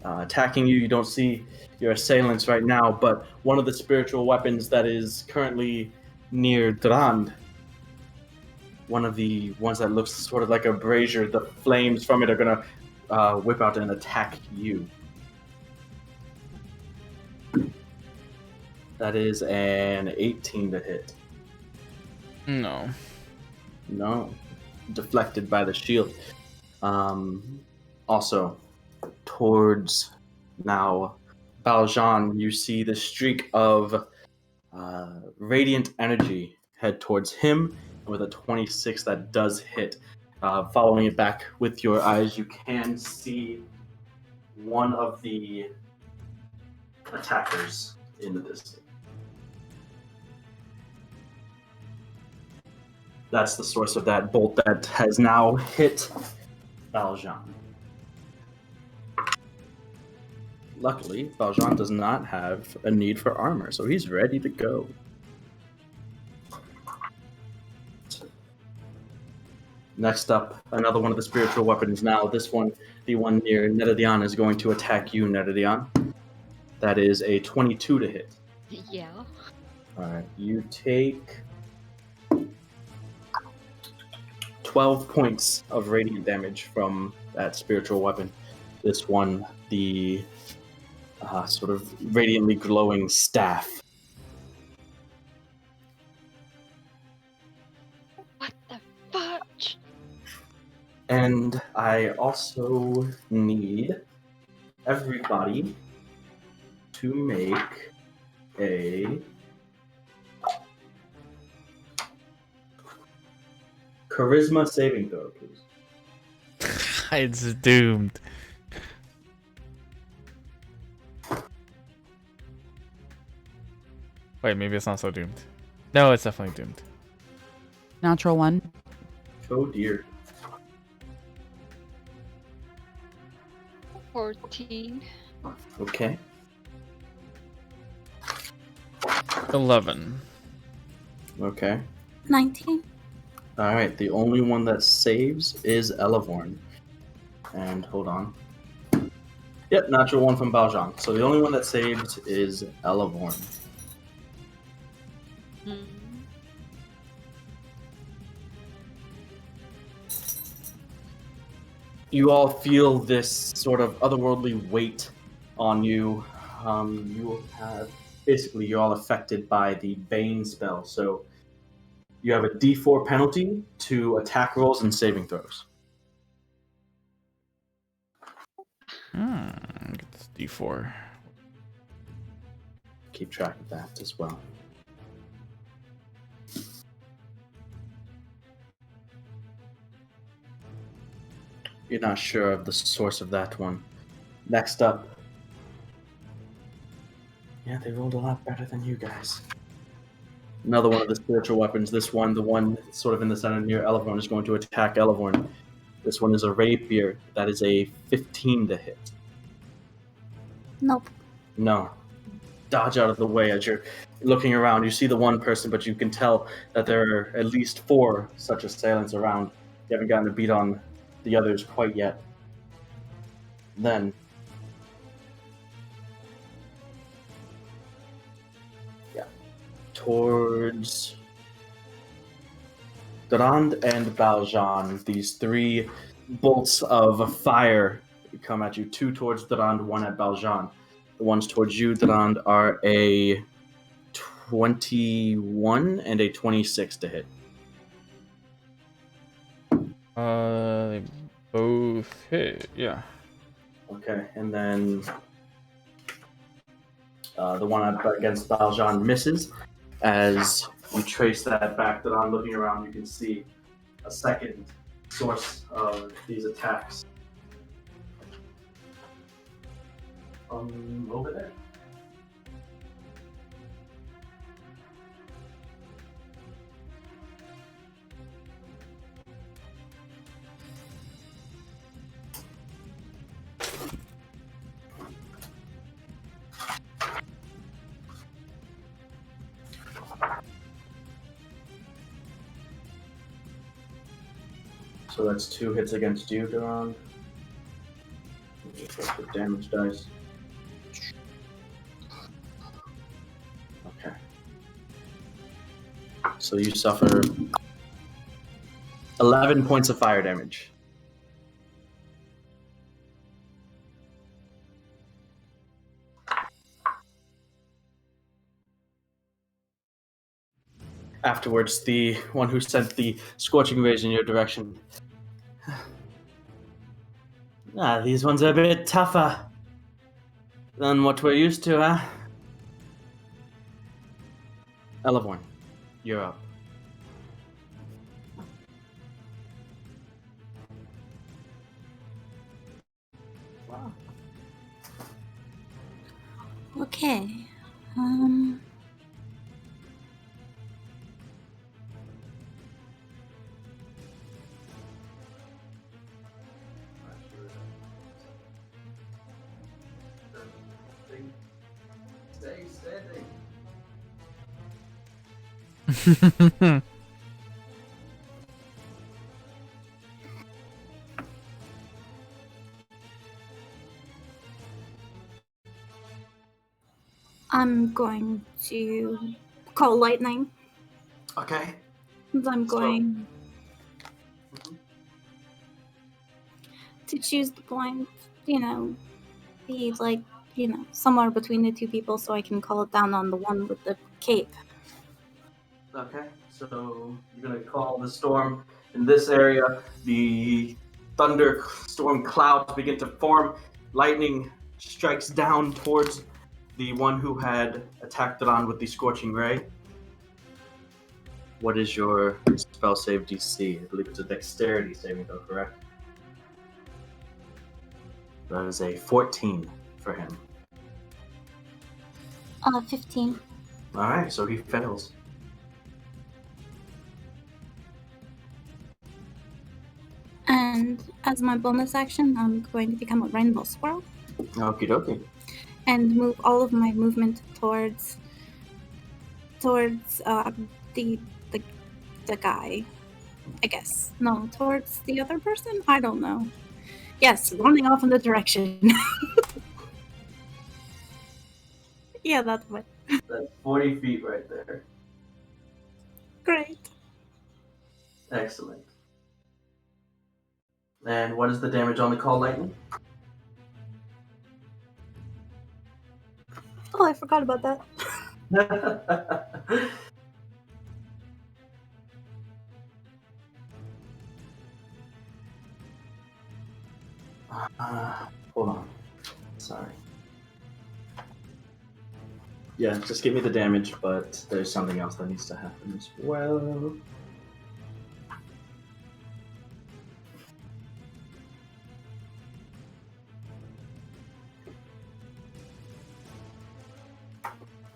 attacking you. You don't see your assailants right now, but one of the spiritual weapons that is currently near Drand, one of the ones that looks sort of like a brazier, the flames from it are going to whip out and attack you. That is an 18 to hit. No. No. Deflected by the shield. Also, towards now Valjean, you see the streak of radiant energy head towards him, and with a 26 that does hit. Following it back with your eyes, you can see one of the attackers in the distance. That's the source of that bolt that has now hit Valjean. Luckily, Valjean does not have a need for armor, so he's ready to go. Next up, another one of the spiritual weapons. Now, this one, the one near Netadian, is going to attack you, Netadian. That is a 22 to hit. Yeah. Alright, you take 12 points of radiant damage from that spiritual weapon. This one, the sort of radiantly glowing staff. What the fudge? And I also need everybody to make a charisma saving throw, please. It's doomed. Wait, maybe it's not so doomed. No, it's definitely doomed. Natural 1. Oh dear. 14. Okay. 11. Okay. 19. Alright, the only one that saves is Elevorn. And hold on. Yep, natural 1 from Valjean. So the only one that saves is Elevorn. Hmm. You all feel this sort of otherworldly weight on you. You have basically you're all affected by the Bane spell. So you have a D4 penalty to attack rolls and saving throws. It's D4. Keep track of that as well. You're not sure of the source of that one. Next up. Yeah, they rolled a lot better than you guys. Another one of the spiritual weapons. This one, the one sort of in the center near Elevorn, is going to attack Elevorn. This one is a rapier. That is a 15 to hit. Nope. No. Dodge out of the way as you're looking around. You see the one person, but you can tell that there are at least 4 such assailants around. You haven't gotten a beat on the others quite yet. Then, towards Durand and Valjean, these 3 bolts of fire come at you. 2 towards Durand, 1 at Valjean. The ones towards you, Durand, are a 21 and a 26 to hit. They both hit, yeah. Okay, and then the one against Valjean misses. As you trace that back, that I'm looking around, you can see a second source of these attacks. Over there. So that's 2 hits against you, Durand. The damage dice. Okay. So you suffer 11 points of fire damage. Afterwards, the one who sent the scorching rays in your direction. These ones are a bit tougher than what we're used to, huh? Elevorn, you're up. Wow. Okay. I'm going to call lightning. Okay. I'm going to choose the point, be like, somewhere between the two people so I can call it down on the one with the cape. Okay, so you're going to call the storm in this area. The thunderstorm clouds begin to form. Lightning strikes down towards the one who had attacked Duen with the Scorching Ray. What is your spell save DC? I believe it's a dexterity saving throw, correct? That is a 14 for him. 15. Alright, so he fails. And as my bonus action, I'm going to become a rainbow squirrel. Okie dokie. And move all of my movement towards the guy, I guess. No, towards the other person? I don't know. Yes, running off in the direction. Yeah, that's what. That's 40 feet right there. Great. Excellent. And what is the damage on the call lightning? Oh, I forgot about that. Hold on. Sorry. Yeah, just give me the damage, but there's something else that needs to happen as well.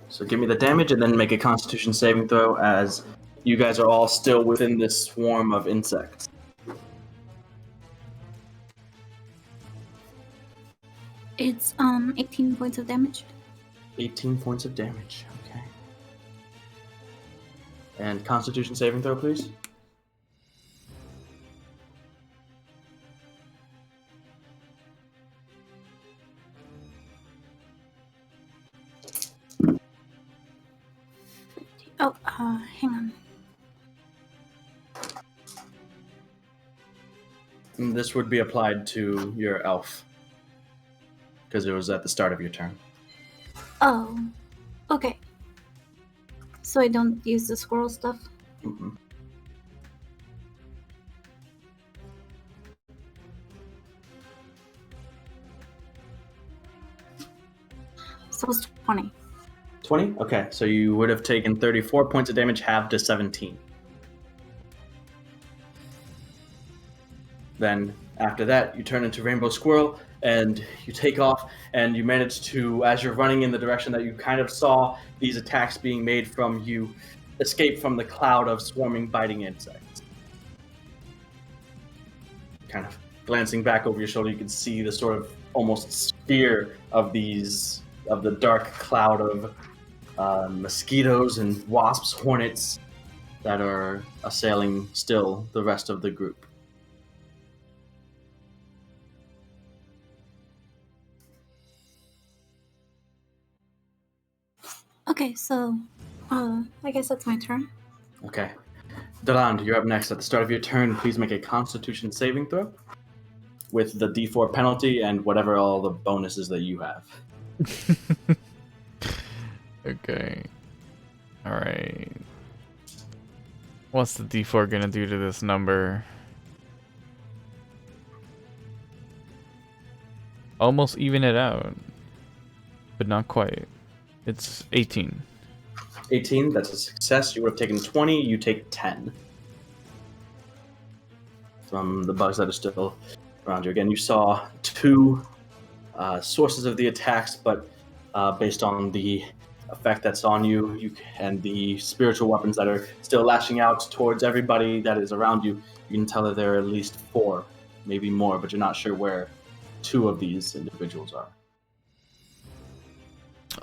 So give me the damage and then make a Constitution saving throw as you guys are all still within this swarm of insects. It's 18 points of damage. 18 points of damage. Okay. And Constitution saving throw, please. Oh, hang on. And this would be applied to your elf, because it was at the start of your turn. Oh, okay. So I don't use the squirrel stuff? Mm-hmm. So it's 20. 20? Okay, so you would have taken 34 points of damage, halved to 17. Then after that, you turn into Rainbow Squirrel, and you take off, and you manage to, as you're running in the direction that you kind of saw these attacks being made from, you escape from the cloud of swarming, biting insects. Kind of glancing back over your shoulder, you can see the sort of almost sphere of the dark cloud of mosquitoes and wasps, hornets that are assailing still the rest of the group. Okay, so I guess that's my turn. Okay. Duen, you're up next. At the start of your turn, please make a Constitution saving throw with the D4 penalty and whatever all the bonuses that you have. Okay. Alright. What's the D4 gonna do to this number? Almost even it out. But not quite. It's 18. 18, that's a success. You would have taken 20, you take 10. From the bugs that are still around you. Again, you saw two sources of the attacks, but based on the effect that's on you and the spiritual weapons that are still lashing out towards everybody that is around you, you can tell that there are at least 4, maybe more, but you're not sure where 2 of these individuals are.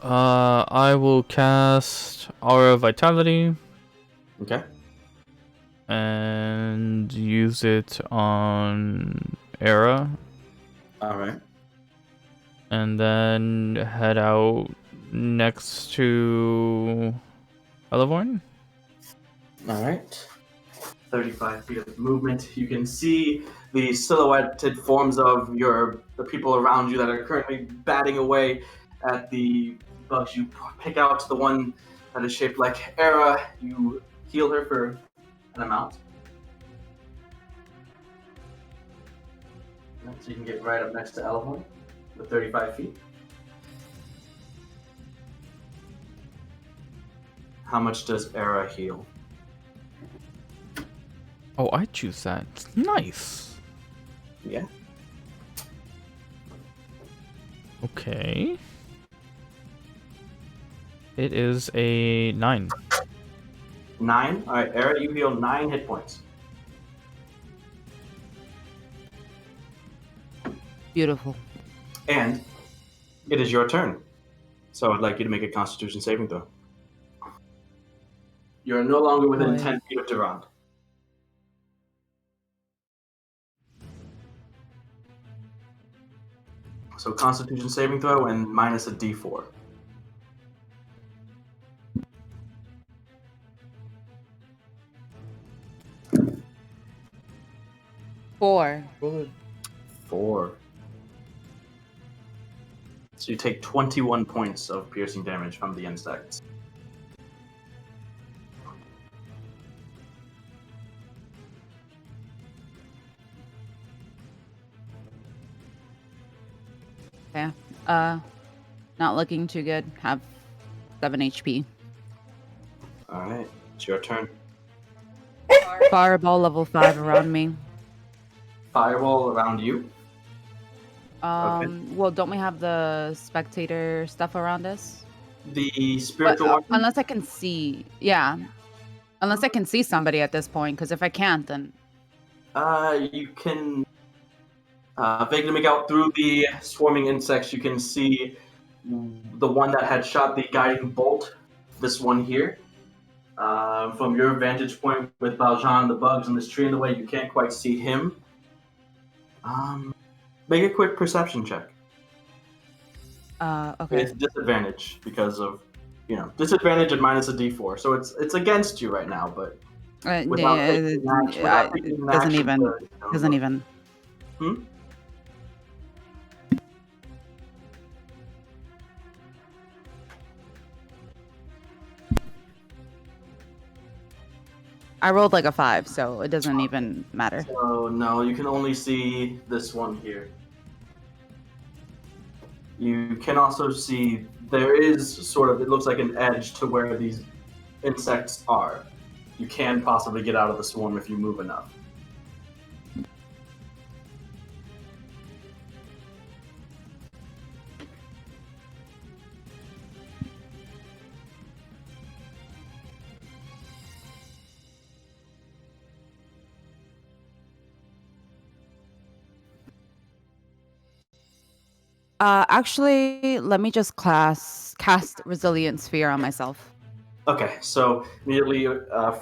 I will cast Aura of Vitality. Okay. And use it on Era. Alright. And then head out next to Elevorn. Alright. 35 feet of movement. You can see the silhouetted forms of the people around you that are currently batting away at the bugs. You pick out the one that is shaped like Era. You heal her for an amount. So you can get right up next to Elhorn with 35 feet. How much does Era heal? Oh, I choose that. Nice. Yeah. Okay. It is a 9. 9? Alright, Era, you heal 9 hit points. Beautiful. And it is your turn. So I'd like you to make a Constitution saving throw. You are no longer within 10 feet of Durand. So Constitution saving throw and minus a D4. Four. 4. So you take 21 points of piercing damage from the insects. Okay. Not looking too good. Have 7 HP. Alright, it's your turn. Fireball level 5 around me. Fireball around you? Well, don't we have the spectator stuff around us? The spiritual one? Unless I can see, yeah. Unless I can see somebody at this point, because if I can't, then You can vaguely make out through the swarming insects. You can see the one that had shot the guiding bolt. This one here. From your vantage point with Valjean, the bugs, and this tree in the way, you can't quite see him. Make a quick perception check. okay. With disadvantage because of, disadvantage and minus a D4. So it's against you right now, but without taking an action, doesn't even. I rolled like a 5, so it doesn't even matter. So no, you can only see this one here. You can also see there is sort of, it looks like an edge to where these insects are. You can possibly get out of the swarm if you move enough. Actually, let me just cast Resilient Sphere on myself. Okay, so immediately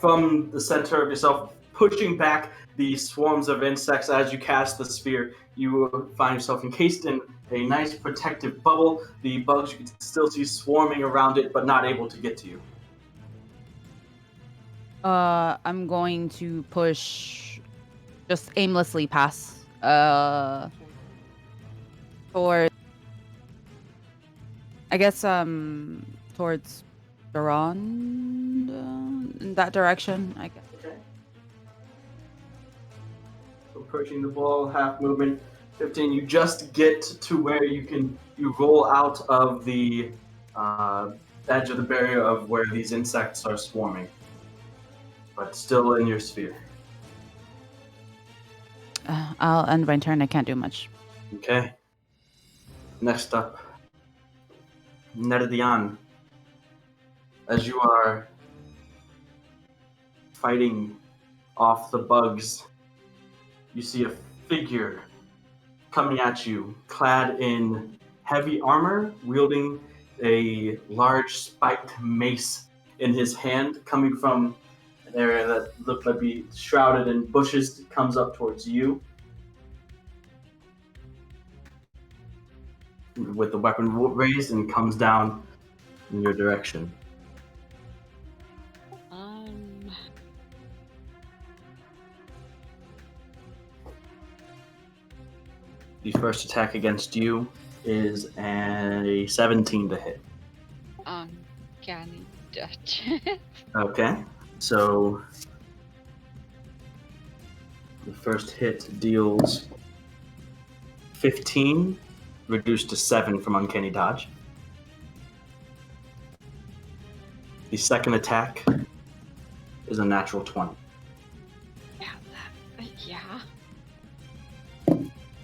from the center of yourself, pushing back the swarms of insects as you cast the sphere, you find yourself encased in a nice protective bubble. The bugs you can still see swarming around it, but not able to get to you. I'm going to push, just aimlessly pass, toward, I guess, towards Durand, in that direction, I guess. Okay. So pushing the ball, half movement, 15. You just get to where you roll out of the edge of the barrier of where these insects are swarming, but still in your sphere. I'll end my turn. I can't do much. Okay. Next up, Nerdian. As you are fighting off the bugs, you see a figure coming at you, clad in heavy armor, wielding a large spiked mace in his hand, coming from an area that looked like be shrouded in bushes. It comes up towards you with the weapon raised and comes down in your direction. The first attack against you is a 17 to hit. Can he dodge? Okay, so the first hit deals 15, reduced to 7 from Uncanny Dodge. The second attack is a natural 20. Yeah.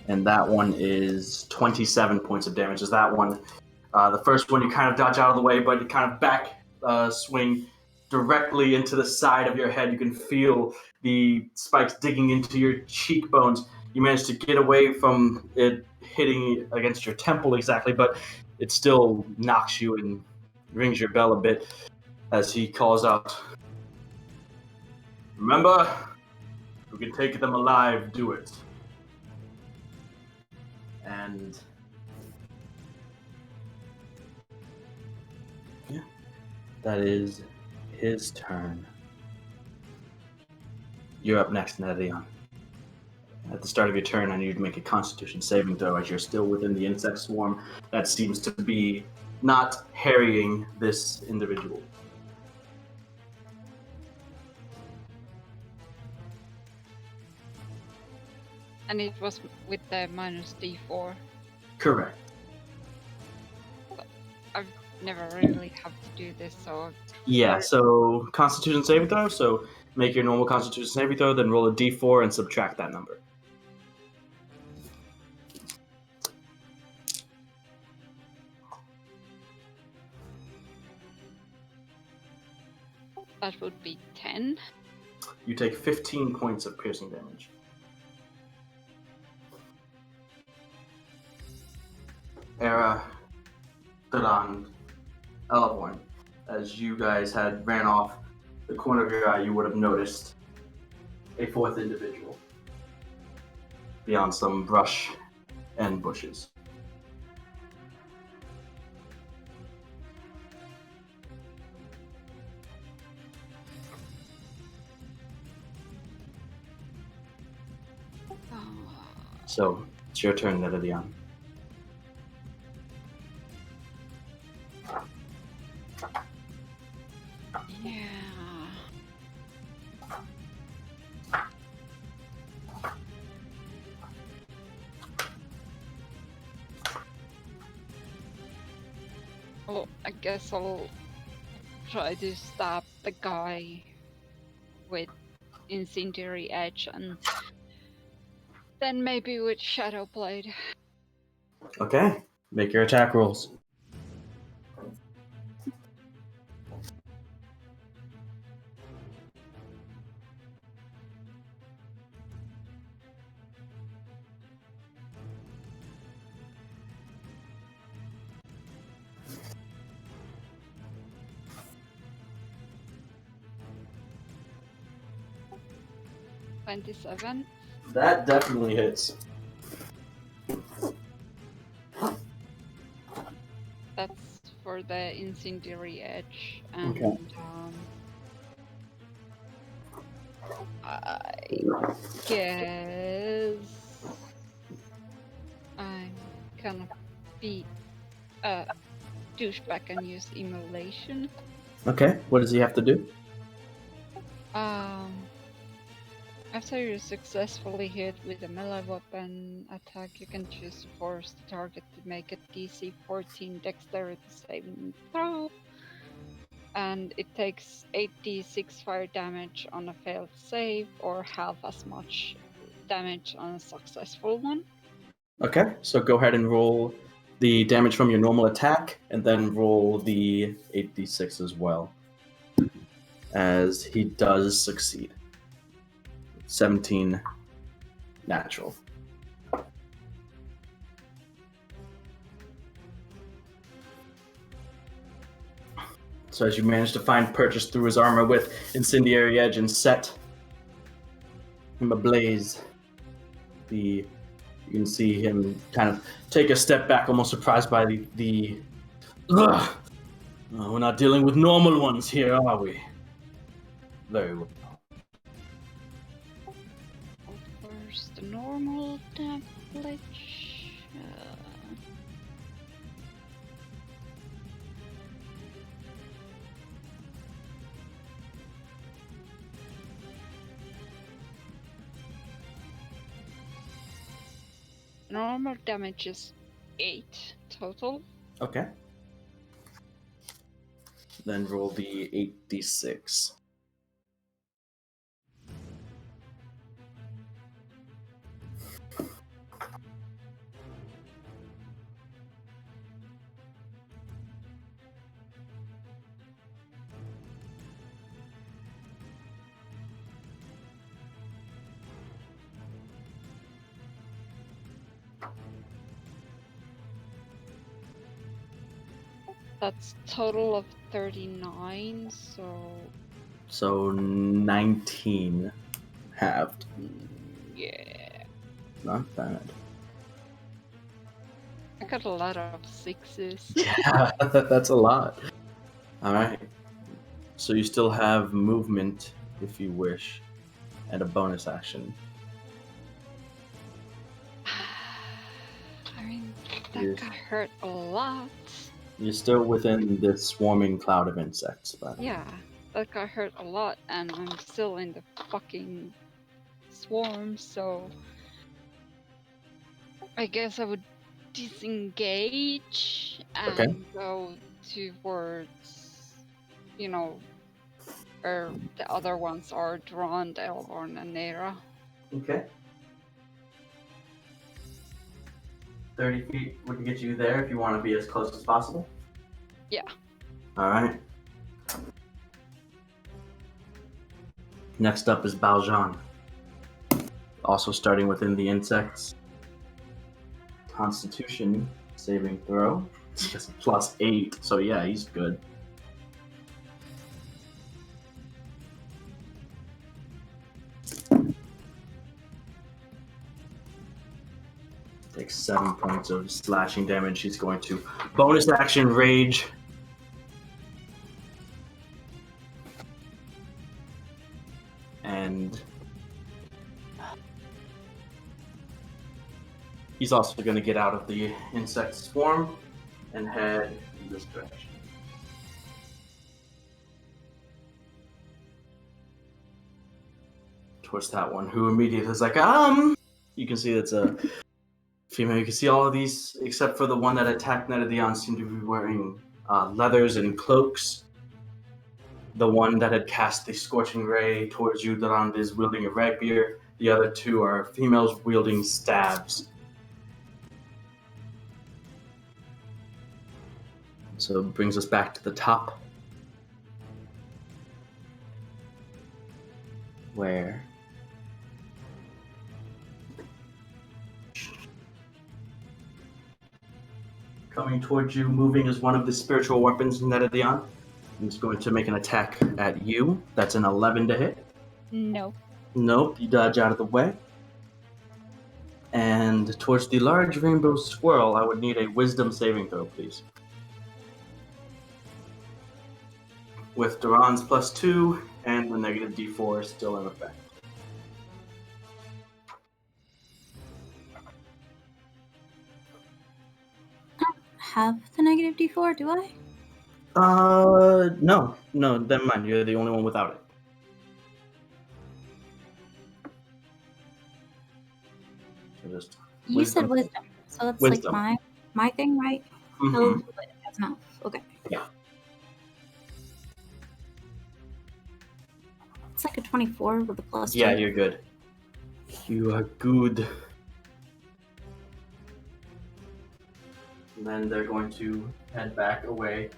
And that one is 27 points of damage. Is that one? The first one you kind of dodge out of the way, but you kind of back swing directly into the side of your head. You can feel the spikes digging into your cheekbones. You manage to get away from it hitting against your temple exactly, but it still knocks you and rings your bell a bit as he calls out, "Remember, if we can take them alive, do it." And yeah, that is his turn. You're up next, Nadion. At the start of your turn, I need you to make a Constitution saving throw as you're still within the insect swarm that seems to be not harrying this individual. And it was with the minus D4. Correct. I've never really had to do this, so... Yeah, so Constitution saving throw, so make your normal Constitution saving throw, then roll a D4 and subtract that number. That would be 10. You take 15 points of piercing damage. Era, Kadan, Eleborn, as you guys had ran off the corner of your eye, you would have noticed a fourth individual beyond some brush and bushes. So, it's your turn, Nedidion. Yeah. Well, I guess I'll try to stab the guy with incendiary edge and then maybe with Shadow Blade. Okay, make your attack rolls. $27. That definitely hits. That's for the incendiary edge, and Okay. I guess I'm gonna be a douchebag and use immolation. Okay, what does he have to do? After you successfully hit with a melee weapon attack, you can choose to force the target to make a DC 14 dexterity saving throw. And it takes 8d6 fire damage on a failed save, or half as much damage on a successful one. Okay, so go ahead and roll the damage from your normal attack, and then roll the 8d6 as well, as he does succeed. 17 natural. So as you manage to find purchase through his armor with incendiary edge and set him ablaze, you can see him kind of take a step back, almost surprised by Ugh! We're not dealing with normal ones here, are we? Very well. Where's the normal damage? Normal damage is 8 total. Okay. Then roll the 8d6. That's total of 39, So 19 halved. yeah. Not bad. I got a lot of 6s. Yeah, that's a lot. Alright. So you still have movement, if you wish, and a bonus action. I mean, that got hurt a lot. You're still within this swarming cloud of insects, but Yeah, that got hurt a lot, and I'm still in the fucking swarm, so I guess I would disengage and go towards, where the other ones are drawn, Elborn and Nera. Okay. 30 feet would get you there if you want to be as close as possible? Yeah. Alright. Next up is Baljan. Also starting within the insects. Constitution saving throw. He has a +8, so yeah, he's good. Takes 7 points of slashing damage. He's going to bonus action rage. And he's also going to get out of the insect swarm and head in this direction. Towards that one, who immediately is like, You can see that's a female. You can see all of these, except for the one that attacked Netadion, seem to be wearing leathers and cloaks. The one that had cast the Scorching Ray towards you, Durand, is wielding a rapier. The other two are females wielding staves. So it brings us back to the top, where coming towards you, moving as one of the spiritual weapons, Netadion. He's going to make an attack at you. That's an 11 to hit. No. Nope, you dodge out of the way. And towards the large rainbow squirrel, I would need a wisdom saving throw, please. With Duran's +2 and the negative D4 still in effect. I don't have the negative D4, do I? No, never mind. You're the only one without it. So just You said wisdom, so that's Wisdom. like my thing, right? Mhm. Oh, that's enough. Okay. Yeah. It's like a 24 with a +2. Yeah, you're good. You are good. And then they're going to head back away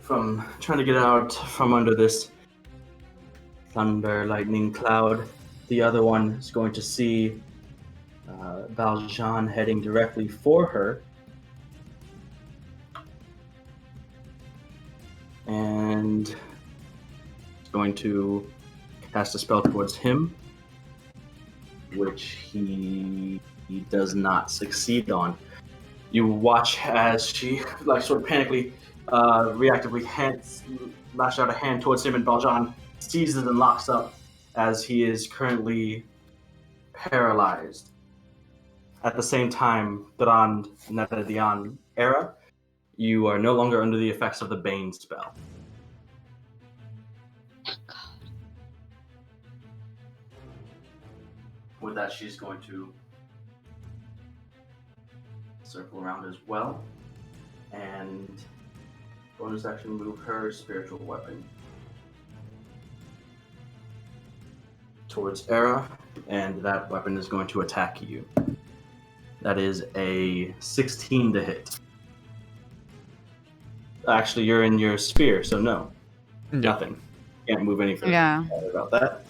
from trying to get out from under this thunder lightning cloud. The other one is going to see Valjean heading directly for her going to cast a spell towards him, which he does not succeed on. You watch as she, like, sort of panically, reactively lash out a hand towards him, and Valjean seizes and locks up as he is currently paralyzed. At the same time, Durand, Netadian, Era, you are no longer under the effects of the Bane spell. With that, she's going to circle around as well, and bonus action move her spiritual weapon towards Era, and that weapon is going to attack you. That is a 16 to hit. Actually, you're in your sphere, so no. Yeah. Nothing. Can't move anything. Yeah. Sorry about that.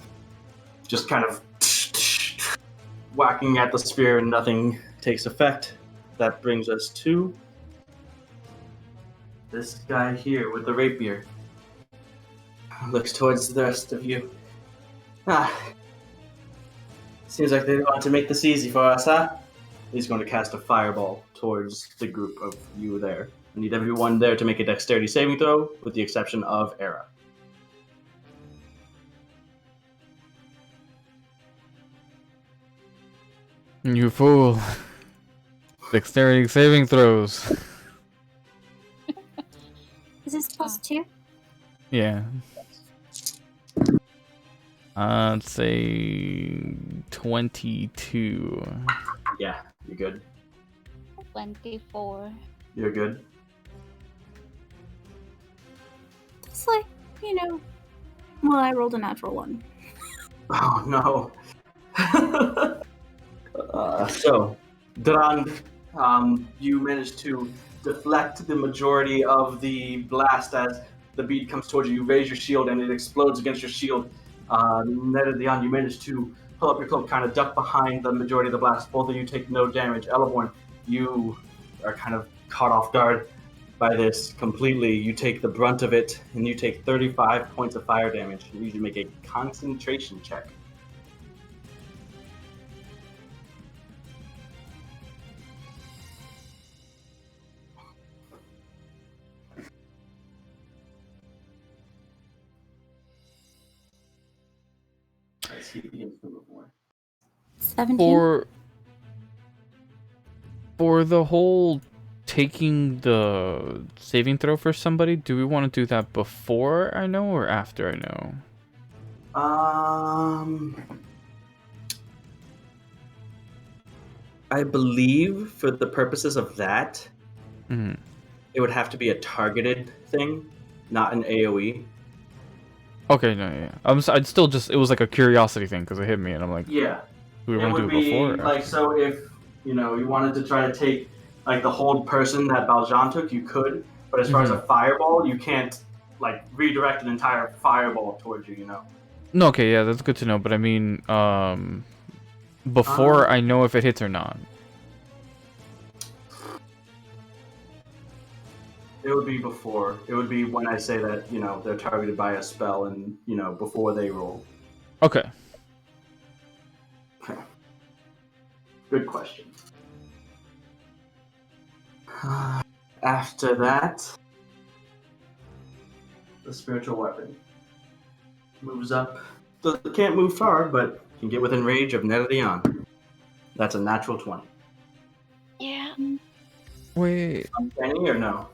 Just kind of whacking at the spear and nothing takes effect. That brings us to this guy here with the rapier. Looks towards the rest of you. Seems like they want to make this easy for us, huh? He's going to cast a fireball towards the group of you there. I need everyone there to make a dexterity saving throw, with the exception of Era. You fool. Dexterity saving throws. Is this +2? Yeah. I'd say 22. Yeah, you're good. 24. You're good. It's like, well, I rolled a natural 1. Oh no. So, Durand, you managed to deflect the majority of the blast as the bead comes towards you. You raise your shield and it explodes against your shield. Netadian, you managed to pull up your cloak, kind of duck behind the majority of the blast. Both of you take no damage. Eleborn, you are kind of caught off guard by this completely. You take the brunt of it, and you take 35 points of fire damage. You need to make a concentration check. Let's see if he gets a little more. 17. For the whole taking the saving throw for somebody, do we want to do that before I know or after I know? I believe for the purposes of that, it would have to be a targeted thing, not an AoE. Okay, no, yeah. I'd still just, it was like a curiosity thing because it hit me and I'm like, Yeah. Do we want to do it before? Or like, so if, you wanted to try to take, like, the hold person that Valjean took, you could, but as far as a fireball, you can't, like, redirect an entire fireball towards you, No, okay, yeah, that's good to know, but I mean, before I know if it hits or not. It would be before. It would be when I say that, they're targeted by a spell and, before they roll. Okay. Good question. After that, the spiritual weapon moves up. Can't move far, but can get within range of Netadian. That's a natural 20. Yeah. Wait. Uncanny or no?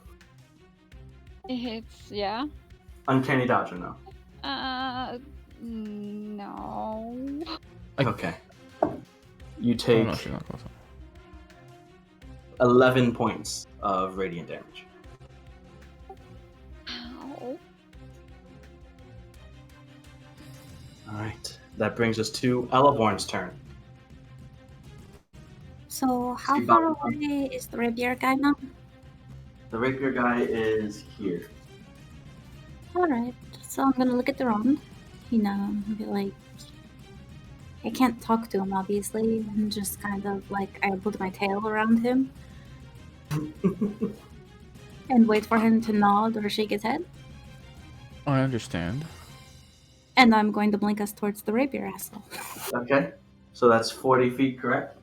It hits, yeah. Uncanny dodge or no? No. Okay. You take 11 points of radiant damage. Ow. Alright. That brings us to Eleborn's turn. So, how far away is the rapier guy now? The rapier guy is here. Alright, so I'm gonna look at the round. And be like, I can't talk to him, obviously, and just kind of like, I put my tail around him and wait for him to nod or shake his head. I understand. And I'm going to blink us towards the rapier asshole. Okay. So that's 40 feet, correct?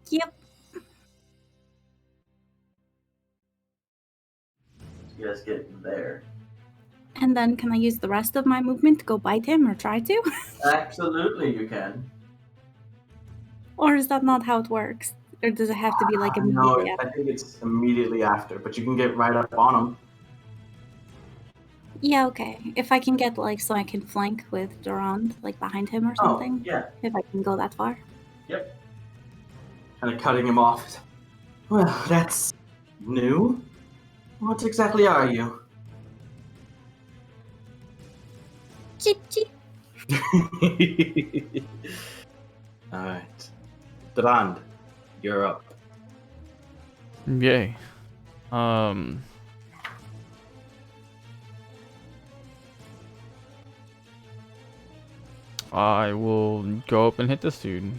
Yep. You guys get there. And then can I use the rest of my movement to go bite him or try to? Absolutely, you can. Or is that not how it works? Or does it have to be like immediately No, after? I think it's immediately after, but you can get right up on him. Yeah, okay. If I can get like so I can flank with Durand, like behind him or something. Oh, yeah. If I can go that far. Yep. Kind of cutting him off. Well, that's new. What exactly are you? Cheep cheep. Alright. Durand, you're up. Yay. I will go up and hit this dude.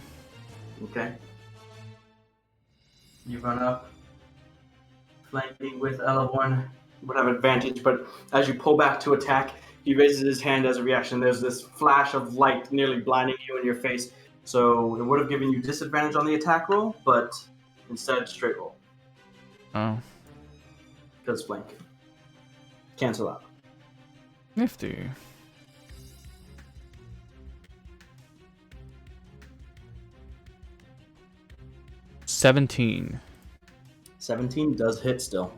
Okay. You run up, flanking with Elevorn. Would have advantage, but as you pull back to attack, he raises his hand as a reaction. There's this flash of light nearly blinding you in your face, so it would have given you disadvantage on the attack roll, but instead straight roll. Oh. Because flank. Cancel out. Nifty. $17. 17 does hit still.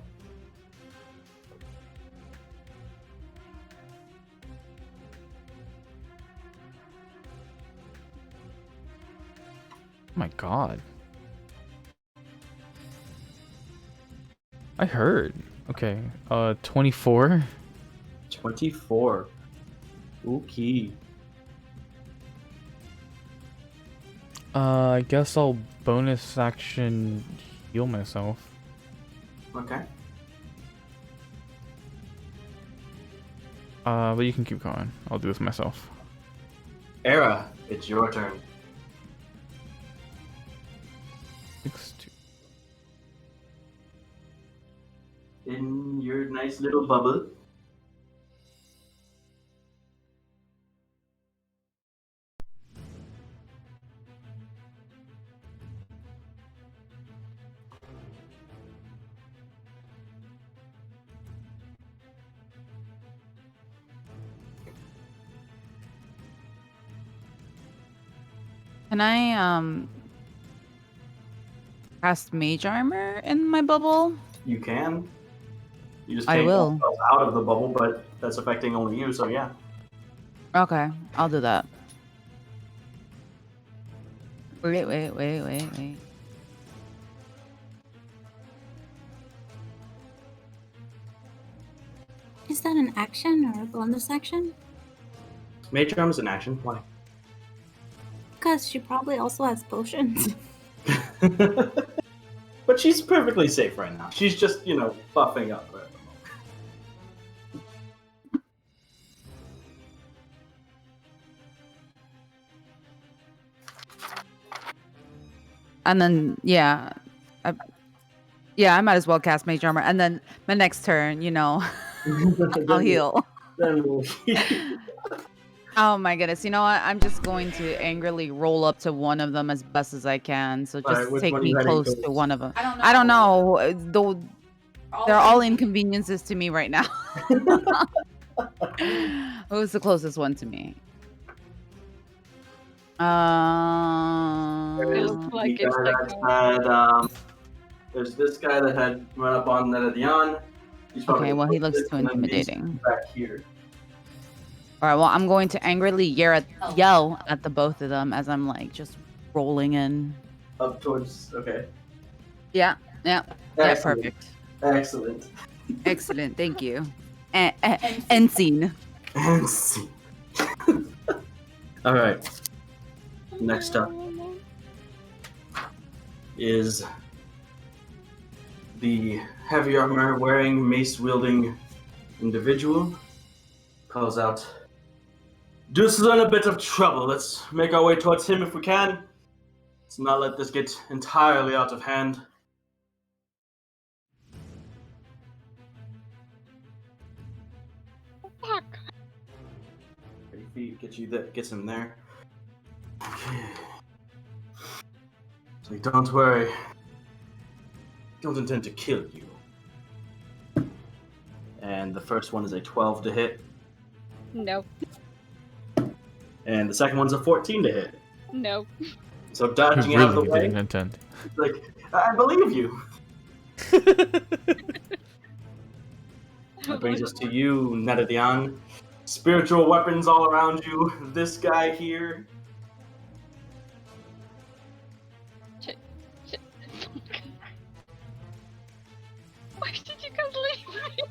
Oh my god. I heard. Okay. 24. 24. Okay. I guess I'll bonus action heal myself. Okay. But you can keep going. I'll do this myself. Era, it's your turn. 6-2. In your nice little bubble. Can I cast mage armor in my bubble? You can. You just I can't will. get yourself out of the bubble, but that's affecting only you, so yeah. Okay, I'll do that. Wait. Is that an action or a bonus action? Mage Arm is an action. Why? Because she probably also has potions. But she's perfectly safe right now. She's just, buffing up at the moment. And then, I might as well cast mage armor. And then my next turn, I'll heal. Then we'll Oh my goodness. You know what? I'm just going to angrily roll up to one of them as best as I can. So just which take one me you heading close towards? to one of them. I don't know. They're all inconveniences to me right now. Who's the closest one to me? There's this guy that had run up on Neredian. Okay, well, he looks too intimidating. Back here. All right, well, I'm going to angrily yell at the both of them as I'm like just rolling in. Up towards, okay. Yeah, Excellent. perfect. Excellent. Thank you. End scene. And see. All right. Next up is the heavy armor wearing, mace wielding individual. Calls out, "This is in a bit of trouble. Let's make our way towards him if we can. Let's not let this get entirely out of hand." Fuck. Ready feet, gets him there. Okay. So don't worry. Don't intend to kill you. And the first one is a 12 to hit. No. And the second one's a 14 to hit. No. So dodging out of the way. Didn't intend. Like, I believe you. That brings us to you, Netadian. Spiritual weapons all around you. This guy here. Shit. Why did you guys leave me?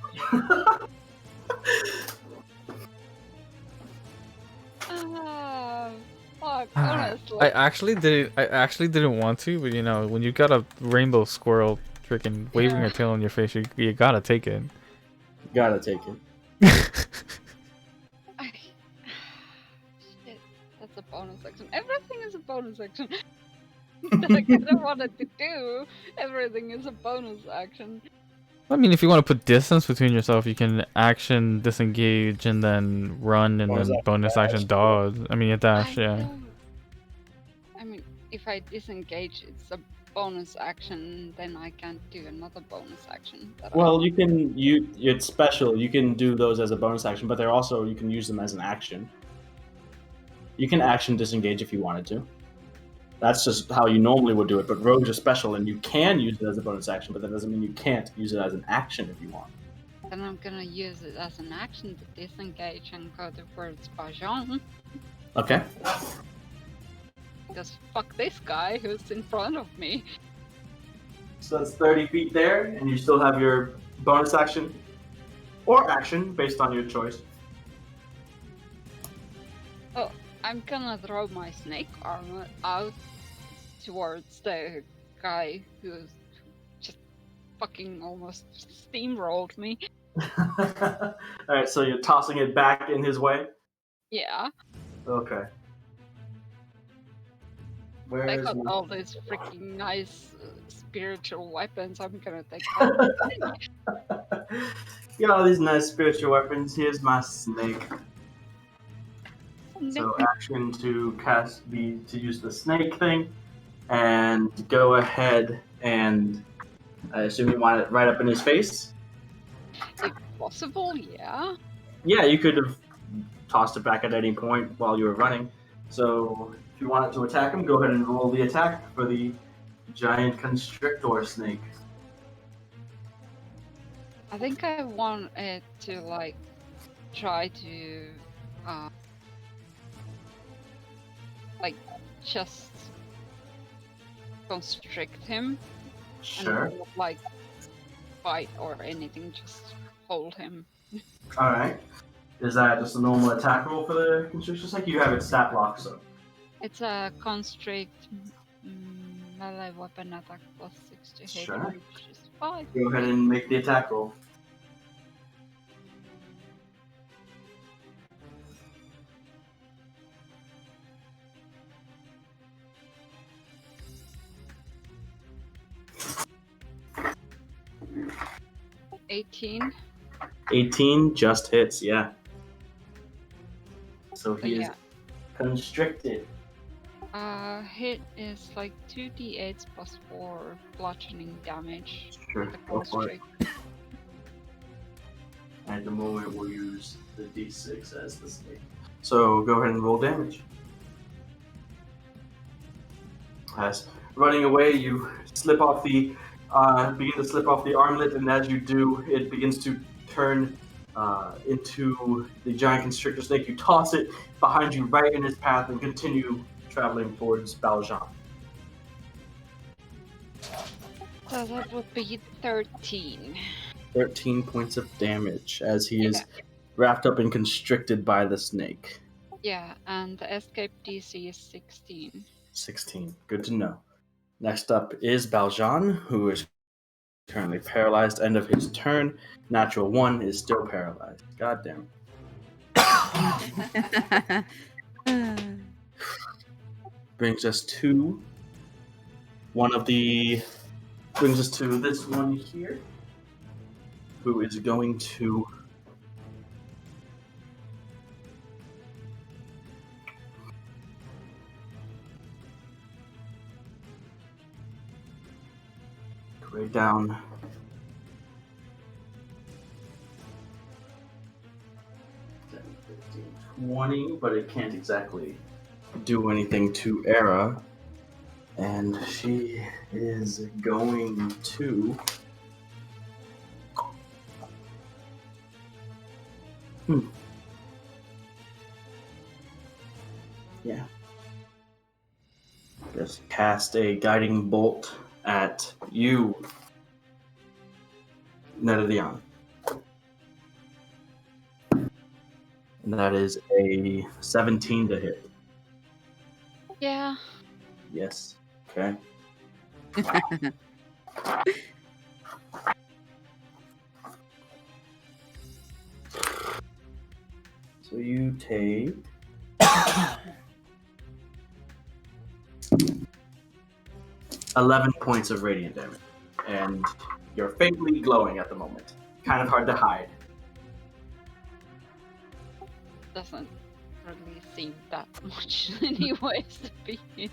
Fuck, honestly. I actually didn't want to, but you know, when you got a rainbow squirrel freaking waving her tail on your face, you gotta take it. Gotta take it. Shit, that's a bonus action. Everything is a bonus action. That I kind of wanted to do. Everything is a bonus action. I mean, if you want to put distance between yourself, you can action disengage and then run and then bonus action dodge. I mean, a dash, yeah. I mean, if I disengage, it's a bonus action. Then I can't do another bonus action. Well, it's special. You can do those as a bonus action, but you can use them as an action. You can action disengage if you wanted to. That's just how you normally would do it, but rogues are special, and you can use it as a bonus action, but that doesn't mean you can't use it as an action if you want. Then I'm gonna use it as an action to disengage and go towards Bajan. Okay. Because fuck this guy who's in front of me. So that's 30 feet there, and you still have your bonus action, or action, based on your choice. Oh, I'm gonna throw my snake armor out towards the guy who's just fucking almost steamrolled me. Alright, so you're tossing it back in his way? Yeah. Okay. I got all these freaking nice spiritual weapons. I'm gonna take that. Got all these nice spiritual weapons. Here's my snake. So action to use the snake thing, and go ahead and I assume you want it right up in his face. If possible, yeah. Yeah, you could have tossed it back at any point while you were running. So if you wanted to attack him, go ahead and roll the attack for the giant constrictor snake. I think I want it to like try to like just constrict him. Sure. And not like fight or anything, just hold him. Alright. Is that just a normal attack roll for the constrictor snake? You have it stat locked, so. It's a constrict melee weapon attack plus 6 to hit, Sure. which is 5. Go ahead and make the attack roll. $18. 18 just hits, yeah. So he is constricted. Hit is like 2d8 plus 4 bludgeoning damage. Sure, The go for it. constrict. At the moment, we'll use the d6 as the snake. So go ahead and roll damage. As running away, you slip off begin to slip off the armlet, and as you do, it begins to turn into the giant constrictor snake. You toss it behind you right in its path and continue traveling towards Valjean. So that would be 13. 13 points of damage as he is wrapped up and constricted by the snake. Yeah, and the escape DC is 16. 16. Good to know. Next up is Valjean, who is currently paralyzed. End of his turn. Natural 1 is still paralyzed. God damn. Brings us to this one here, who is going to right down. $20, but it can't exactly do anything to Era. And she is going to... Yeah. Just cast a guiding bolt at you, Netadion. And that is a 17 to hit. Yeah. Yes. Okay. So you take 11 points of radiant damage. And you're faintly glowing at the moment. Kind of hard to hide. Doesn't really seem that much anyways to be.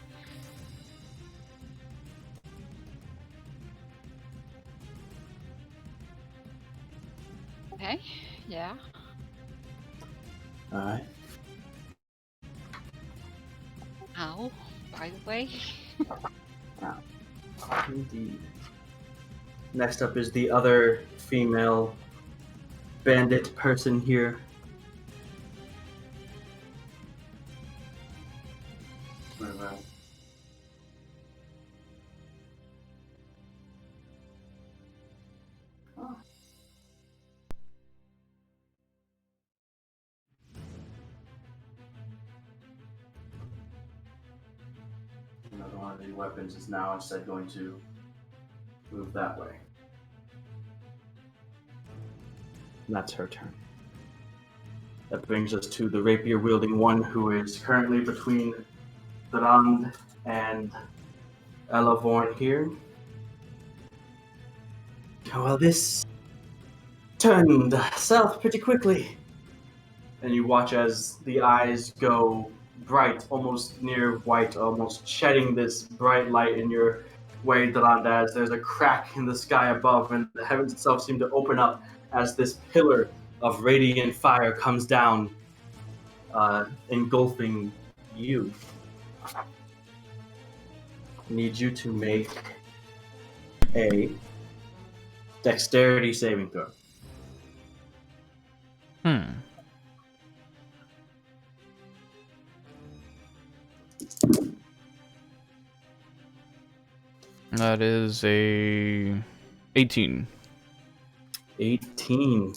Okay, yeah. Alright. Ow, by the way. Indeed. Next up is the other female bandit person here. Where am I? Another one of the weapons is now instead going to move that way. And that's her turn. That brings us to the rapier-wielding one who is currently between Durand and Elavorn here. Well, this turned south pretty quickly. And you watch as the eyes go bright, almost near white, almost shedding this bright light in your way, Durand, as there's a crack in the sky above, and the heavens itself seem to open up as this pillar of radiant fire comes down, engulfing you. I need you to make a dexterity saving throw. That is a 18. 18.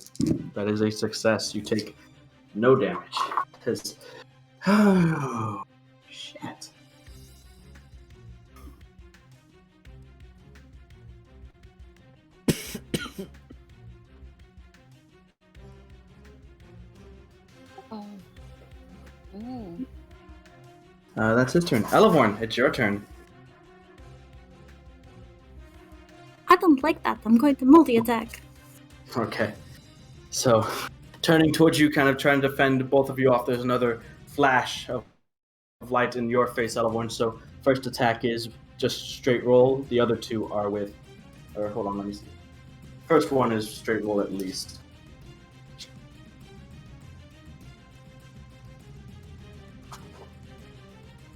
That is a success. You take no damage. Oh, shit. Oh. Ooh. That's his turn. Elavorn, it's your turn. I don't like that. I'm going to multi-attack. Okay. So, turning towards you, kind of trying to fend both of you off, there's another flash of light in your face, Elavorn. So, first attack is just straight roll. The other two are with... Or, hold on, let me see. First one is straight roll at least.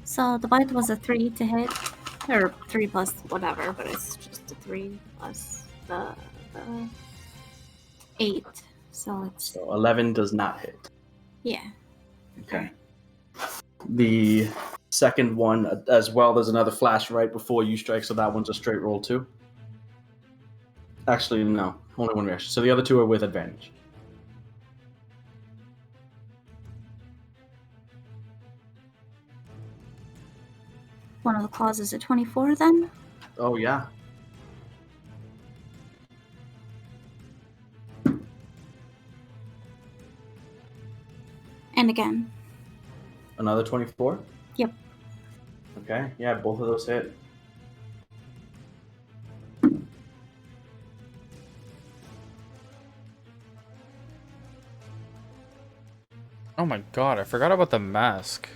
So the bite was a 3 to hit. Or 3 plus whatever, but it's just a 3 plus the 8. So it's... So 11 does not hit. Yeah. Okay. The second one as well, there's another flash right before you strike, so that one's a straight roll too. Actually, no. Only one reaction. So the other two are with advantage. One of the claws is a 24 then? Oh, yeah. And again. Another 24? Yep. Okay, yeah, both of those hit. Oh my god, I forgot about the mask.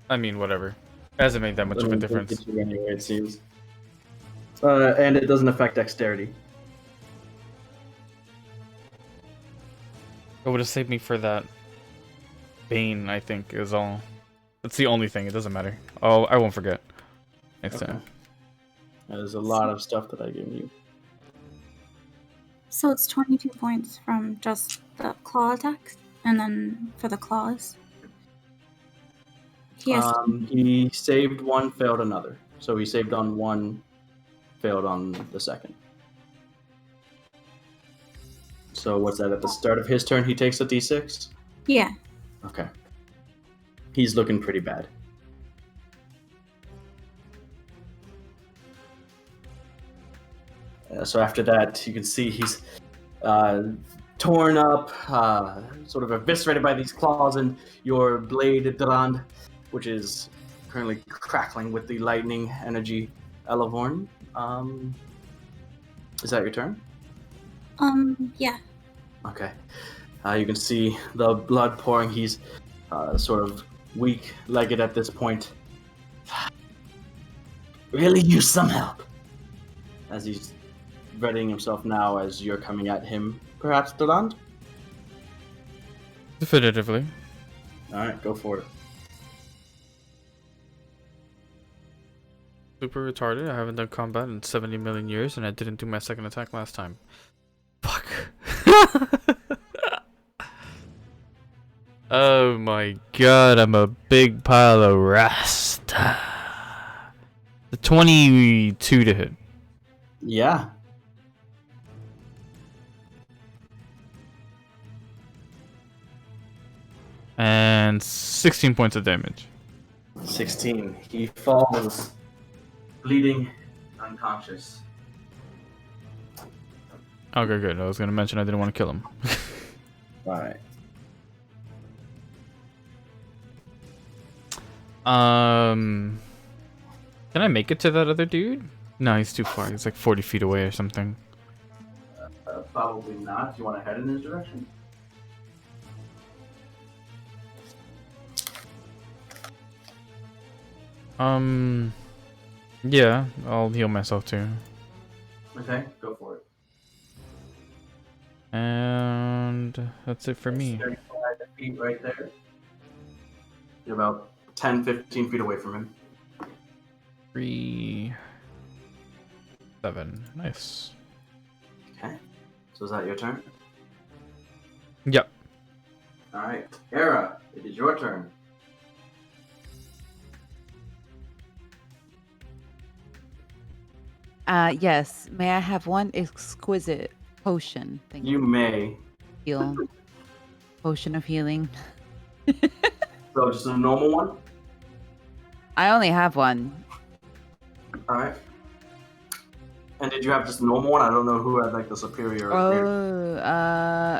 I mean, whatever. It hasn't made that much of a difference. Anyway, it seems. And it doesn't affect dexterity. It would have saved me for that Bane, I think, is all. That's the only thing. It doesn't matter. Oh, I won't forget. Next time. There's a lot of stuff that I give you. So it's 22 points from just the claw attacks, and then for the claws. He saved one, failed another. So he saved on one, failed on the second. So what's that? At the start of his turn, he takes a d6? Yeah. Okay. He's looking pretty bad. So after that, you can see he's torn up, sort of eviscerated by these claws, and your blade, Durand, which is currently crackling with the lightning energy. Elevorn, is that your turn? Yeah. Okay. You can see the blood pouring. He's sort of weak-legged at this point. Really use some help. As he's readying himself now as you're coming at him, perhaps, Durand? Definitively. Alright, go for it. Super retarded. I haven't done combat in 70 million years, and I didn't do my second attack last time. Fuck. Oh my god, I'm a big pile of rust. The 22 to hit. Yeah. And 16 points of damage. 16. He falls, bleeding, unconscious. Okay, good. I was gonna mention I didn't want to kill him. Alright. Can I make it to that other dude? No, he's too far. He's like 40 feet away or something. Probably not. You want to head in his direction? Yeah, I'll heal myself too. Okay, go for it. And that's it for me. 35 feet right there. You're about 10, 15 feet away from him. 3, 7. Nice. Okay. So is that your turn? Yep. Alright. Era, it is your turn. Yes. May I have one exquisite potion thing? You may. Heal. Potion of healing. So just a normal one? I only have one. Alright. And did you have just a normal one? I don't know who had like the superior.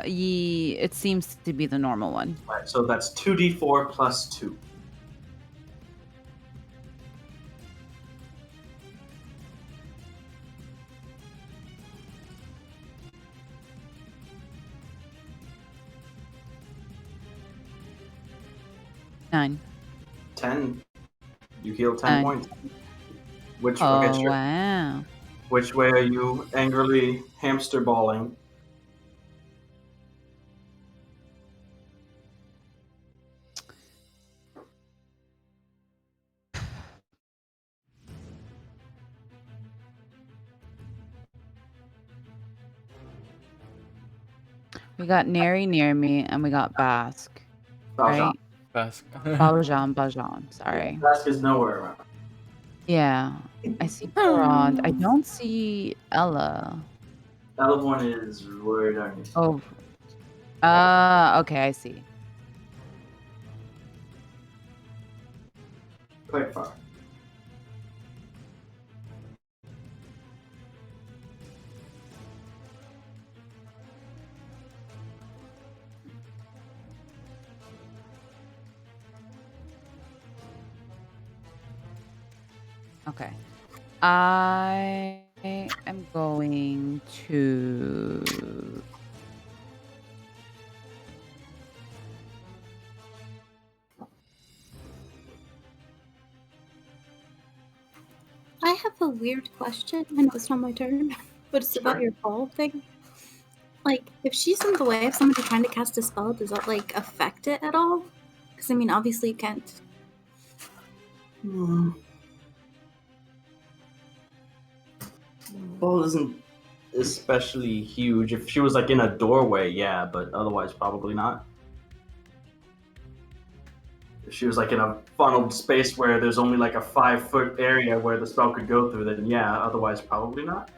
It seems to be the normal one. Alright, so that's 2d4 plus 2. Nine. 10. You heal 10 Nine. points. Which Oh, okay, sure. wow. Which way are you angrily hamster balling? We got Neri near me, and we got Basque. Right? Basque. Bajan. Sorry. Basque is nowhere around. Yeah. I see Durand. I don't see Ella. Elevorn is where are you? Oh. Okay, I see. Quite far. Okay. I am going to I have a weird question. I know it's not my turn, but it's about your ball thing. Like, if she's in the way of somebody trying to cast a spell, does that, like, affect it at all? Because, I mean, obviously you can't. Ball isn't especially huge. If she was, like, in a doorway, yeah, but otherwise probably not. If she was, like, in a funneled space where there's only, like, a 5-foot area where the spell could go through, then yeah, otherwise probably not.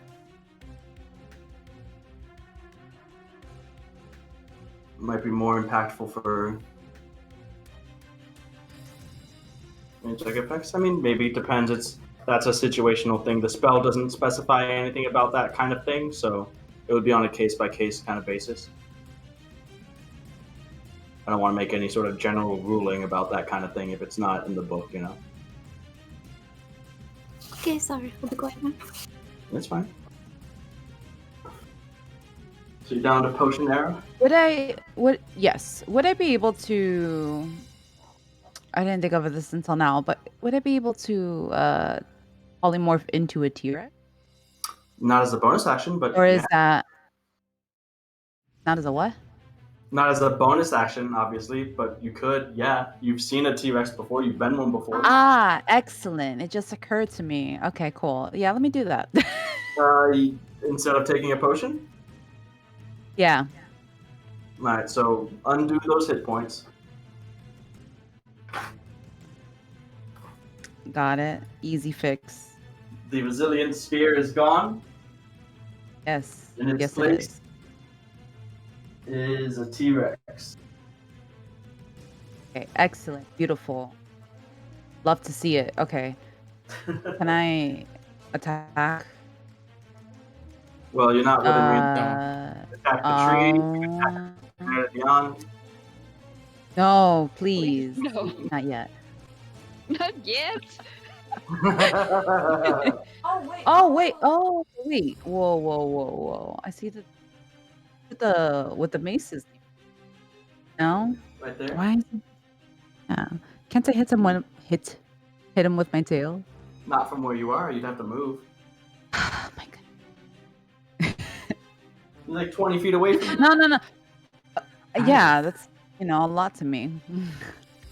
Might be more impactful for magic effects. I mean, maybe it depends. That's a situational thing. The spell doesn't specify anything about that kind of thing, so it would be on a case-by-case kind of basis. I don't want to make any sort of general ruling about that kind of thing if it's not in the book, you know? Okay, sorry. I'll be quiet now. That's fine. So you're down to potion era? Yes. Would I be able to... I didn't think of this until now, but would I be able to polymorph into a T-Rex? Not as a bonus action, but or is that not as a what? Not as a bonus action, obviously, but you could. Yeah, you've seen a T-Rex before. You've been one before. Ah, excellent! It just occurred to me. Okay, cool. Yeah, let me do that. Instead of taking a potion. Yeah. All right. So undo those hit points. Got it. Easy fix. The resilient sphere is gone. Yes. In its yes, place is a T-Rex. Okay, excellent. Beautiful. Love to see it. Okay. Can I attack? Well, you're not within range. Attack the tree. Attack beyond. No, please. No. Not yet. Not yet. Oh wait. Oh wait. Whoa. I see with the maces. No. Right there. Why is it? Yeah. Can't I hit someone? Hit him with my tail? Not from where you are. You'd have to move. Oh my god. You're like 20 feet away from me. No. Yeah, that's a lot to me.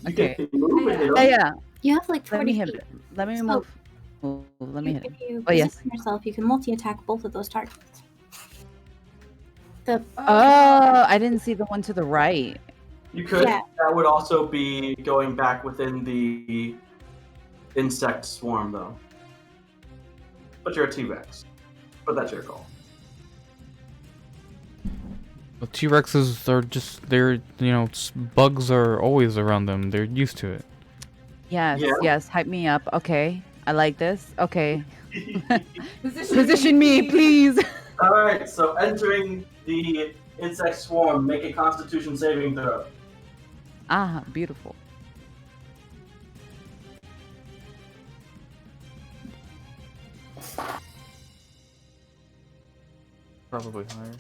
Okay. Yeah. You have like 40 feet. Let me move. Let me hit him. If you Oh yes. yourself, you can multi-attack both of those targets. Oh, I didn't see the one to the right. You could. Yeah. That would also be going back within the insect swarm, though. But you're a T-Rex. But that's your call. The T-Rexes are bugs are always around them. They're used to it. Yes. Hype me up. Okay. I like this. Okay. Position me, please. All right. So entering the insect swarm, make a Constitution saving throw. Ah, beautiful. Probably higher.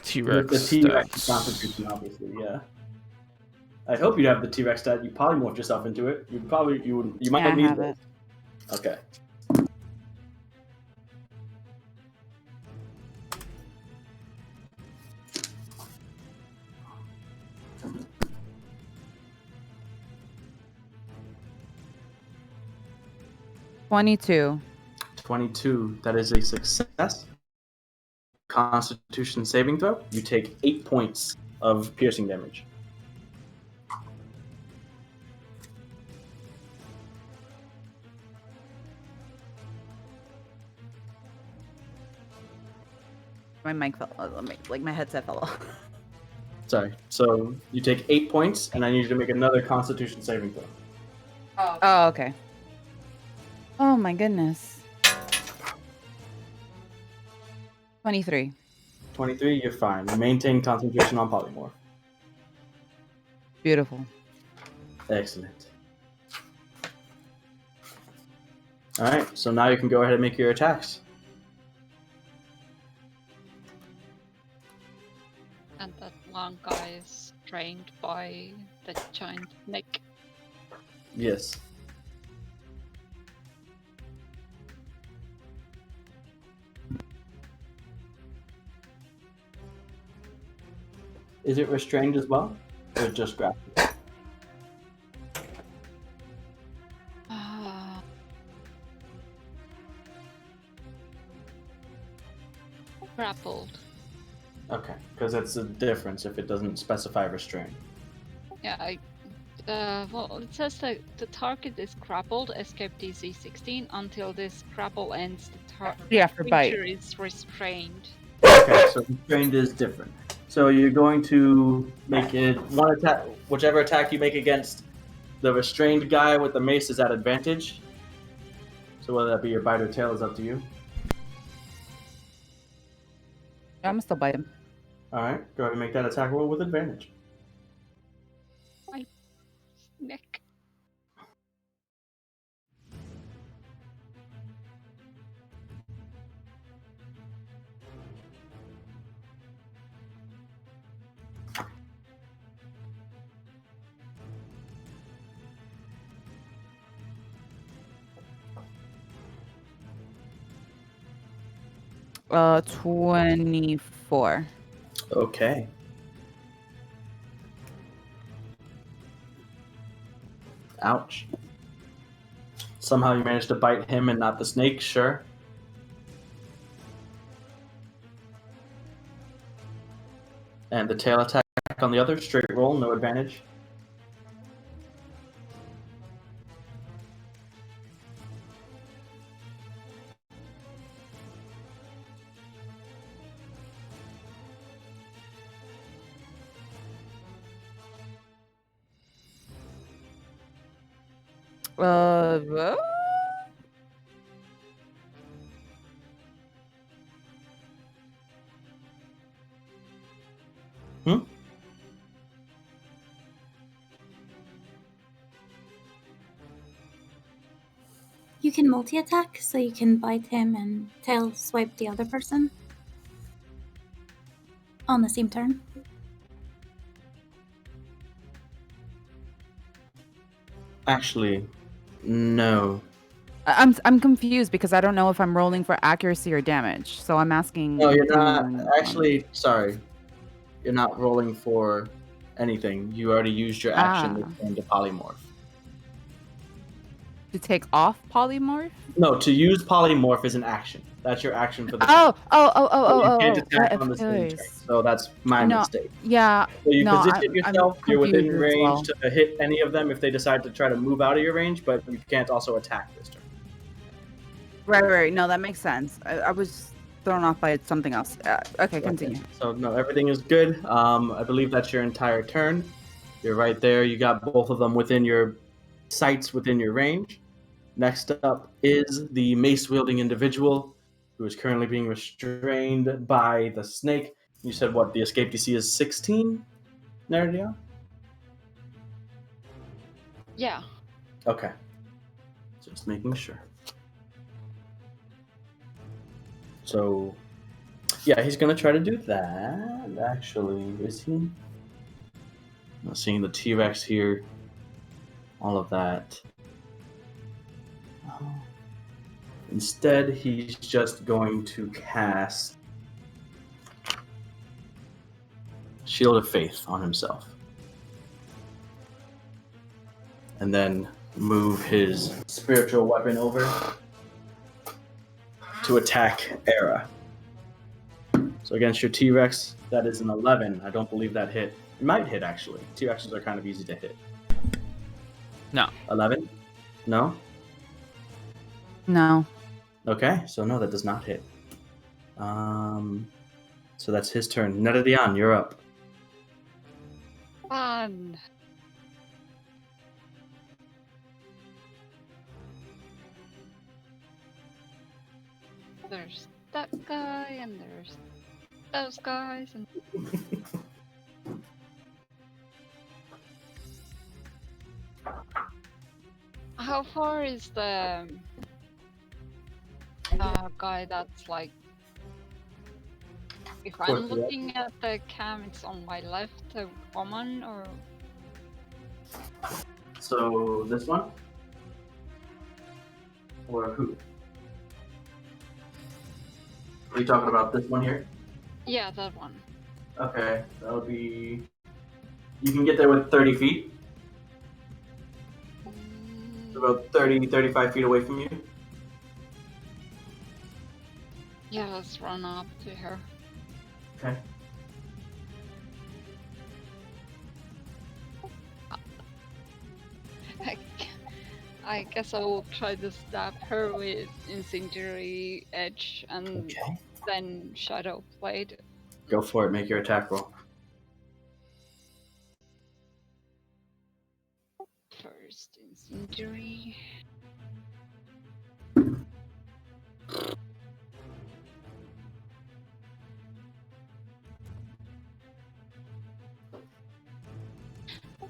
T-Rex. The T-Rex Constitution, obviously, yeah. I hope you'd have the T-Rex stat. You polymorphed yourself into it. You might not need it. Okay. $22. 22. That is a success. Constitution saving throw. You take 8 points of piercing damage. My mic fell. My headset fell off. Sorry. So you take 8 points, and I need you to make another Constitution saving throw. Oh, okay. Oh my goodness. 23. 23, you're fine. You maintain concentration on polymorph. Beautiful. Excellent. Alright, so now you can go ahead and make your attacks. And that long guy is restrained by the giant neck? Yes. Is it restrained as well, or just grappled? Grappled. Okay, because it's a difference if it doesn't specify restrained. Yeah, well, it says that the target is grappled, escape DC 16. Until this grapple ends, the creature is restrained. Okay, so restrained is different. So you're going to make it one attack. Whichever attack you make against the restrained guy with the mace is at advantage. So whether that be your bite or tail is up to you. I'm gonna still bite him. All right, go ahead and make that attack roll with advantage. My neck. Uh, 24. Okay. Ouch. Somehow you managed to bite him and not the snake, sure. And the tail attack on the other, straight roll, no advantage. Uh, Hmm? You can multi-attack, so you can bite him and tail swipe the other person on the same turn. Actually, no. I'm confused because I don't know if I'm rolling for accuracy or damage. So I'm asking. No, you're not. Actually, sorry. You're not rolling for anything. You already used your action to turn to polymorph. To take off polymorph? No, to use polymorph is an action. That's your action for the Oh. you can't attack on the same turn. So that's my mistake. Yeah. So you no, position yourself. You're within range well. to hit any of them if they decide to try to move out of your range, but you can't also attack this turn. Right. No, that makes sense. I was thrown off by something else. Okay, continue. So no, everything is good. I believe that's your entire turn. You're right there. You got both of them within your sights, within your range. Next up is the mace-wielding individual who is currently being restrained by the snake. You said what? The escape DC is 16, Nerdia? Yeah. Okay. Just making sure. So, yeah, he's going to try to do that. Actually, is he? I'm seeing the T-Rex here. All of that. Instead, he's just going to cast Shield of Faith on himself. And then move his spiritual weapon over to attack Era. So against your T-Rex, that is an 11. I don't believe that hit. It might hit, actually. T-Rexes are kind of easy to hit. No. 11? No? No. Okay, so no, that does not hit. So that's his turn. Neredian, you're up. Fun. There's that guy, and there's those guys, and how far is the guy that's like If I'm looking at the cam, it's on my left, the common, or... So, this one? Or who? Are you talking about this one here? Yeah, that one. Okay, that'll be... You can get there with 30 feet. About 30, 35 feet away from you. Yeah, let's run up to her. Okay. I guess I will try to stab her with incendiary edge and then shadow blade. Go for it. Make your attack roll. First incendiary.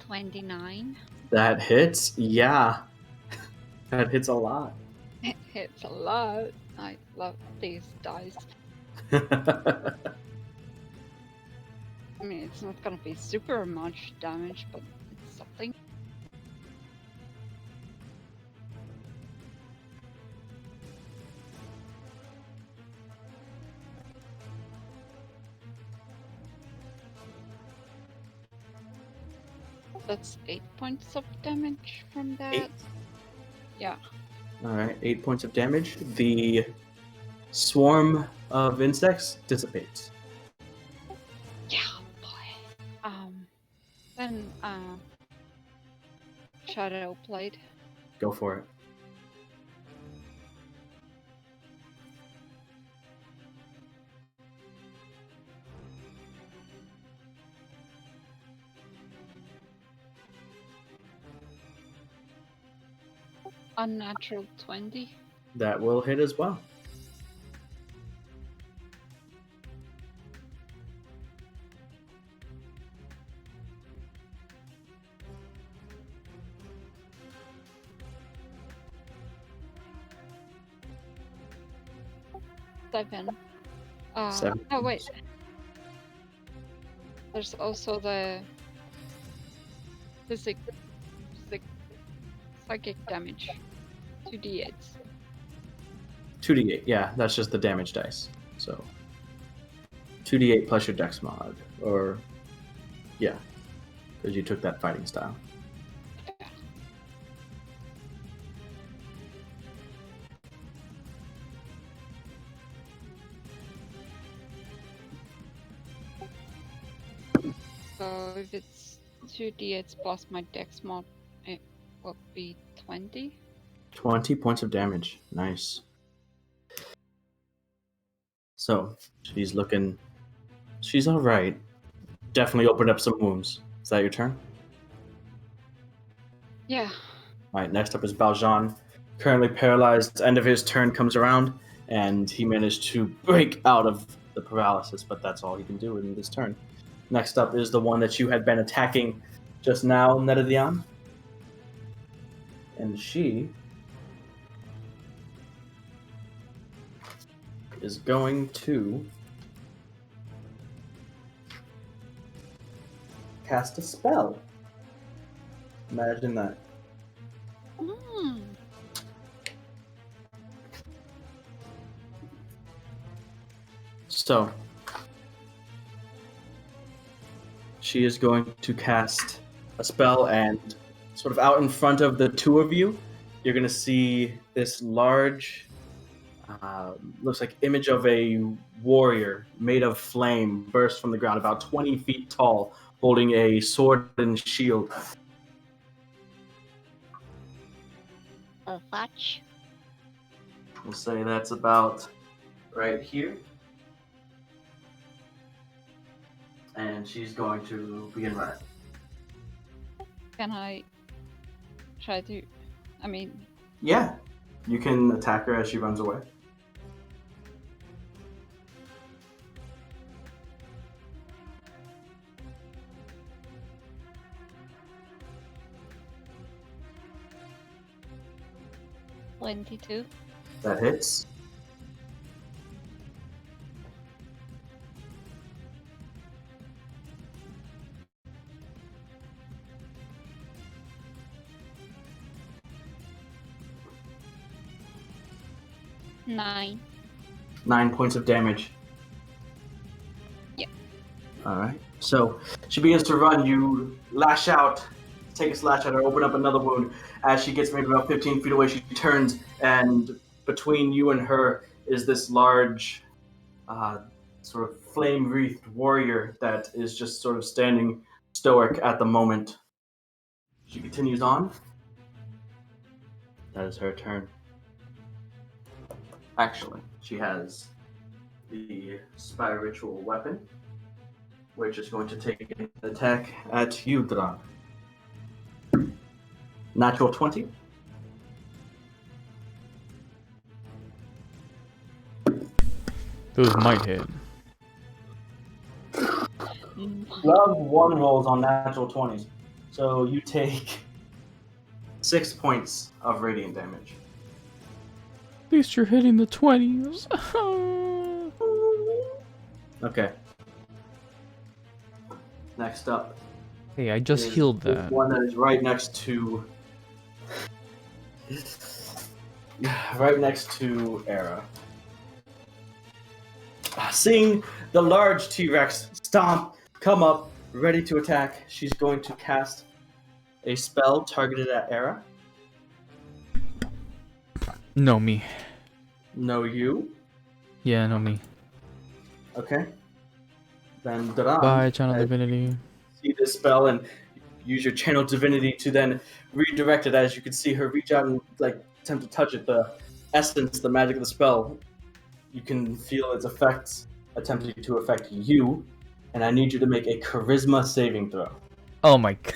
$29. That hits? Yeah. That hits a lot. It hits a lot. I love these dice. I mean, it's not gonna be super much damage, but it's something. That's 8 points of damage from that. 8? Yeah. Alright, 8 points of damage. The swarm of insects dissipates. Yeah, boy. Then, shadow blade. Go for it. Unnatural 20. That will hit as well. Seven. 7. Oh, wait. There's also the psychic damage. 2d8. 2d8, yeah, that's just the damage dice. So 2d8 plus your dex mod, or yeah, because you took that fighting style. So if it's 2d8 plus my dex mod, it will be 20. 20 points of damage. Nice. So she's all right. Definitely opened up some wounds. Is that your turn? Yeah. All right, next up is Valjean. Currently paralyzed. End of his turn comes around, and he managed to break out of the paralysis, but that's all he can do in this turn. Next up is the one that you had been attacking just now, Netadion. And she is going to cast a spell. Imagine that. Mm. So, she is going to cast a spell, and sort of out in front of the two of you, you're going to see this large, looks like image of a warrior made of flame burst from the ground, about 20 feet tall, holding a sword and shield. Fetch. We'll say that's about right here. And she's going to begin running. Can I try to... I mean... Yeah, you can attack her as she runs away. $22. That hits. 9. 9 points of damage. Yeah. Alright. So she begins to run. You lash out, take a slash at her, open up another wound. As she gets maybe about 15 feet away, she turns, and between you and her is this large, sort of flame-wreathed warrior that is just sort of standing stoic at the moment. She continues on. That is her turn. Actually, she has the spiritual weapon, which is going to take an attack at you, Dran. Natural 20. Those might hit. Love 1 rolls on natural 20s. So you take 6 points of radiant damage. At least you're hitting the 20s. Okay. Next up. Hey, I just healed that. One that is right next to... right next to Era. Seeing the large T-Rex stomp, come up, ready to attack, she's going to cast a spell targeted at Era. No, me. No, you. Yeah, no, me. Okay. Then Duran. Bye, Channel Divinity. See this spell and use your Channel Divinity to then redirect it. As you can see her reach out and attempt to touch it. The essence, the magic of the spell, you can feel its effects attempting to affect you. And I need you to make a Charisma saving throw. Oh my god.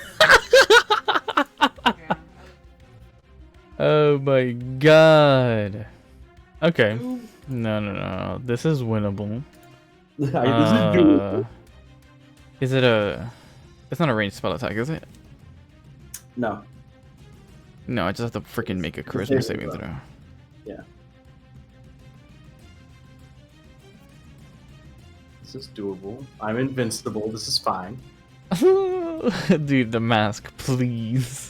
Oh my god. Okay. No. This is winnable. This is doable. Is it a... It's not a ranged spell attack, is it? No. No, I just have to freaking make a charisma saving throw. Yeah. This is doable. I'm invincible. This is fine. Dude, the mask, please.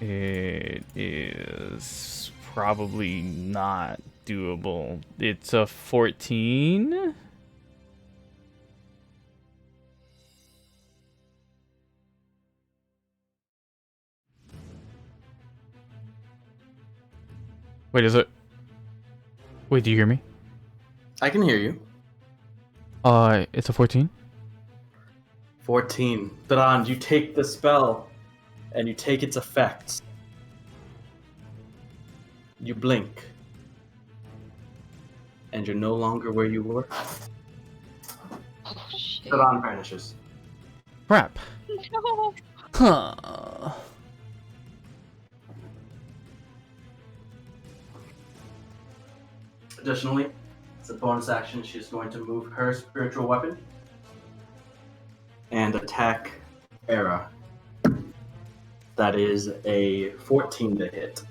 It is probably not doable. It's a 14. Wait, is it? Wait, do you hear me? I can hear you. It's a 14? 14. Dran, you take the spell, and you take its effects. You blink. And you're no longer where you were. Oh, shit. Dran vanishes. Crap. No. Huh. Additionally, as a bonus action, she's going to move her spiritual weapon and attack Era. That is a 14 to hit.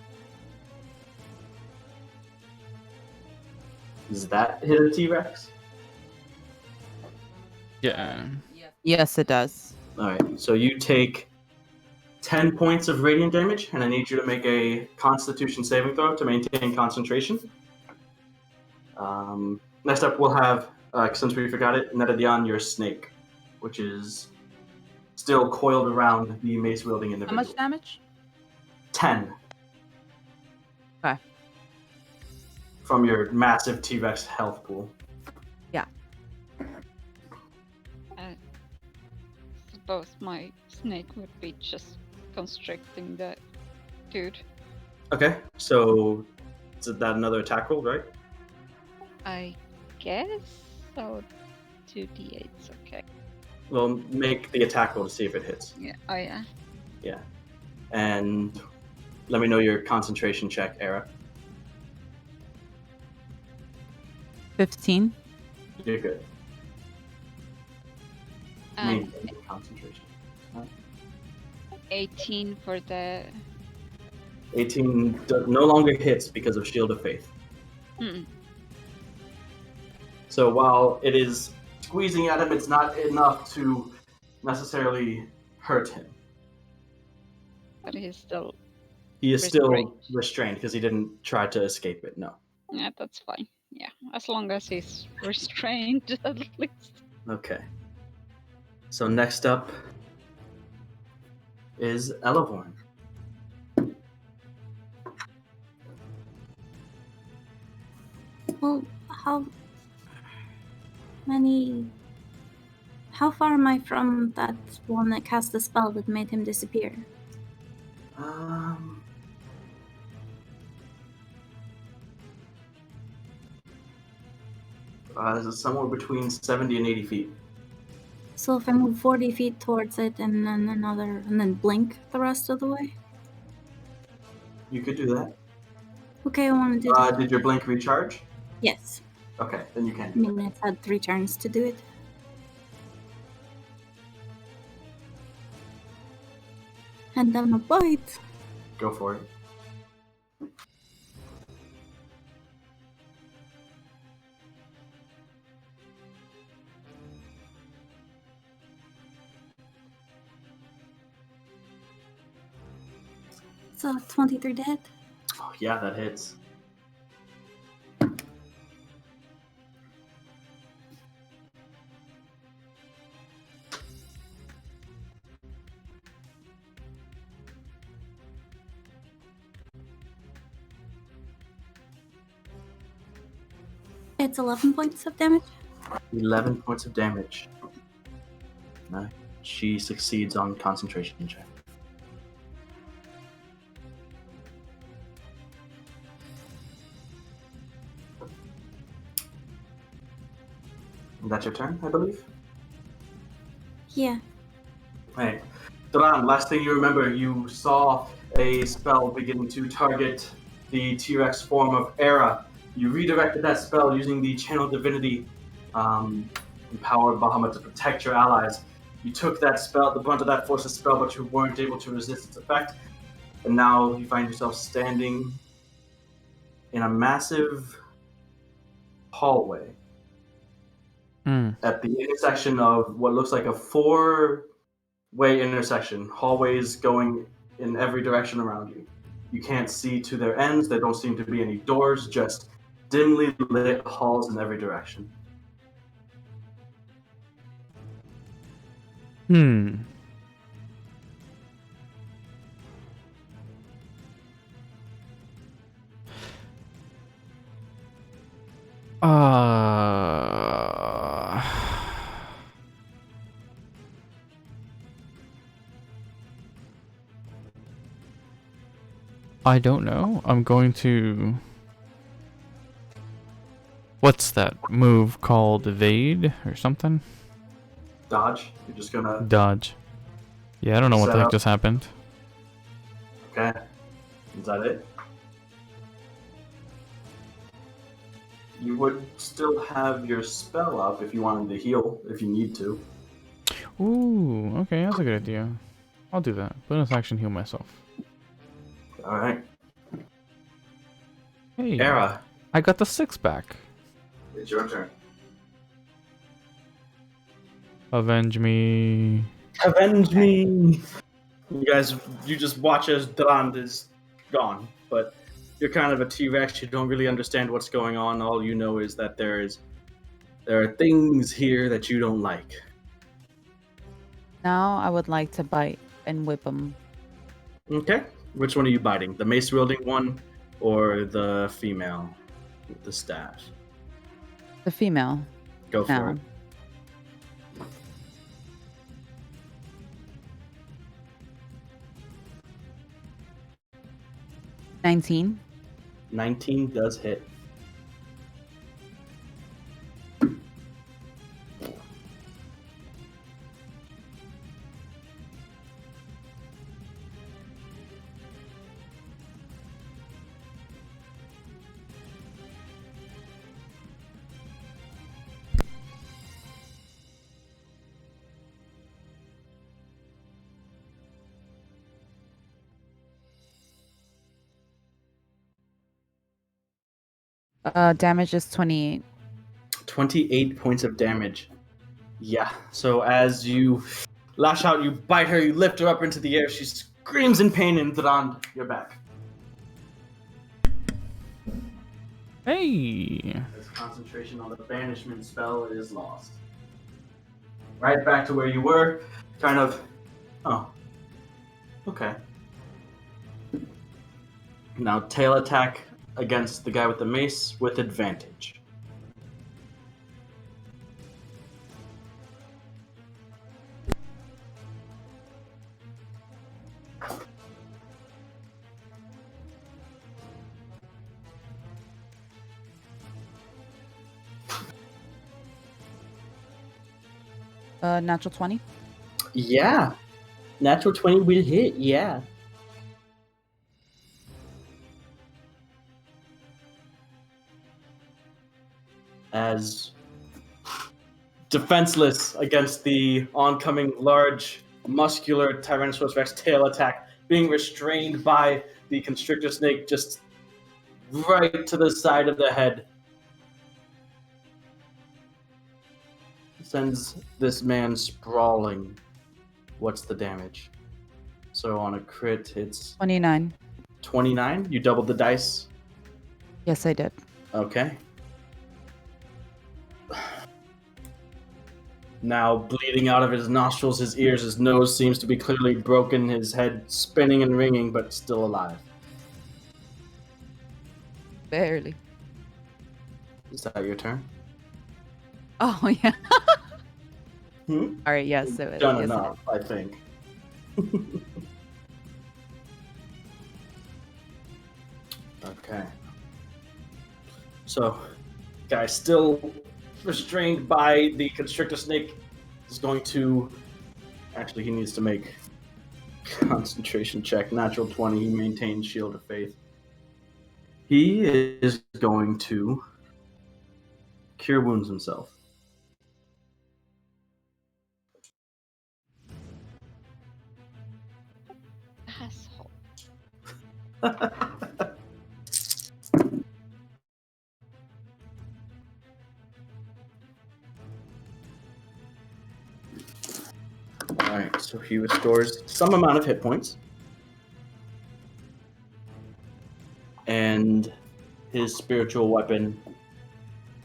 Does that hit a T-Rex? Yeah. Yes, it does. Alright, so you take 10 points of radiant damage, and I need you to make a Constitution saving throw to maintain concentration. Next up, we'll have, since we forgot it, Netadion, your snake, which is still coiled around the mace-wielding How individual. much damage? 10. Okay. From your massive T-Rex health pool. Yeah. Suppose my snake would be just constricting that dude. Okay, so is that another attack roll, right? I guess so. 2d8's okay. Well, make the attack roll to see if it hits. Yeah. Oh yeah. Yeah. And let me know your concentration check, Era. 15. You're good. And Maintain concentration. 18 for the. 18 no longer hits because of Shield of Faith. So while it is squeezing at him, it's not enough to necessarily hurt him. But he's still He is restrained. still restrained because he didn't try to escape it. No. Yeah, that's fine. Yeah, as long as he's restrained, at least. Okay. So next up is Elevorn. Well, how far am I from that one that cast the spell that made him disappear? This is somewhere between 70 and 80 feet. So if I move 40 feet towards it and then blink the rest of the way? You could do that. Okay, I want to do that. Did your blink recharge? Yes. Okay, then you can. I mean, it's had 3 turns to do it. And then a bite. Go for it. So 23 to hit. Oh, yeah, that hits. It's 11 points of damage. 11 points of damage. She succeeds on concentration check. That's your turn, I believe? Yeah. Hey, Duran, last thing you remember, you saw a spell begin to target the T-Rex form of Era. You redirected that spell using the Channel Divinity empowered Bahamut to protect your allies. You took that spell, the brunt of that force's spell, but you weren't able to resist its effect. And now you find yourself standing in a massive hallway at the intersection of what looks like a 4-way intersection, hallways going in every direction around you. You can't see to their ends. There don't seem to be any doors, just dimly lit halls in every direction. I don't know. I'm going to... What's that move called? Evade or something? Dodge? You're just gonna... Dodge. Yeah, I don't know what the heck just happened. Okay. Is that it? You would still have your spell up if you wanted to heal, if you need to. Ooh, okay, that's a good idea. I'll do that. Bonus action, heal myself. Alright. Hey, Era. I got the 6 back. It's your turn. Avenge me. Avenge me! You guys, you just watch as Durand is gone, but you're kind of a T-Rex. You don't really understand what's going on. All you know is that there are things here that you don't like. Now I would like to bite and whip him. Okay. Which one are you biting? The mace-wielding one or the female with the staff? The female. Go for it. 19. 19 does hit. Damage is 28. 28 points of damage. Yeah. So as you lash out, you bite her, you lift her up into the air. She's screams in pain, and Drand, you're back. Hey. As concentration on the banishment spell is lost. Right back to where you were, kind of. Oh. Okay. Now tail attack against the guy with the mace with advantage. Natural 20. Yeah. Natural 20 will hit, yeah. As defenseless against the oncoming large, muscular Tyrannosaurus Rex tail attack, being restrained by the constrictor snake just right to the side of the head. Sends this man sprawling. What's the damage? So on a crit, it's 29. 29? You doubled the dice? Yes, I did. Okay. Now bleeding out of his nostrils, his ears, his nose seems to be clearly broken, his head spinning and ringing, but still alive. Barely. Is that your turn? Oh, yeah. Hmm? All right, yes. So Done yes, enough, I think. Okay. So, guy still restrained by the constrictor snake is going to... Actually, he needs to make concentration check. Natural 20, he maintains Shield of Faith. He is going to Cure Wounds himself. Asshole. Alright, so he restores some amount of hit points. And his spiritual weapon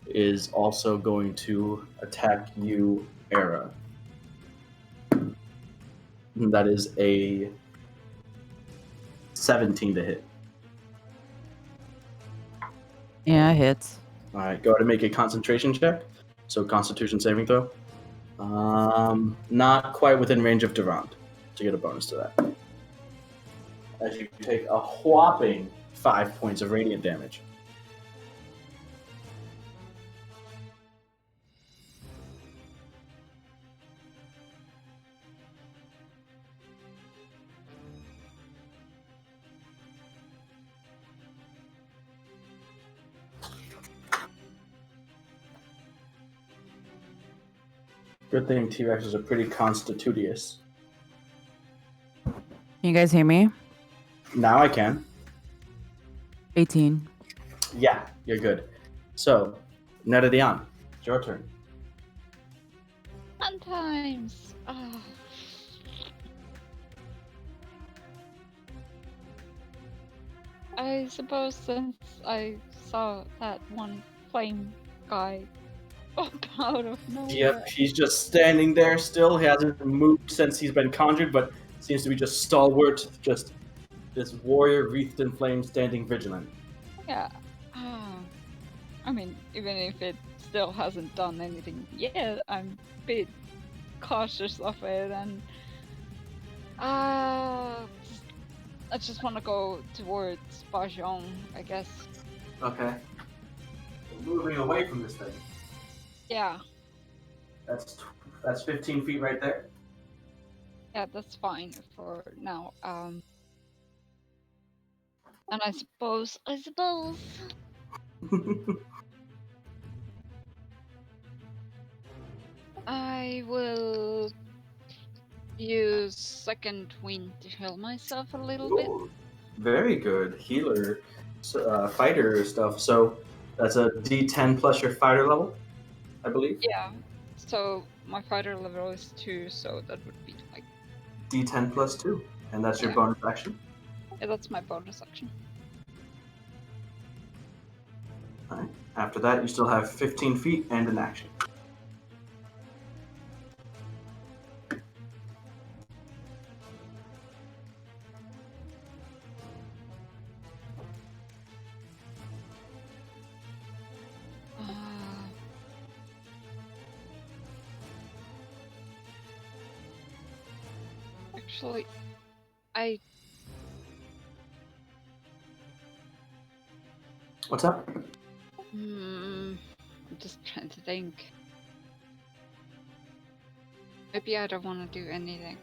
is also going to attack you, Era. And that is a 17 to hit. Yeah, it hits. Alright, go ahead and make a concentration check. So Constitution saving throw. Not quite within range of Durand to get a bonus to that. As you take a whopping 5 points of radiant damage. Good thing T-Rexes are pretty constitutious. Can you guys hear me? Now I can. 18. Yeah, you're good. So, Netadian, it's your turn. Fun times. Oh. I suppose since I saw that one flame guy pop out of nowhere. Yep, he's just standing there still. He hasn't moved since he's been conjured, but seems to be just stalwart, just this warrior wreathed in flames standing vigilant. Yeah. I mean, even if it still hasn't done anything yet, I'm a bit cautious of it, and I just want to go towards Bajon, I guess. Okay. Moving away from this thing. Yeah. That's 15 feet right there. Yeah, that's fine for now. And I suppose. I will use second wind to heal myself a little bit. Very good. Healer, fighter stuff. So that's a D10 plus your fighter level, I believe? Yeah. So my fighter level is 2, so that would be like... D10 plus 2. And that's your bonus action? Yeah, that's my bonus action. Alright. After that, you still have 15 feet and an action. Actually, What's up? I'm just trying to think. Maybe I don't want to do anything.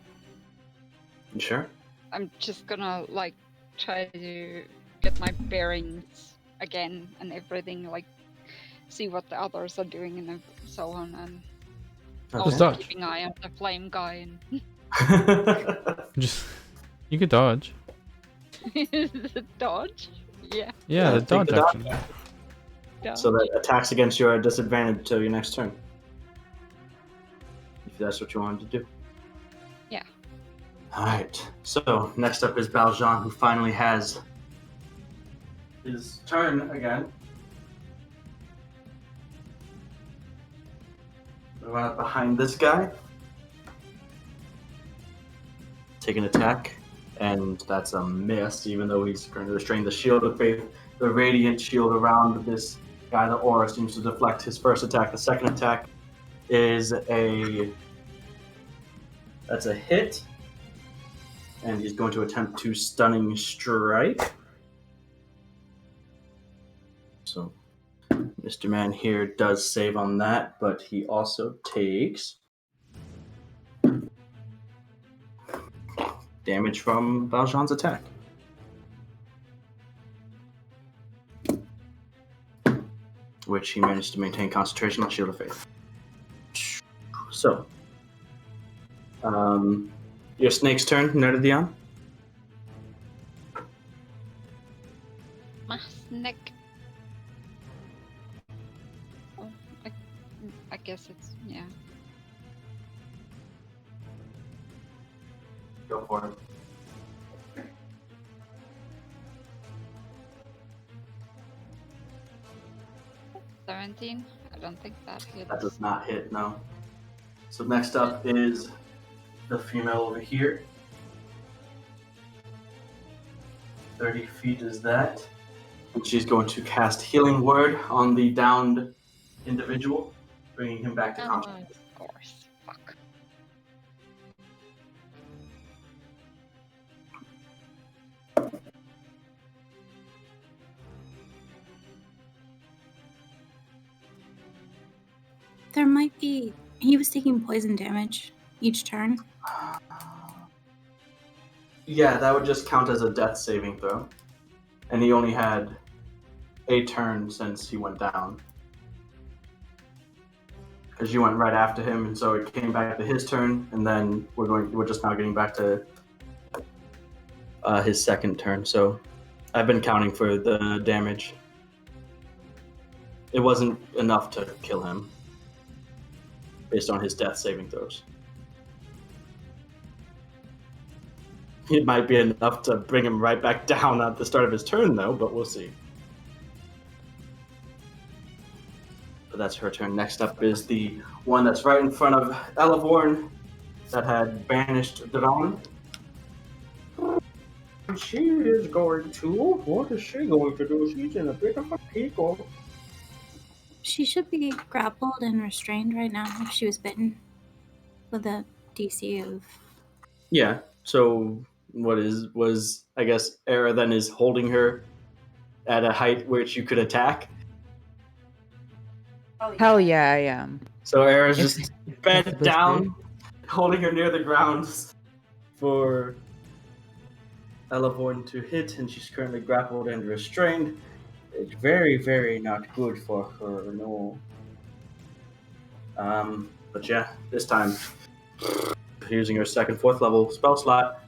You sure? I'm just gonna like try to get my bearings again and everything, like see what the others are doing and so on, and also keeping an eye on the flame guy. And Just you could dodge. the dodge? Yeah. Yeah, the dodge action. So that attacks against you are a disadvantage till your next turn. If that's what you wanted to do. Yeah. Alright, so next up is Valjean, who finally has his turn again. Run up behind this guy. Take an attack, and that's a miss, even though he's currently restraining the shield of faith. The radiant shield around this guy, the aura, seems to deflect his first attack. The second attack is that's a hit, and he's going to attempt to stunning strike. So Mr. Man here does save on that, but he also takes damage from Valjean's attack. Which he managed to maintain concentration on Shield of Faith. So, your snake's turn, Nerdion. My snake. Oh, I guess it's, yeah. Go for it. $17? I don't think that hits. That does not hit, no. So next up is the female over here. 30 feet is that. And she's going to cast Healing Word on the downed individual, bringing him back to consciousness. Of course. Fuck. There might be... He was taking poison damage each turn. Yeah, that would just count as a death saving throw. And he only had a turn since he went down. Because you went right after him, and so it came back to his turn, and then we're just now getting back to his second turn. So I've been counting for the damage. It wasn't enough to kill him based on his death saving throws. It might be enough to bring him right back down at the start of his turn, though, but we'll see. But that's her turn. Next up is the one that's right in front of Elevorn that had banished Duen. She is going to... What is she going to do? She's in a bit of a pickle. She should be grappled and restrained right now if she was bitten with a DC of... Yeah, so was I guess Era then is holding her at a height which you could attack. Hell yeah, I am. So Era's just bent down, holding her near the ground for Elevorn to hit, and she's currently grappled and restrained. It's very, very not good for her, no. But yeah, this time, using her second, fourth level spell slot,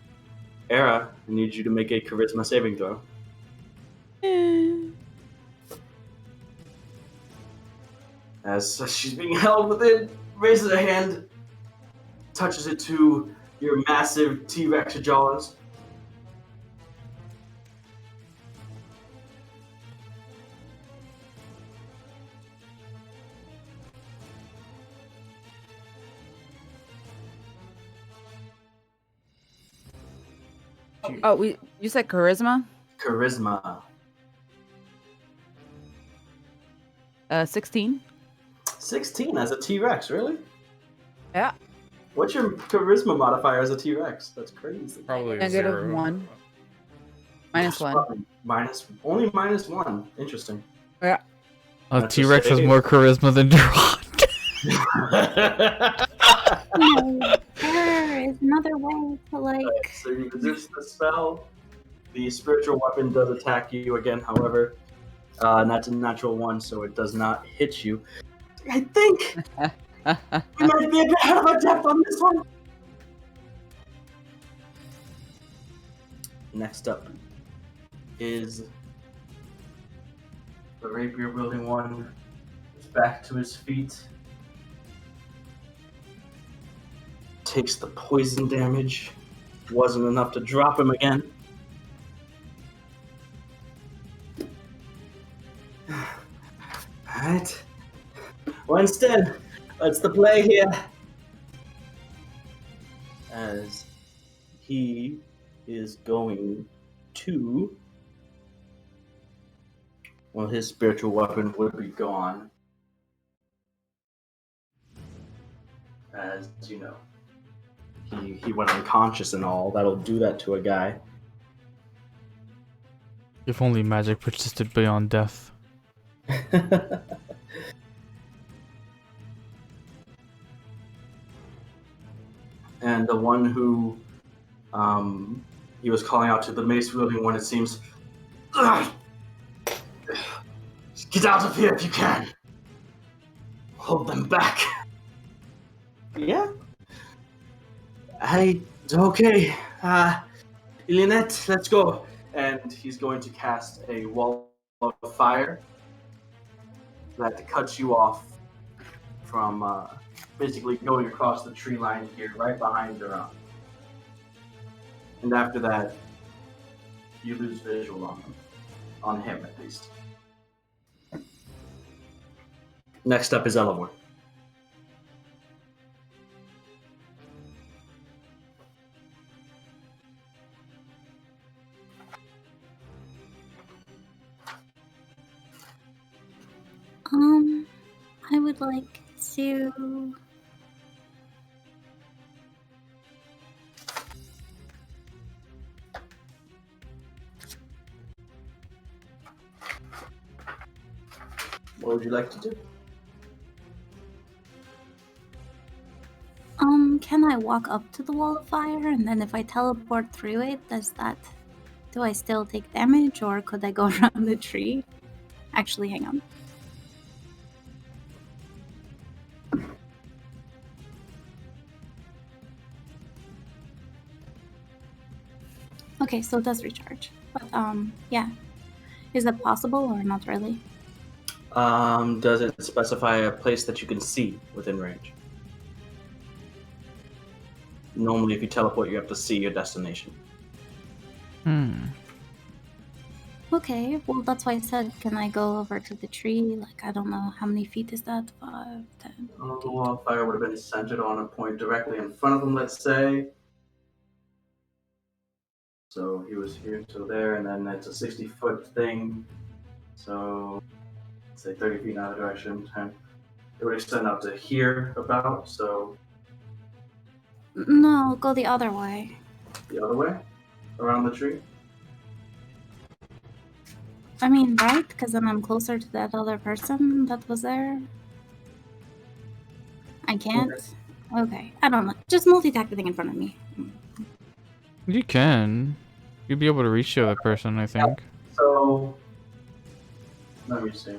Era, I need you to make a charisma saving throw. As she's being held within, raises a hand, touches it to your massive T-Rex jaws, Oh, you said charisma? Charisma. 16. 16 as a T-Rex, really? Yeah. What's your charisma modifier as a T-Rex? That's crazy. Probably a Negative 0. 1. -1. Only -1. Interesting. Yeah. A T-Rex has more charisma than Durant. There is another way to like. Right, so you resist the spell. The spiritual weapon does attack you again, however, and that's a natural 1, so it does not hit you. I think we might be a bit out of our depth on this one. Next up is the rapier wielding one. He's back to his feet. Takes the poison damage. Wasn't enough to drop him again. Alright. Winston, what's the play here? As he is going to... Well, his spiritual weapon would be gone. As you know, he went unconscious and all. That'll do that to a guy. If only magic persisted beyond death. And the one who he was calling out to, the mace wielding one, it seems. Ugh! Get out of here if you can. Hold them back. Yeah. Okay. Lynette, let's go. And he's going to cast a wall of fire that cuts you off from basically going across the tree line here, right behind Duen. And after that, you lose visual on him at least. Next up is Elevor. I would like to. What would you like to do? Can I walk up to the wall of fire, and then if I teleport through it, do I still take damage, or could I go around the tree? Actually, hang on. Okay, so it does recharge. But, yeah. Is it possible or not really? Does it specify a place that you can see within range? Normally, if you teleport, you have to see your destination. Okay, well, that's why I said, can I go over to the tree? Like, I don't know, how many feet is that? 5, 10. The wall of fire would have been centered on a point directly in front of him, let's say. So he was here to there, and then it's a 60-foot thing. So, let's say 30 feet in either direction. And it would extend up to here about, so... No, go the other way. The other way? Around the tree? I mean, right? Because then I'm closer to that other person that was there. I can't? Okay, I don't know. Just multi-attack the thing in front of me. You can. You'd be able to reach the other person, I think. So... Let me see.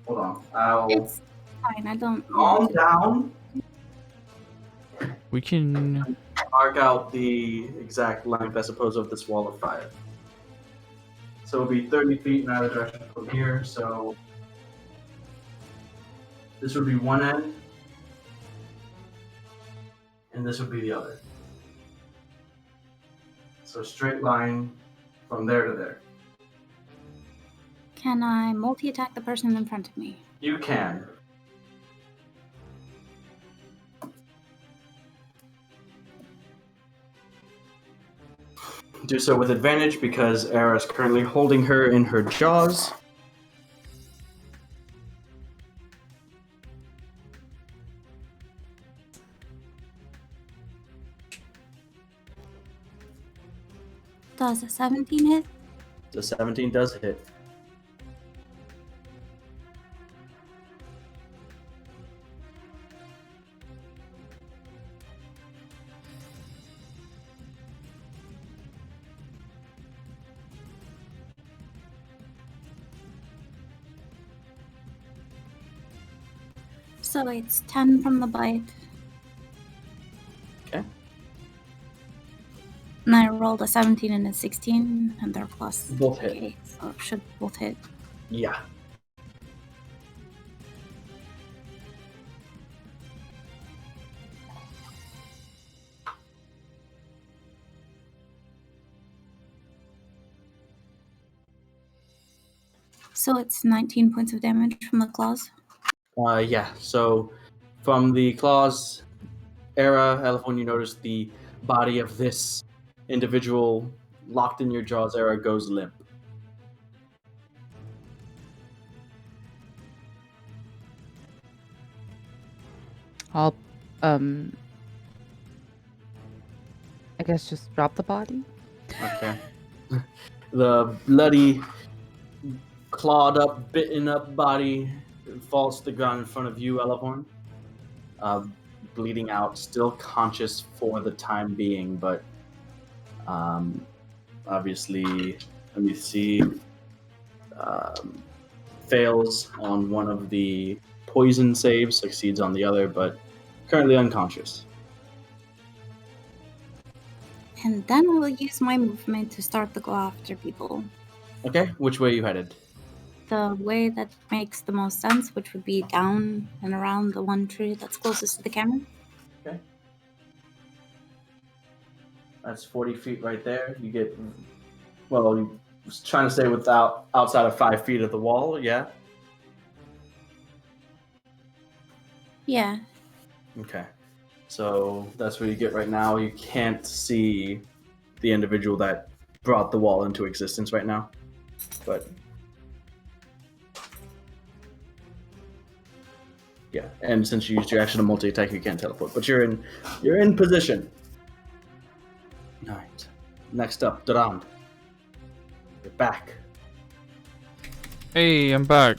Hold on. It's fine, I don't... Calm down. We can... Mark out the exact length, I suppose, of this wall of fire. So it'll be 30 feet in either direction from here, so... This would be one end. And this would be the other. So straight line from there to there. Can I multi-attack the person in front of me? You can. Do so with advantage because Era is currently holding her in her jaws. Does a 17 hit? The 17 does hit. So it's 10 from the bite. Okay. And I rolled a 17 and a 16, and they're plus. Both hit. Okay, so it should both hit. Yeah. So it's 19 points of damage from the claws. Yeah. So from the claws, Era, Elefon, you notice the body of this individual locked in your jaws. Era goes limp. I'll, I guess just drop the body. Okay. The bloody, clawed up, bitten up body falls to the ground in front of you, Elefon. Bleeding out, still conscious for the time being, but obviously, let me see, fails on one of the poison saves, succeeds on the other, but currently unconscious. And then I will use my movement to start to go after people. Okay, which way are you headed? The way that makes the most sense, which would be down and around the one tree that's closest to the camera. Okay. That's 40 feet right there. You get, well, you was trying to stay outside of 5 feet of the wall, yeah? Yeah. Okay. So that's where you get right now. You can't see the individual that brought the wall into existence right now. But yeah, and since you used your action to multi-attack, you can't teleport. But you're in position. Alright. Next up, Durand. You're back. Hey, I'm back.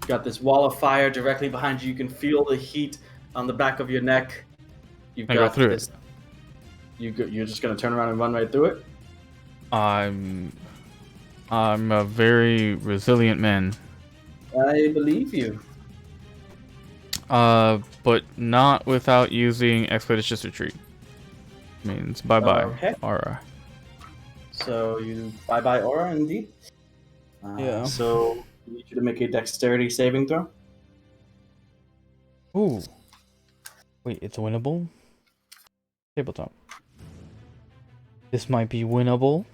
Got this wall of fire directly behind you. You can feel the heat on the back of your neck. You've I got go through this. it. You're just gonna turn around and run right through it? I'm a very resilient man. I believe you. But not without using Expeditious Retreat. Means bye-bye, Okay. aura. So you bye-bye aura, indeed. Yeah. So I need you to make a dexterity saving throw. Ooh. Wait, it's winnable? Tabletop. This might be winnable.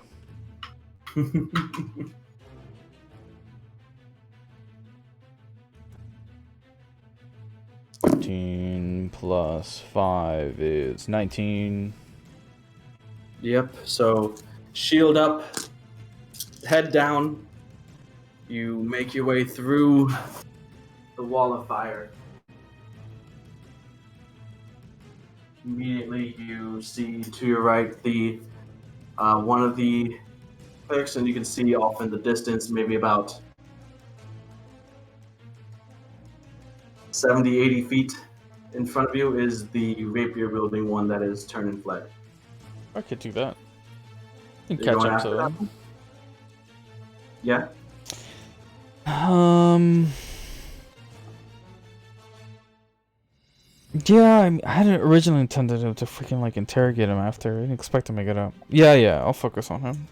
13 plus 5 is 19. Yep. So shield up, head down. You make your way through the wall of fire. Immediately, you see to your right the one of the clerics, and you can see off in the distance, maybe about 70, 80 feet in front of you, is the rapier wielding one that is turned and fled. I could do that. You can You're catch going up to after that them. one? Yeah. Yeah, I hadn't originally intended to freaking like interrogate him after. I didn't expect to make it up. Yeah, I'll focus on him.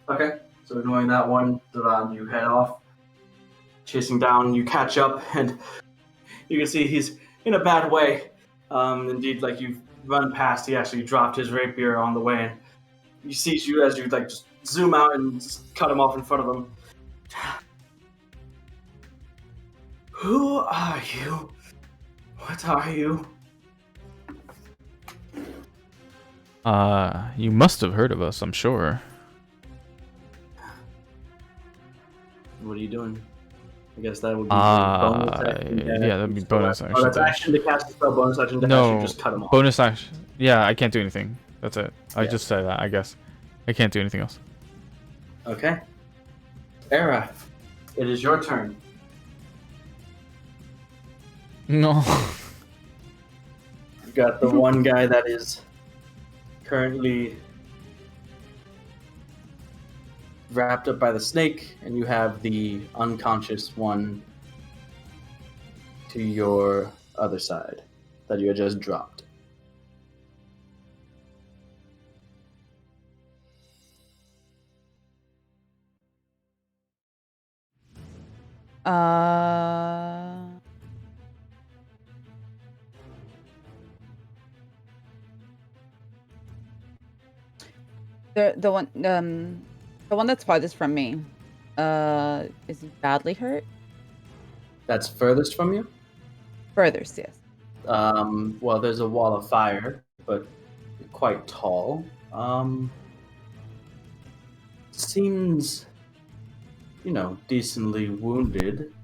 Okay. So doing that one, you head off, chasing down. You catch up, and you can see he's in a bad way. Indeed, like you run past, he actually dropped his rapier on the way, and he sees you as you like just zoom out and just cut him off in front of him. Who are you? What are you? You must have heard of us, I'm sure. What are you doing? I guess that would be your bonus action. Yeah, that'd be bonus action. Oh, that's action to cast a spell, bonus action to no, just cut them off. Bonus action. Yeah, I can't do anything. That's it. I Yeah. just say that, I guess. I can't do anything else. Okay. Era, it is your turn. No. You've got the one guy that is currently wrapped up by the snake, and you have the unconscious one to your other side that you had just dropped. The one that's farthest from me, is he badly hurt? That's furthest from you? Furthest, yes. Well, there's a wall of fire, but quite tall. Seems, decently wounded.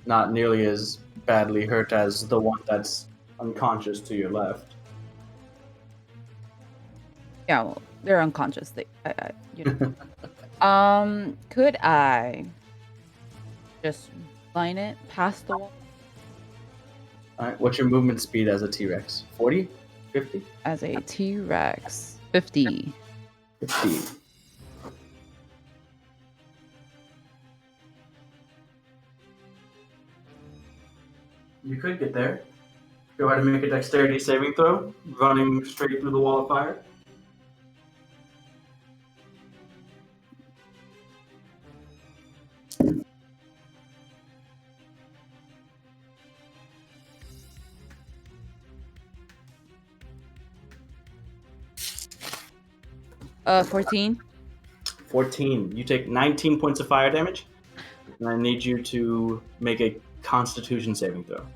Not nearly as badly hurt as the one that's unconscious to your left. Yeah, well, they're unconscious. Could I just line it past the wall? All right, what's your movement speed as a T-Rex? 40? 50? As a T-Rex, 50. 15. You could get there. Go ahead and make a dexterity saving throw, running straight through the wall of fire. Uh, 14. 14. You take 19 points of fire damage, and I need you to make a Constitution saving throw.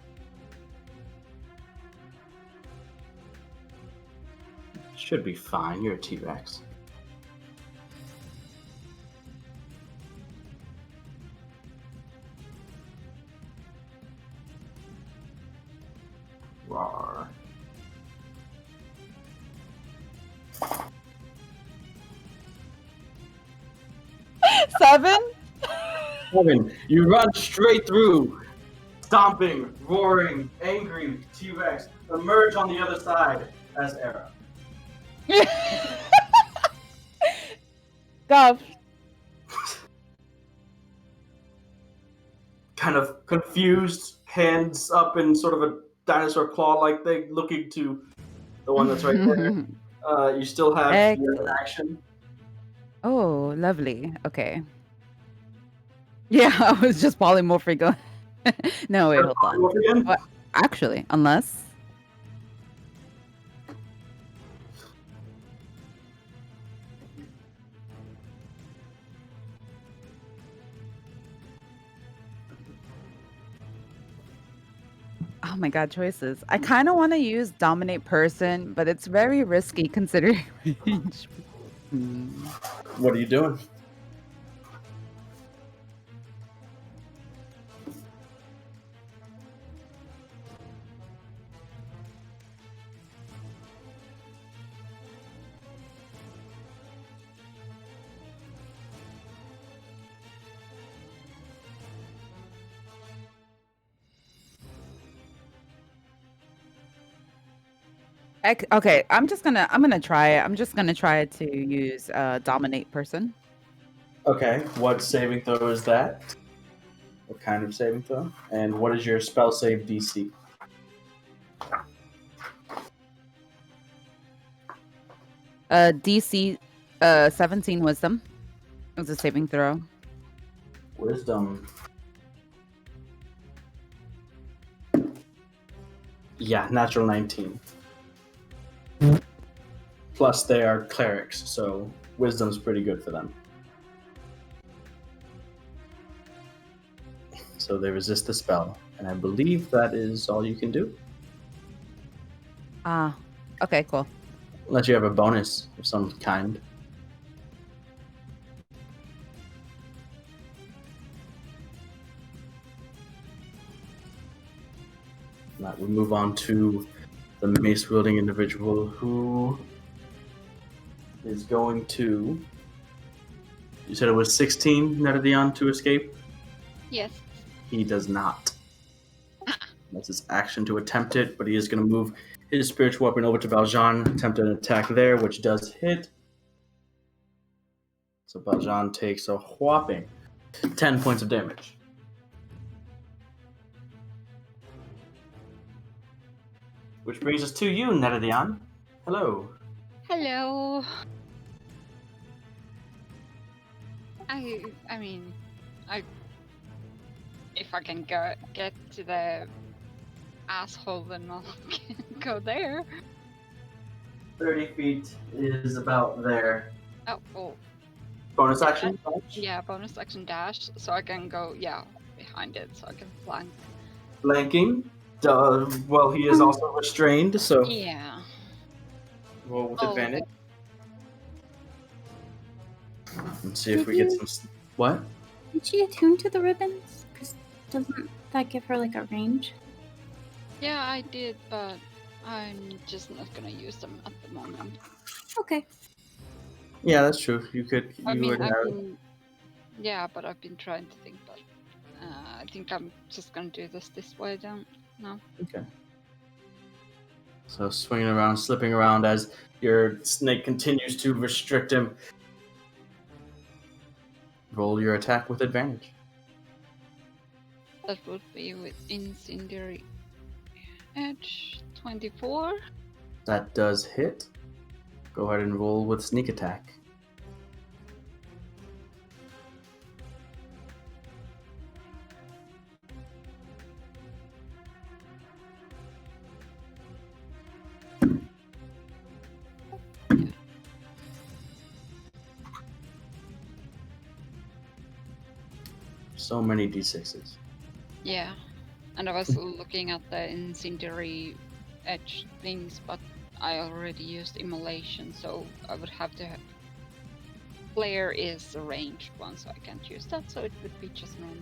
Should be fine. You're a T-Rex. Rawr. Seven? 7. You run straight through, stomping, roaring, angry T-Rex. Emerge on the other side as Era. Gov. Kind of confused, hands up in sort of a dinosaur claw-like thing, looking to the one that's right there. You still have your action. Oh, lovely. Okay. Yeah, I was just polymorphing. No, wait, hold on. What? Actually, unless... Oh my god, choices. I kind of want to use dominate person, but it's very risky considering range. What are you doing? Okay, I'm gonna try it. I'm just gonna try to use dominate person. Okay, what saving throw is that? What kind of saving throw? And what is your spell save DC? DC 17 wisdom. It was a saving throw. Wisdom. Yeah, natural 19. Plus they are clerics, so wisdom's pretty good for them. So they resist the spell, and I believe that is all you can do. Ah, okay, cool. Unless you have a bonus of some kind. Now we move on to the mace-wielding individual who is going to... You said it was 16, Netadion, to escape? Yes. He does not. That's his action to attempt it, but he is going to move his spiritual weapon over to Valjean, attempt an attack there, which does hit. So Valjean takes a whopping 10 points of damage. Which brings us to you, Netadion. Hello. Hello. I mean, if I can get to the asshole, then I'll go there. 30 feet is about there. Oh. Bonus action? Yeah, bonus action dash, so I can go, behind it, so I can flank. Flanking. Well, he is also restrained, so... Yeah. Roll with advantage. Let's see if we get some... What? Did she attune to the ribbons? Because doesn't that give her like a range? Yeah, I did, but I'm just not gonna use them at the moment. Okay. Yeah, that's true. You could... Yeah, but I've been trying to think, but I think I'm just gonna do this way down now. Okay. So swinging around, slipping around as your snake continues to restrict him. Roll your attack with advantage. That would be with Incendiary Edge 24. That does hit. Go ahead and roll with sneak attack. So many d6s. Yeah, and I was looking at the Incendiary Edge things, but I already used Immolation, so I would have to... Flare is a ranged one, so I can't use that, so it would be just normal.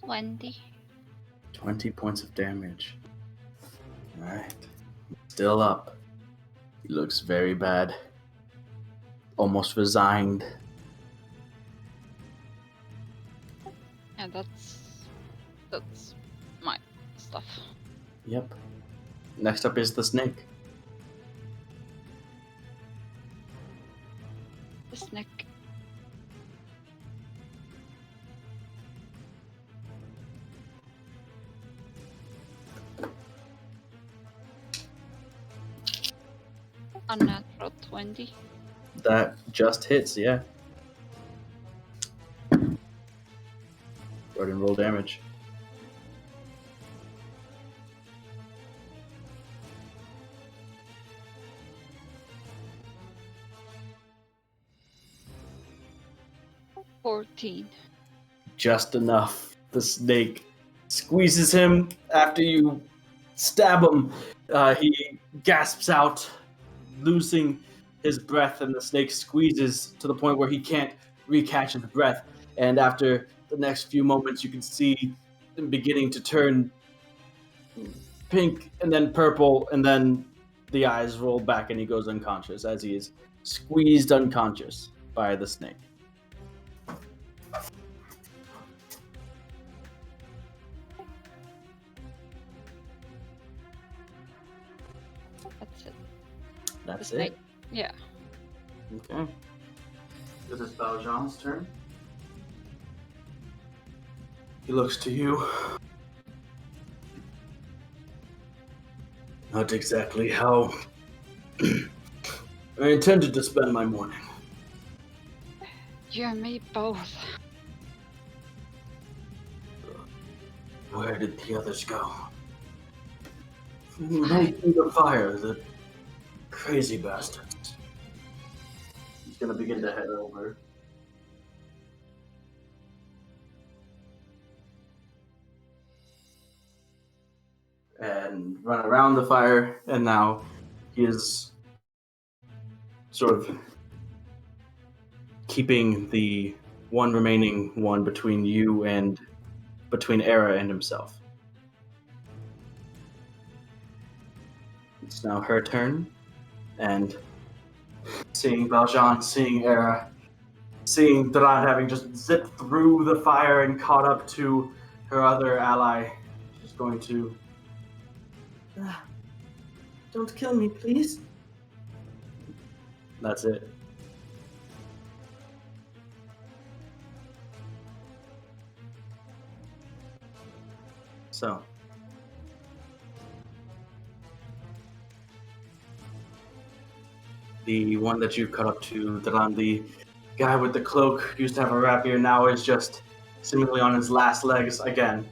Wendy. 20 points of damage. Alright. Still up. He looks very bad. Almost resigned. Yeah, that's my stuff. Yep. Next up is the snake. The snake. Unnatural 20. That just hits, yeah. Go ahead and roll damage. Just enough. The snake squeezes him after you stab him. He gasps out, losing his breath, and the snake squeezes to the point where he can't recatch his breath. And after the next few moments, you can see him beginning to turn pink and then purple, and then the eyes roll back and he goes unconscious as he is squeezed unconscious by the snake. That's it. That's The snake. it? Yeah. Okay. This is Valjean's turn. He looks to you. Not exactly how I intended to spend my morning. You and me both. Where did the others go? Right through the fire, the crazy bastards. He's gonna begin to head over. And run around the fire, and now he is sort of keeping the one remaining one between you and between Era and himself. It's now her turn, and seeing Valjean, seeing Era, seeing Duen having just zipped through the fire and caught up to her other ally, she's going to... Don't kill me, please. That's it. So. The one that you cut up to, the guy with the cloak, used to have a rapier, now is just seemingly on his last legs again.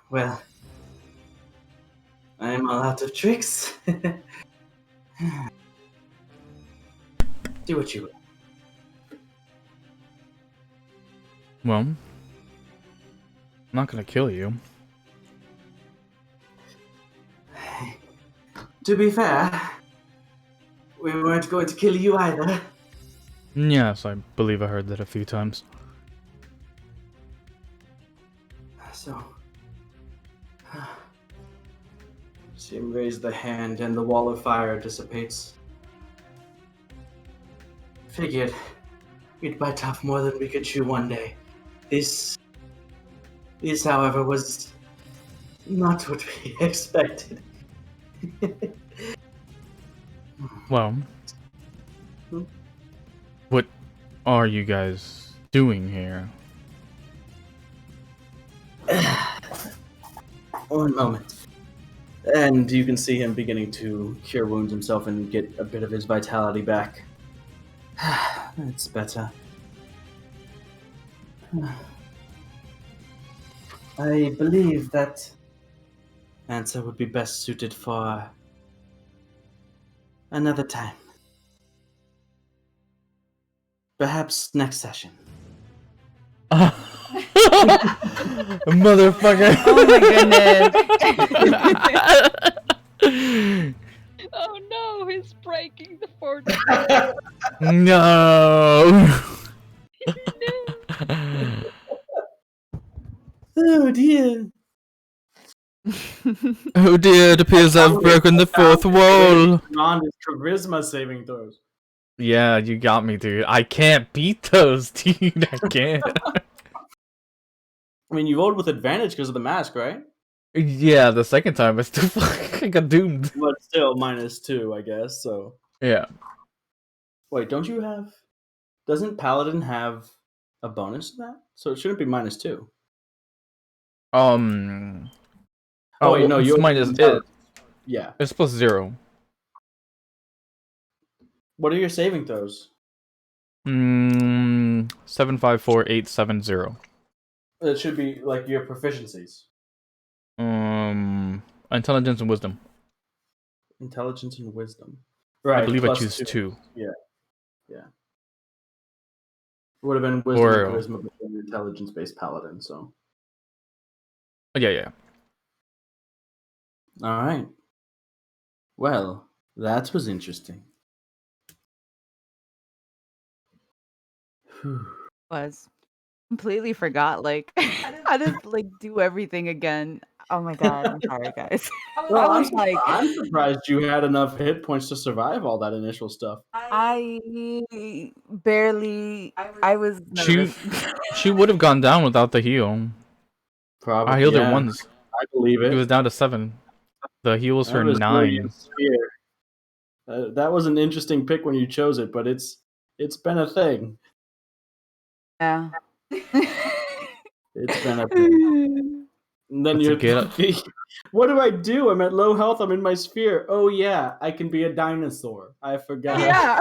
Well, I'm all out of tricks. Do what you will. Well, I'm not gonna kill you. To be fair, we weren't going to kill you either. Yes, I believe I heard that a few times. So, see him raise the hand and the wall of fire dissipates. Figured we'd bite off more than we could chew one day. This, however, was not what we expected. Well, what are you guys doing here? One moment. And you can see him beginning to cure wounds himself and get a bit of his vitality back. It's better. I believe that answer would be best suited for another time. Perhaps next session. Motherfucker. Oh my goodness. Oh no, he's breaking the fourth. No. Oh dear. Oh dear, it appears I've broken the fourth wall. On his charisma saving throws. Yeah, you got me, dude. I can't beat those, dude. I can't. I mean, you rolled with advantage because of the mask, right? Yeah, the second time I still fucking got doomed. But still, -2, I guess, so... Yeah. Wait, don't you have... Doesn't Paladin have a bonus to that? So it shouldn't be -2. Oh, wait, no, you minus it. Yeah. It's +0. What are your saving throws? 754870. It should be like your proficiencies. Intelligence and wisdom. Intelligence and wisdom. Right. I believe I choose 2. 2. Yeah. It would have been wisdom and charisma, but an intelligence-based paladin. So. Yeah. All right. Well, that was interesting. Was completely forgot how to do everything again. Oh my god, I'm sorry guys. Well, I'm surprised you had enough hit points to survive all that initial stuff. I barely I was nervous. She would have gone down without the heal. Probably. I healed her once. I believe it. It was down to 7. The heal was for 9. That was an interesting pick when you chose it, but it's been a thing. Yeah. It's been a thing. And then you think, what do I do? I'm at low health. I'm in my sphere. Oh yeah, I can be a dinosaur. I forgot. Yeah.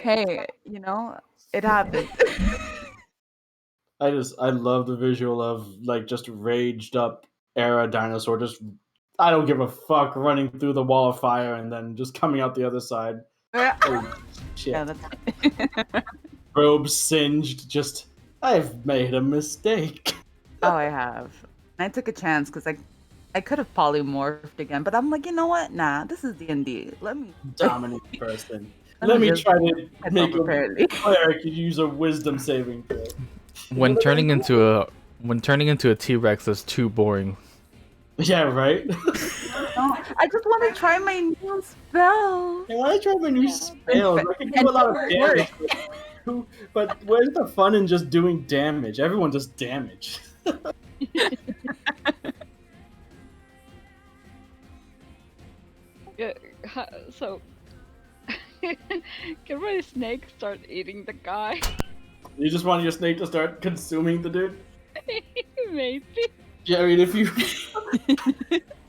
Hey, it happened. I love the visual of like just raged up era dinosaur just I don't give a fuck running through the wall of fire and then just coming out the other side. Oh, shit. Yeah, that's Robe singed, just I've made a mistake. Oh, I have. I took a chance because I could have polymorphed again, but I'm like, you know what? Nah, this is D&D. Let me Dominant person. Let Let me me just try to head make over a apparently. cleric use a wisdom saving throw. When turning into a T-Rex, that's too boring. Yeah, right? I just want to try my new spell. I want to try my new spells. I can do And a lot of it damage. worked. But where's the fun in just doing damage? Everyone does damage. Yeah, so can my snake start eating the guy? You just want your snake to start consuming the dude? Maybe. Yeah, I mean, if you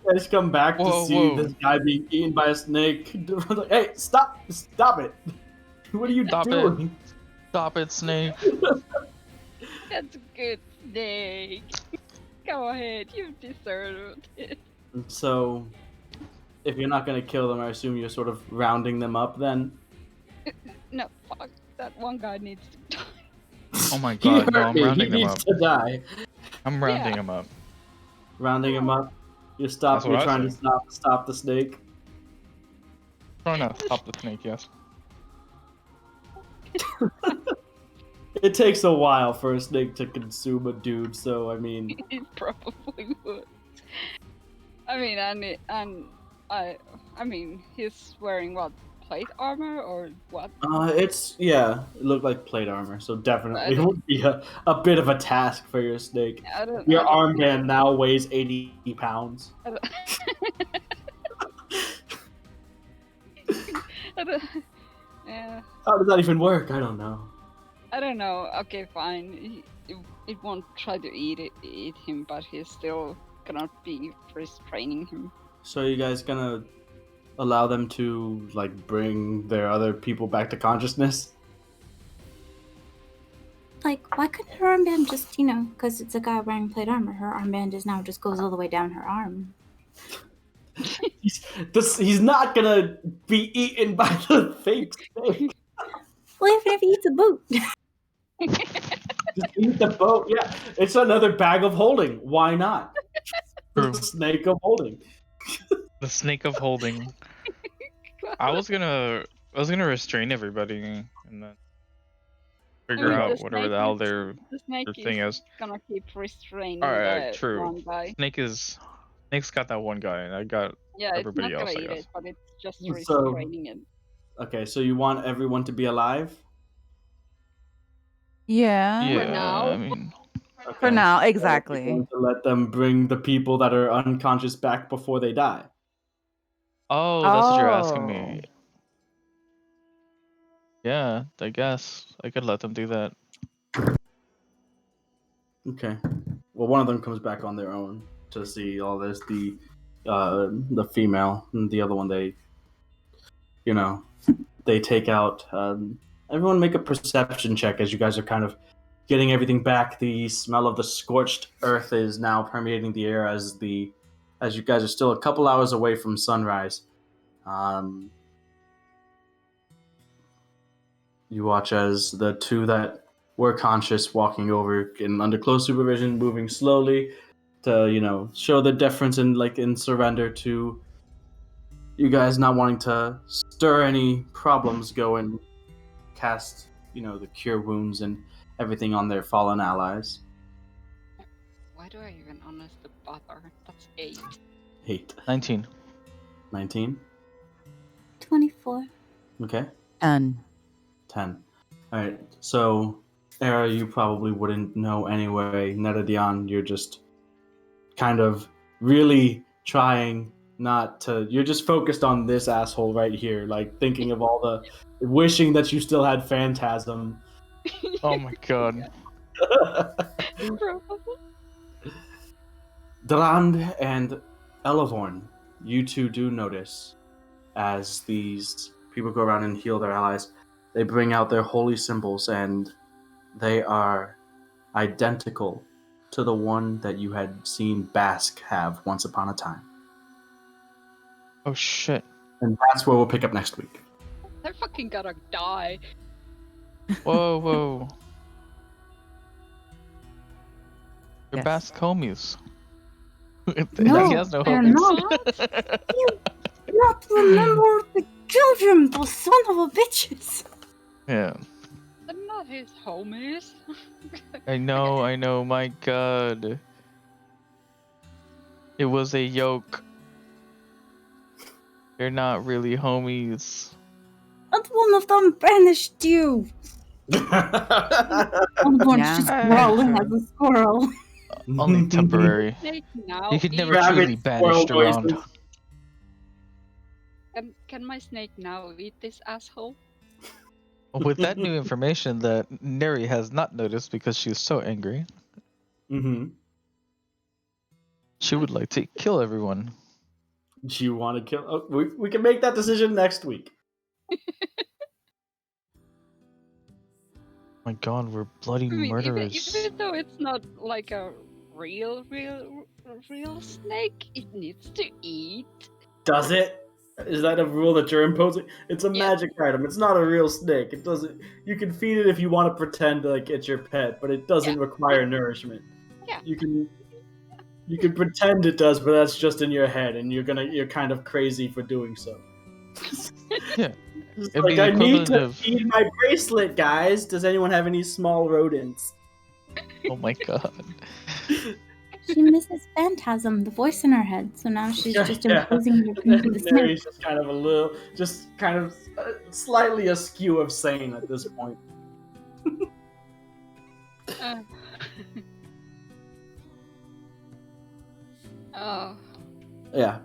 guys come back to see Whoa. this guy being eaten by a snake, like, hey, stop it! What are you doing? Stop it, snake. That's a good snake. Go ahead, you deserved it. So, if you're not gonna kill them, I assume you're sort of rounding them up then? No, fuck. That one guy needs to die. Oh my god, no, I'm He rounding them needs up. to die. I'm rounding him up. Rounding him up. You're That's what I trying to say. stop the snake. Trying to stop the snake, yes. It takes a while for a snake to consume a dude, so I mean, He probably would. I mean, he's wearing what, plate armor or what? it looked like plate armor, so definitely it would be a bit of a task for your snake. Your armband now weighs 80 pounds. Yeah. How does that even work? I don't know. I don't know. Okay, fine. It won't try to eat him, but he's still gonna be restraining him. So you guys gonna allow them to like bring their other people back to consciousness? Like, why couldn't her armband just, because it's a guy wearing plate armor, her armband just goes all the way down her arm. He's not gonna be eaten by the fake snake. Well, even if he eats a boot. Just eat the boat. Yeah, it's another bag of holding. Why not? True. The snake of holding. The snake of holding. I was gonna restrain everybody and then figure out whatever the hell their thing is. Gonna keep restraining Alright, the true. one guy. Snake's got that one guy, and I got everybody it's not else, gonna I eat guess. it, but it's just So- restraining it. Okay, so you want everyone to be alive? Yeah. Yeah, now. I mean, Okay. For now, So you're exactly. going to let them bring the people that are unconscious back before they die. oh, that's what you're asking Oh. me. Yeah, I guess I could let them do that. Okay. Well, one of them comes back on their own to see all this. The female, and the other one they take out. Everyone make a perception check as you guys are kind of getting everything back. The smell of the scorched earth is now permeating the air as you guys are still a couple hours away from sunrise. You watch as the two that were conscious walking over and under close supervision, moving slowly to show the deference and in surrender to you guys not wanting to stir any problems, go and cast the cure wounds and everything on their fallen allies. Why do I even honest the bother? That's 8. 8. 19. 19. 24. Okay. 10. 10. All right. So, Era, you probably wouldn't know anyway. Netadion, you're just kind of really trying not to. You're just focused on this asshole right here, like thinking of all the wishing that you still had Phantasm. Oh my god. Drand and Elevorn, you two do notice as these people go around and heal their allies, they bring out their holy symbols and they are identical to the one that you had seen Bask have once upon a time. Oh shit. And that's where we'll pick up next week. They're fucking gonna die. Whoa, whoa. They're Yes. Basque homies. No, he has no they're homies. not. You not remember the children, those son of a bitches. Yeah. They're not his homies. I know, my god. It was a yoke. They're not really homies. But one of them banished you. One Yeah. just growling as a squirrel. Only temporary. Snake now. You could never Rabbit truly be banished squirrel around. noises. Can my snake now eat this asshole? With that new information that Neri has not noticed because she's so angry, she would like to kill everyone. Do you want to kill? Oh, we can make that decision next week. My god, we're bloody murderers. Even though it's not like a real snake, it needs to eat. Does it? Is that a rule that you're imposing? It's a magic item. It's not a real snake. It doesn't. You can feed it if you want to pretend like it's your pet, but it doesn't require nourishment. Yeah. You can pretend it does, but that's just in your head, and you're kind of crazy for doing so. Yeah. It's It'd like, be I the need equivalent to of- feed my bracelet, guys. Does anyone have any small rodents? Oh my god. She misses Phantasm, the voice in her head, so now she's just imposing it into the snake. Mary's just kind of slightly askew of sane at this point. Oh. Yeah.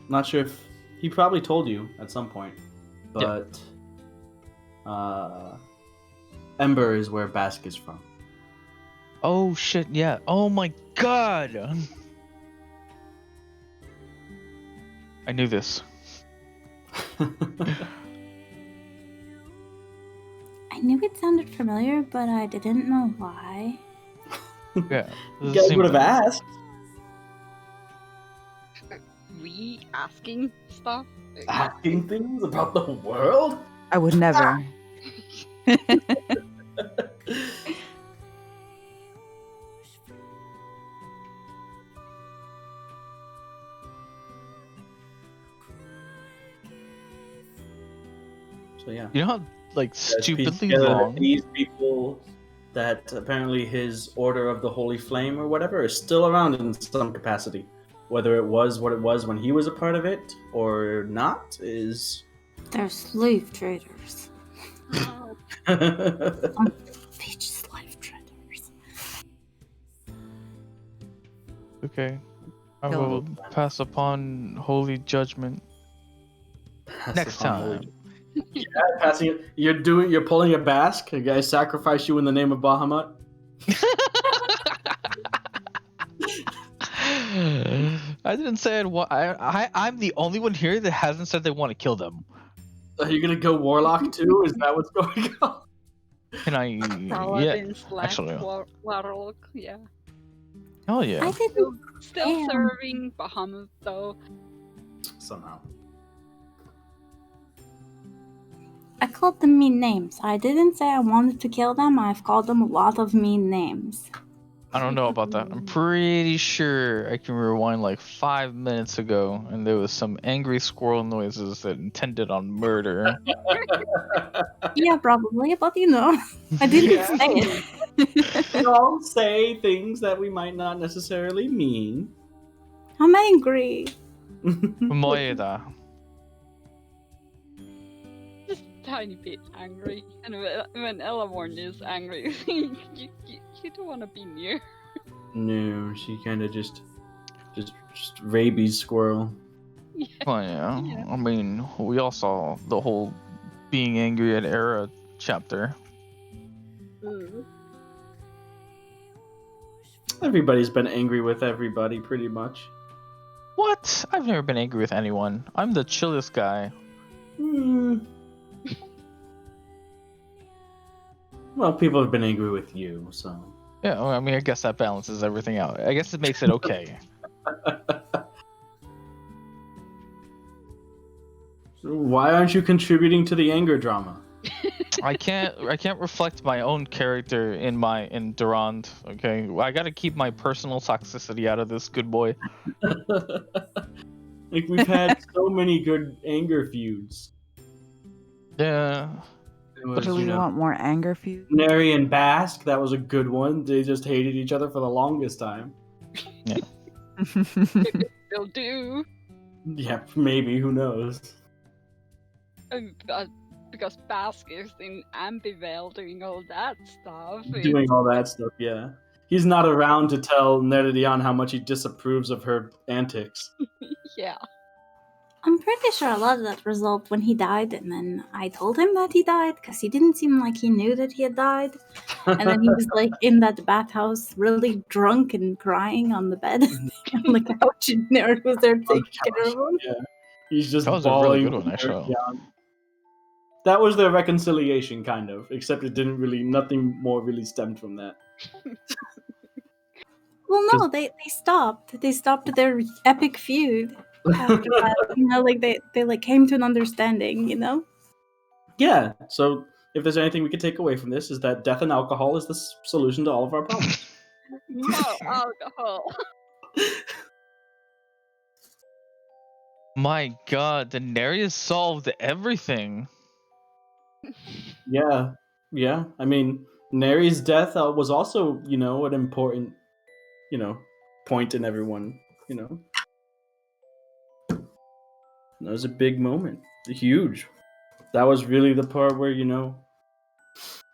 Not sure if he probably told you at some point, but Ember is where Bask is from. Oh shit, yeah. Oh my god. I knew this. I knew it sounded familiar, but I didn't know why. Yeah. You guys would have asked. We asking stuff? Asking things about the world? I would never. So yeah. You know how like stupidly together that long these people that apparently his Order of the Holy Flame or whatever is still around in some capacity. Whether it was what it was when he was a part of it or not is... They're slave traders. Oh. Bitch slave traders. Okay. I will pass upon holy judgment next time. Yeah, passing it. You're pulling a Bask. A guy sacrifice you in the name of Bahamut. I didn't say I'm the only one here that hasn't said they want to kill them. Are you gonna go Warlock too? Is that what's going on? Can I? Paladin Yeah. Actually, Warlock, yeah. Hell yeah. I didn't. Still serving Bahamut though. Somehow. I called them mean names. I didn't say I wanted to kill them. I've called them a lot of mean names. I don't know about that. I'm pretty sure I can rewind like 5 minutes ago, and there was some angry squirrel noises that intended on murder. Yeah, probably, but I didn't say it. We all say things that we might not necessarily mean. I'm angry. Moeda. Just a tiny bit angry. And when Elaborn is angry, you don't want to be near. No, she kind of just rabies squirrel. Yeah. Well, yeah. I mean, we all saw the whole being angry at Era chapter. Everybody's been angry with everybody, pretty much. What? I've never been angry with anyone. I'm the chillest guy. Well, people have been angry with you, so. Yeah, well, I mean, I guess that balances everything out. I guess it makes it okay. Why aren't you contributing to the anger drama? I can't reflect my own character in Durand. Okay, I gotta keep my personal toxicity out of this, good boy. Like, we've had so many good anger feuds. Yeah. Do we want more anger feuds? Neri and Basque, that was a good one. They just hated each other for the longest time. Yeah. They'll do. Yeah, maybe. Who knows? Because Basque is in Ambivale doing all that stuff. Doing all that stuff, yeah. He's not around to tell Neredion how much he disapproves of her antics. Yeah. I'm pretty sure a lot of that resolved when he died, and then I told him that he died because he didn't seem like he knew that he had died. And then he was like in that bathhouse, really drunk and crying on the bed on the couch, and Nerd was there taking care of him. Yeah, he's just That was a really good one, actually. That was their reconciliation, kind of, except it didn't really, nothing more really stemmed from that. Well, no, they stopped. They stopped their epic feud after that. You know, like they like came to an understanding. You know. Yeah. So if there's anything we could take away from this, is that death and alcohol is the solution to all of our problems. No alcohol. My God, Daenerys solved everything. Yeah. I mean, Neri's death was also, an important, point in everyone. That was a big moment, huge. That was really the part where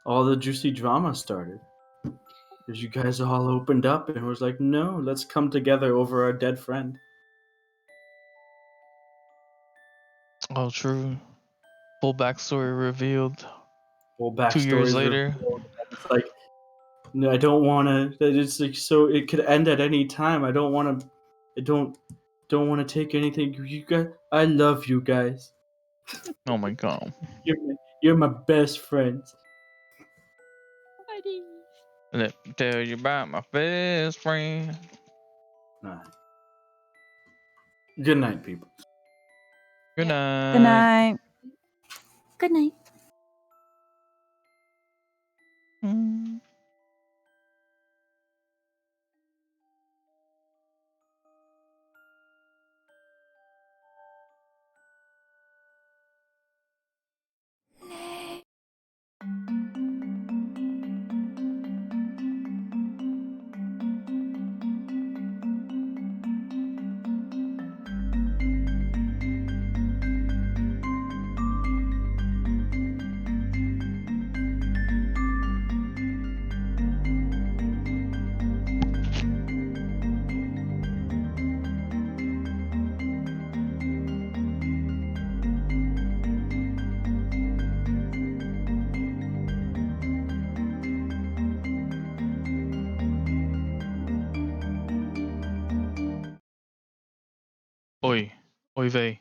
all the juicy drama started. Because you guys all opened up and was like, no, let's come together over our dead friend. Oh, true. Full backstory revealed. Full backstory 2 years later. It's like, no, I don't want to. It's like, so it could end at any time. I don't want to. I don't want to take anything. You guys, I love you guys. Oh my God. You're my best friends. Let me tell you about my best friend. Nah. Good night, people. Good night. Good night. Good night. Mm. Oi, vey.